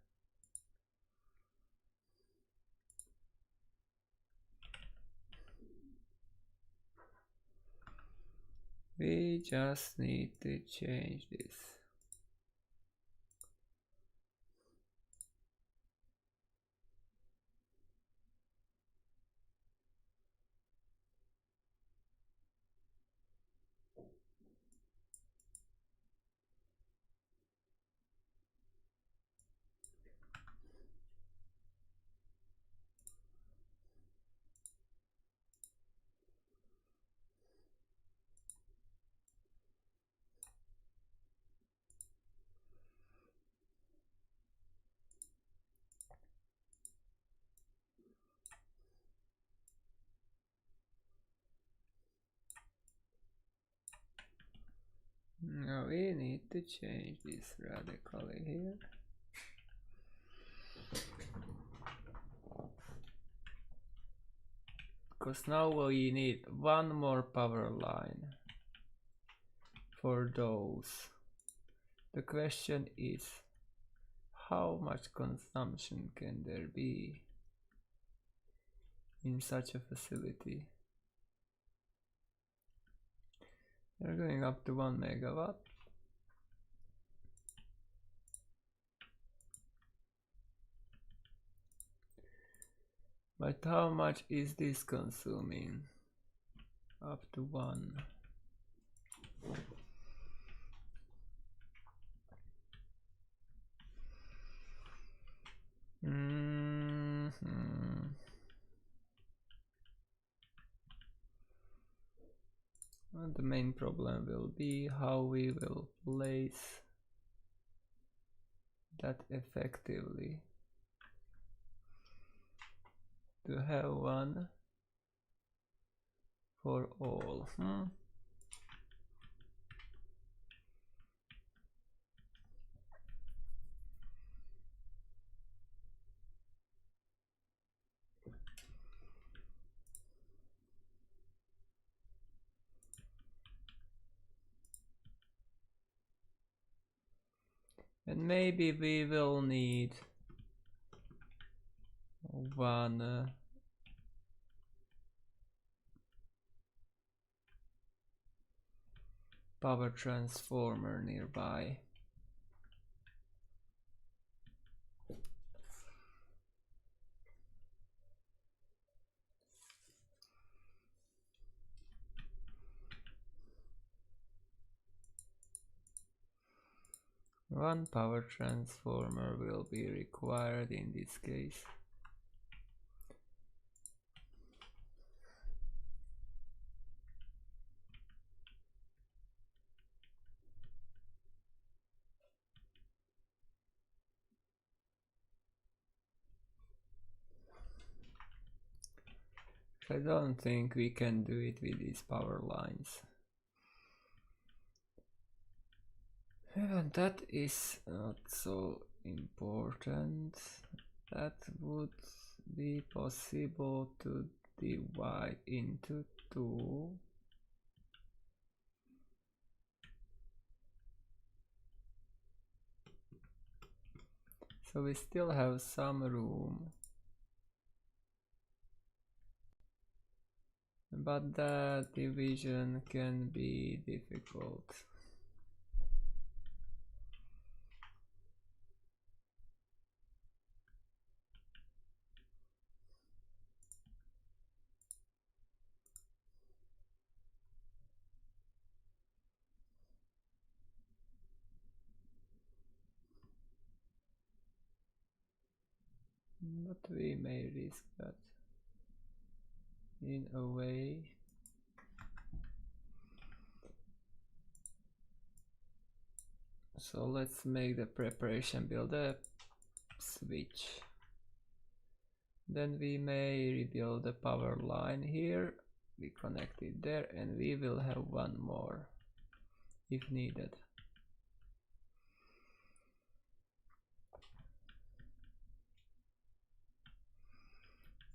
We just need to change this. Now we need to change this radically here. Because now we need one more power line for those. The question is, how much consumption can there be in such a facility? They're going up to 1 megawatt. But how much is this consuming? Up to 1. Well, the main problem will be how we will place that effectively to have one for all. And maybe we will need one power transformer nearby. One power transformer will be required in this case. I don't think we can do it with these power lines. And that is not so important. That would be possible to divide into 2. So we still have some room. But that division can be difficult. But we may risk that in a way. So let's make the preparation build a switch. Then we may rebuild the power line here. We connect it there and we will have one more if needed.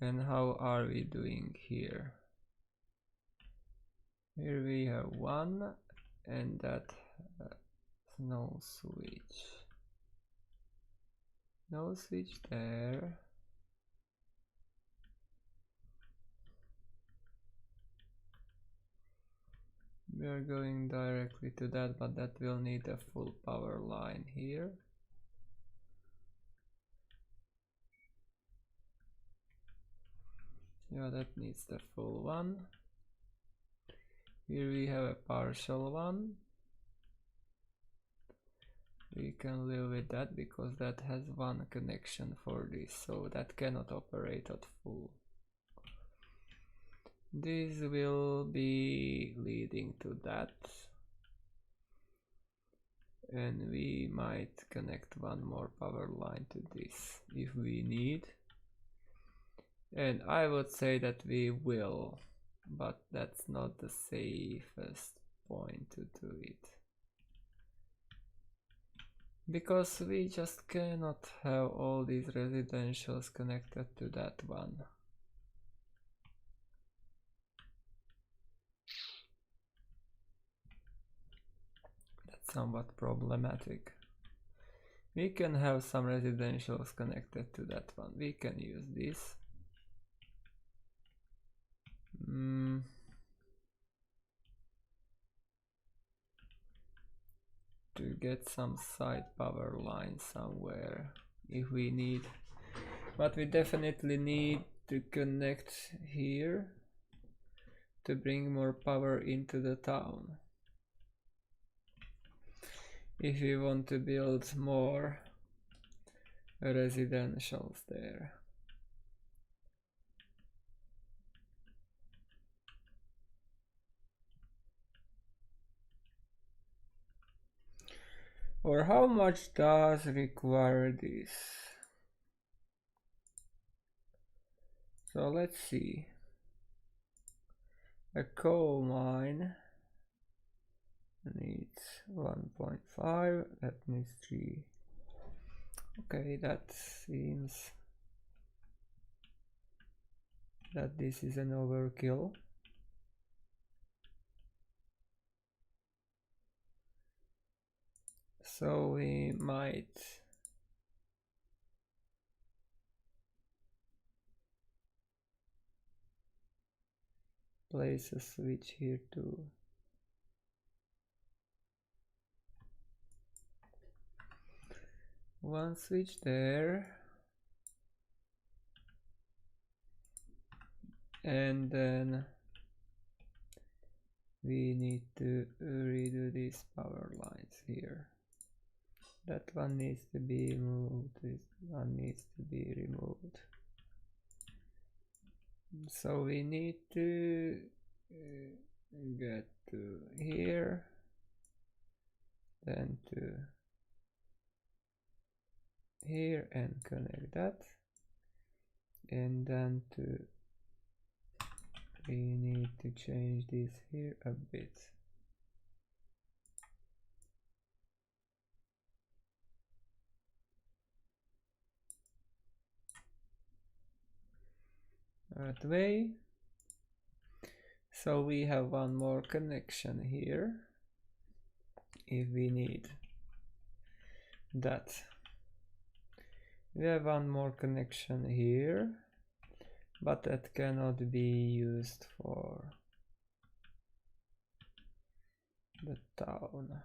And how are we doing here? Here we have one and that no switch. No switch there. We are going directly to that, but that will need a full power line here. Yeah, that needs the full one. Here we have a partial one. We can live with that because that has one connection for this, so that cannot operate at full. This will be leading to that. And we might connect one more power line to this if we need. And I would say that we will, but that's not the safest point to do it. Because we just cannot have all these residentials connected to that one. That's somewhat problematic. We can have some residentials connected to that one. We can use this. To get some side power line somewhere if we need, but we definitely need to connect here to bring more power into the town if we want to build more residentials there. Or how much does require this? So let's see. A coal mine needs 1.5, that needs 3. Okay, that seems that this is an overkill. So we might place a switch here too. One switch there, and then we need to redo these power lines here. That one needs to be removed, this one needs to be removed. So we need to get to here, then to here and connect that, and then to we need to change this here a bit. That way. So we have one more connection here if we need that. We have one more connection here, but that cannot be used for the town.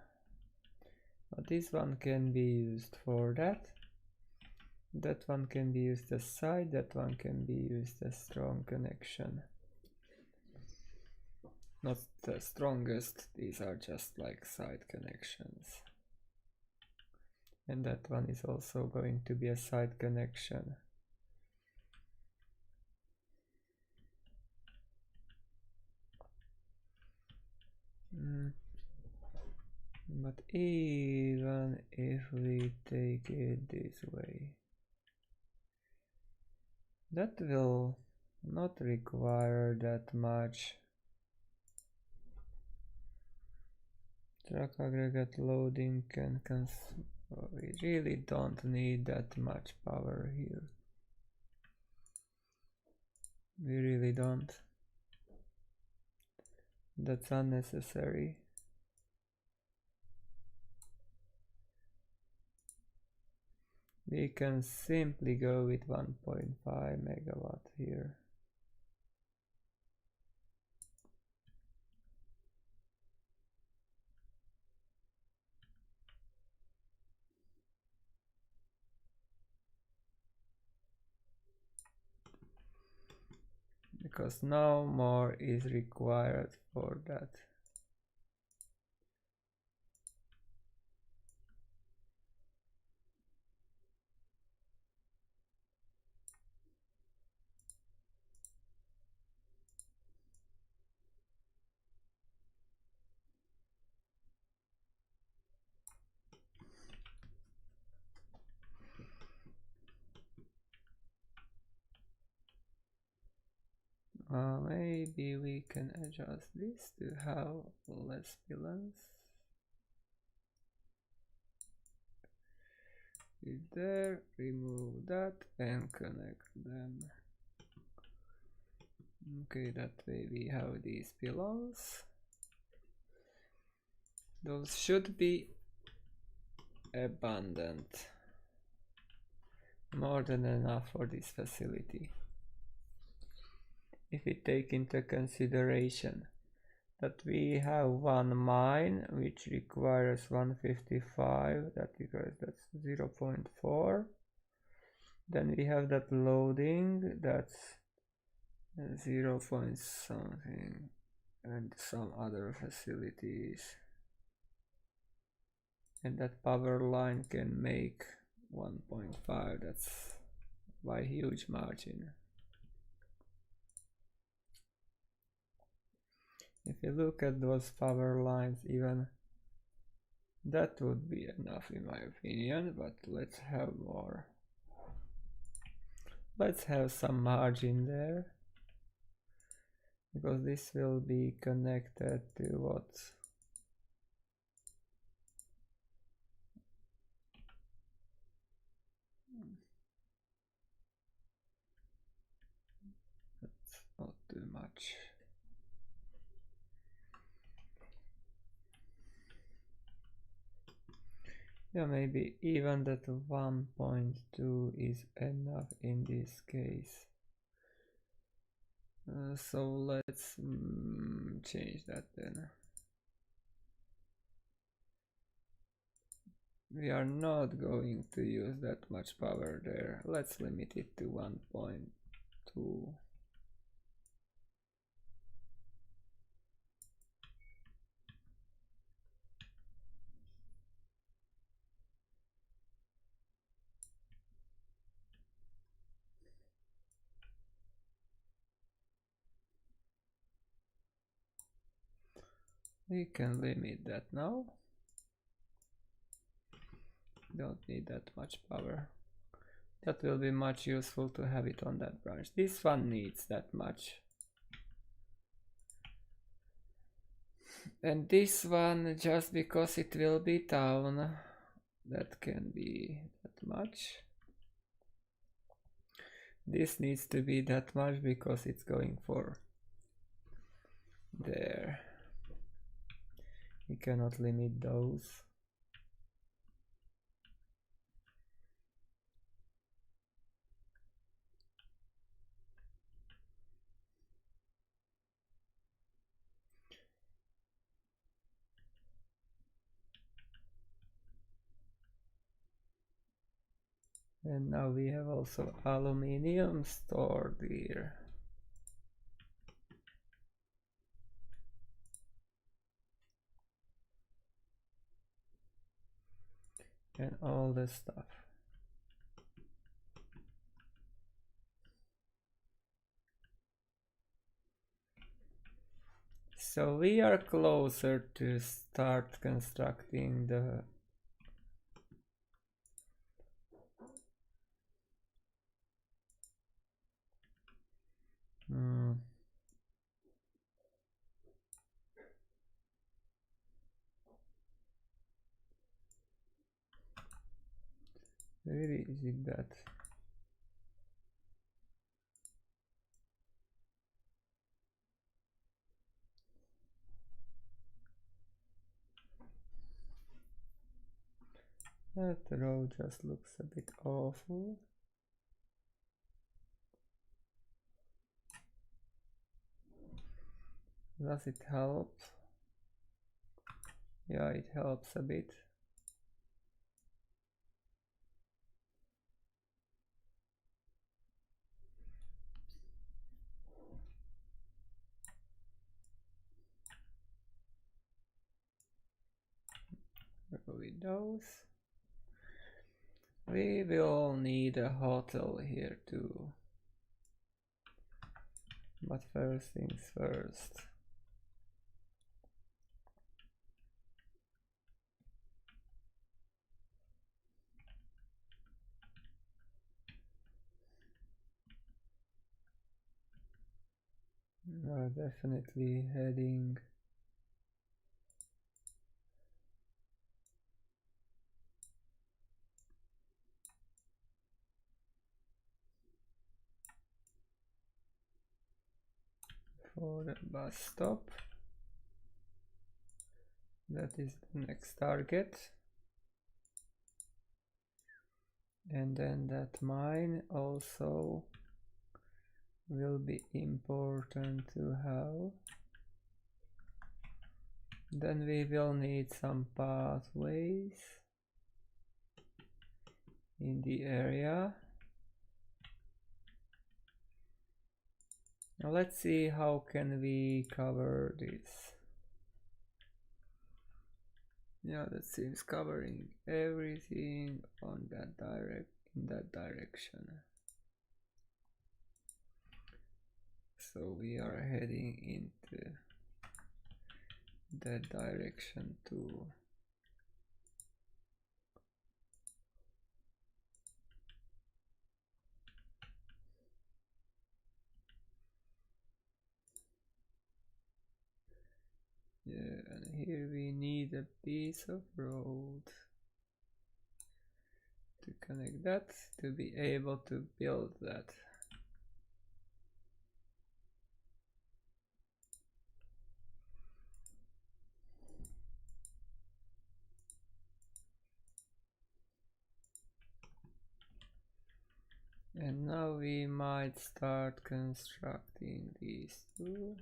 But this one can be used for that. That one can be used as side, that one can be used as strong connection. Not the strongest, these are just like side connections. And that one is also going to be a side connection. But even if we take it this way, that will not require that much. Truck aggregate loading can we really don't need that much power here. We really don't. That's unnecessary. We can simply go with 1.5 megawatt here. Because no more is required for that. Maybe we can adjust this to have less pillars. it there, remove that and connect them. Okay, that way we have these pylons. Those should be abundant, more than enough for this facility. If we take into consideration that we have one mine which requires 155, that's 0.4. Then we have that loading, that's 0 point something, and some other facilities. And that power line can make 1.5, that's by huge margin. If you look at those power lines, even that would be enough in my opinion, but let's have more. Let's have some margin there, because this will be connected to what? That's not too much. Yeah, maybe even that 1.2 is enough in this case. So let's change that then. We are not going to use that much power there. Let's limit it to 1.2. We can limit that now. Don't need that much power. That will be much useful to have it on that branch. This one needs that much. And this one, just because it will be town, that can be that much. This needs to be that much because it's going for there. We cannot limit those. And now we have also aluminium stored here. And all the stuff. So we are closer to start constructing the where is it that? That road just looks a bit awful. Does it help? Yeah, it helps a bit. With those. We will need a hotel here too. But first things first. We are definitely heading for the bus stop. That is the next target. And then that mine also will be important to have. Then we will need some pathways in the area. Now let's see how can we cover this. Yeah, that seems covering everything on that in that direction. So we are heading into that direction too. Yeah, and here we need a piece of road to connect that, to be able to build that. And now we might start constructing these two.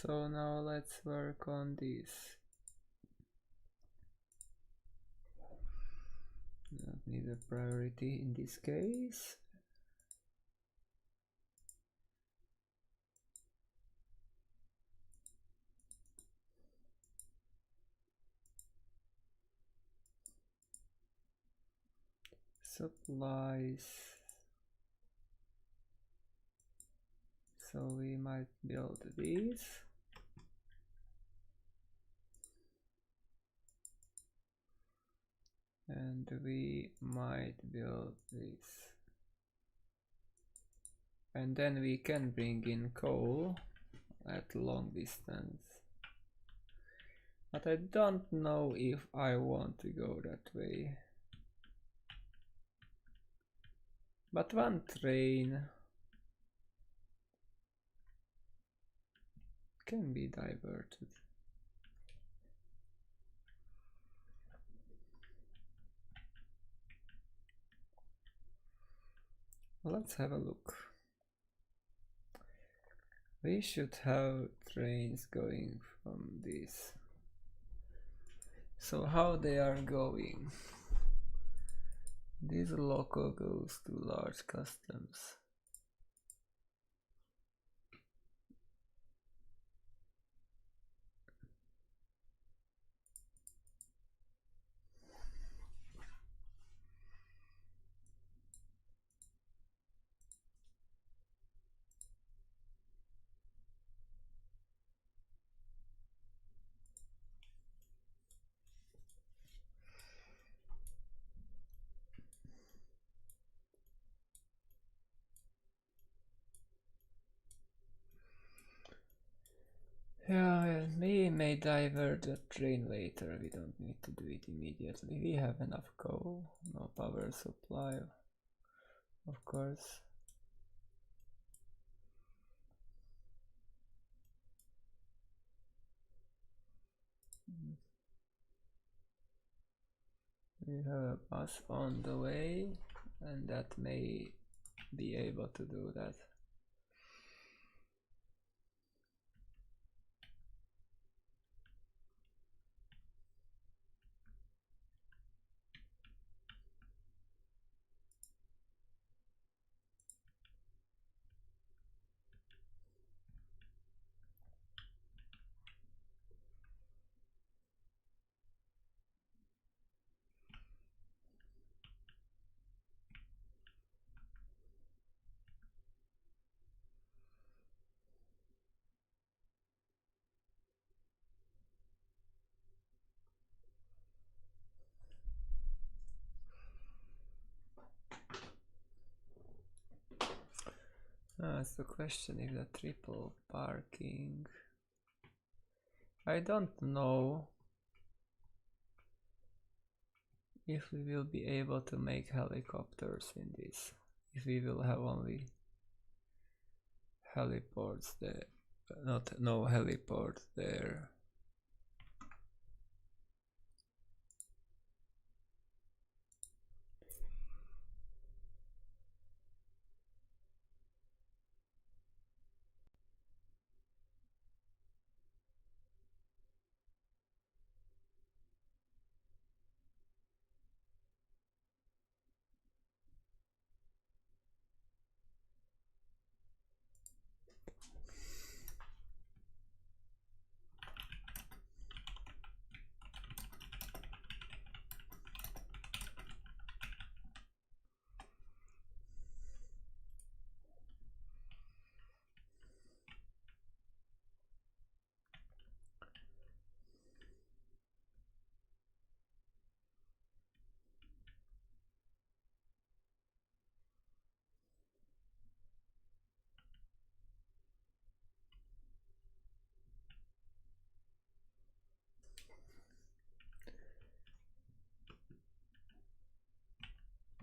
So now let's work on this. Not need a priority in this case. Supplies. So we might build these. And we might build this. And then we can bring in coal at long distance. But I don't know if I want to go that way. But one train can be diverted. Let's have a look. We should have trains going from this. So how they are going? This loco goes to large customs. Yeah, we may divert the train later. We don't need to do it immediately. We have enough coal, no power supply, of course. We have a bus on the way, and that may be able to do that. That's the question, if the triple parking. I don't know if we will be able to make helicopters in this. If we will have only heliports there, no heliports there.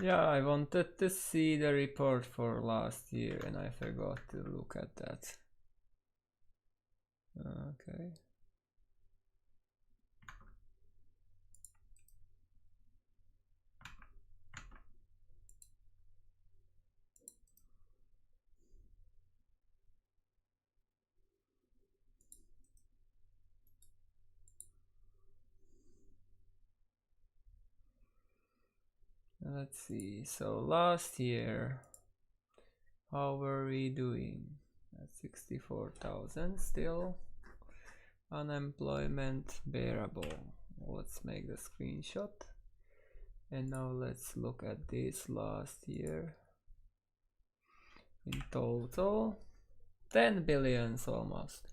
Yeah, I wanted to see the report for last year and I forgot to look at that. Okay. Let's see. So last year, how were we doing? At 64,000 still. Unemployment bearable. Let's make the screenshot. And now let's look at this last year. In total, 10 billions almost.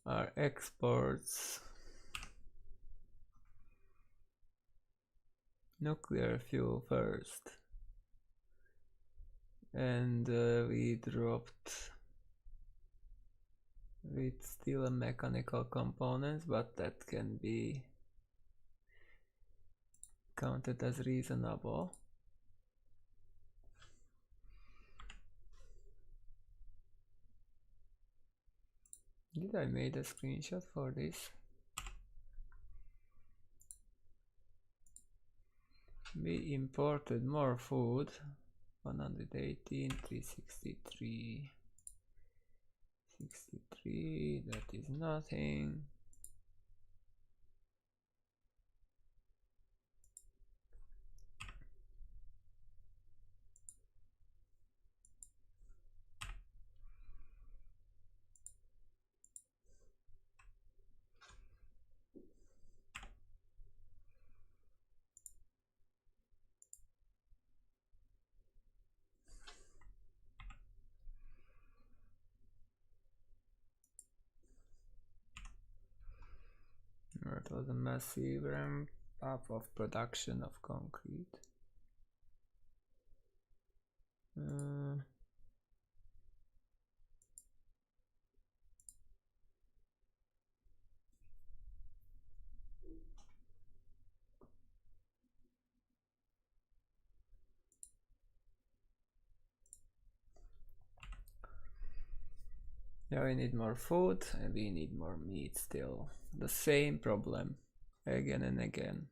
Our exports. Nuclear fuel first. And we dropped with steel and mechanical components, but that can be counted as reasonable. Did I make a screenshot for this? We imported more food. 118, 363, 63, that is nothing. It was a massive ramp up of production of concrete. Yeah, we need more food and we need more meat still. The same problem again and again.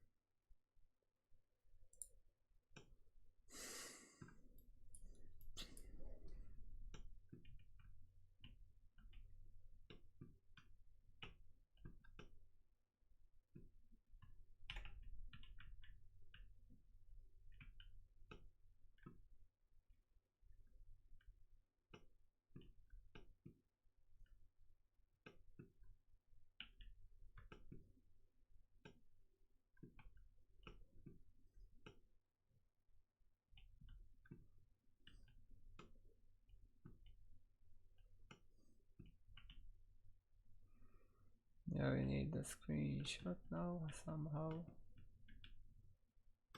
Yeah, we need the screenshot now somehow.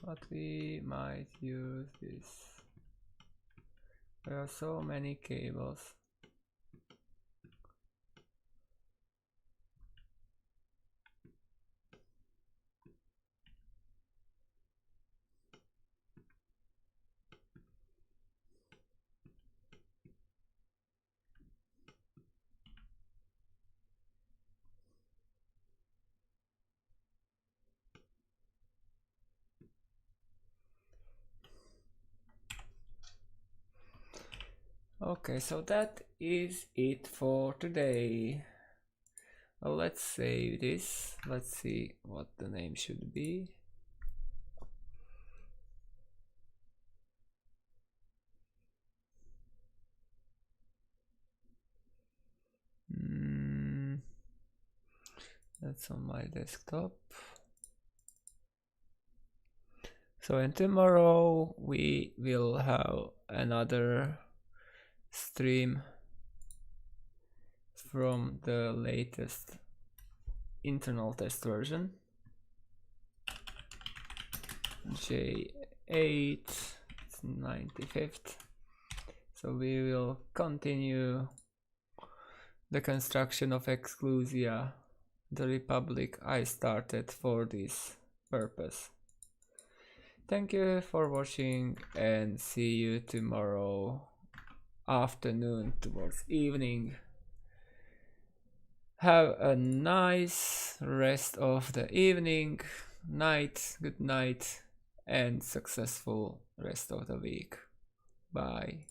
But we might use this There are so many cables. Okay, so that is it for today. Well, let's save this. Let's see what the name should be. That's on my desktop. So, and tomorrow we will have another stream from the latest internal test version, J8, it's 95th. So we will continue the construction of Exclusia, the republic I started for this purpose. Thank you for watching and see you tomorrow afternoon towards evening. Have a nice rest of the evening, night, good night, and successful rest of the week. Bye.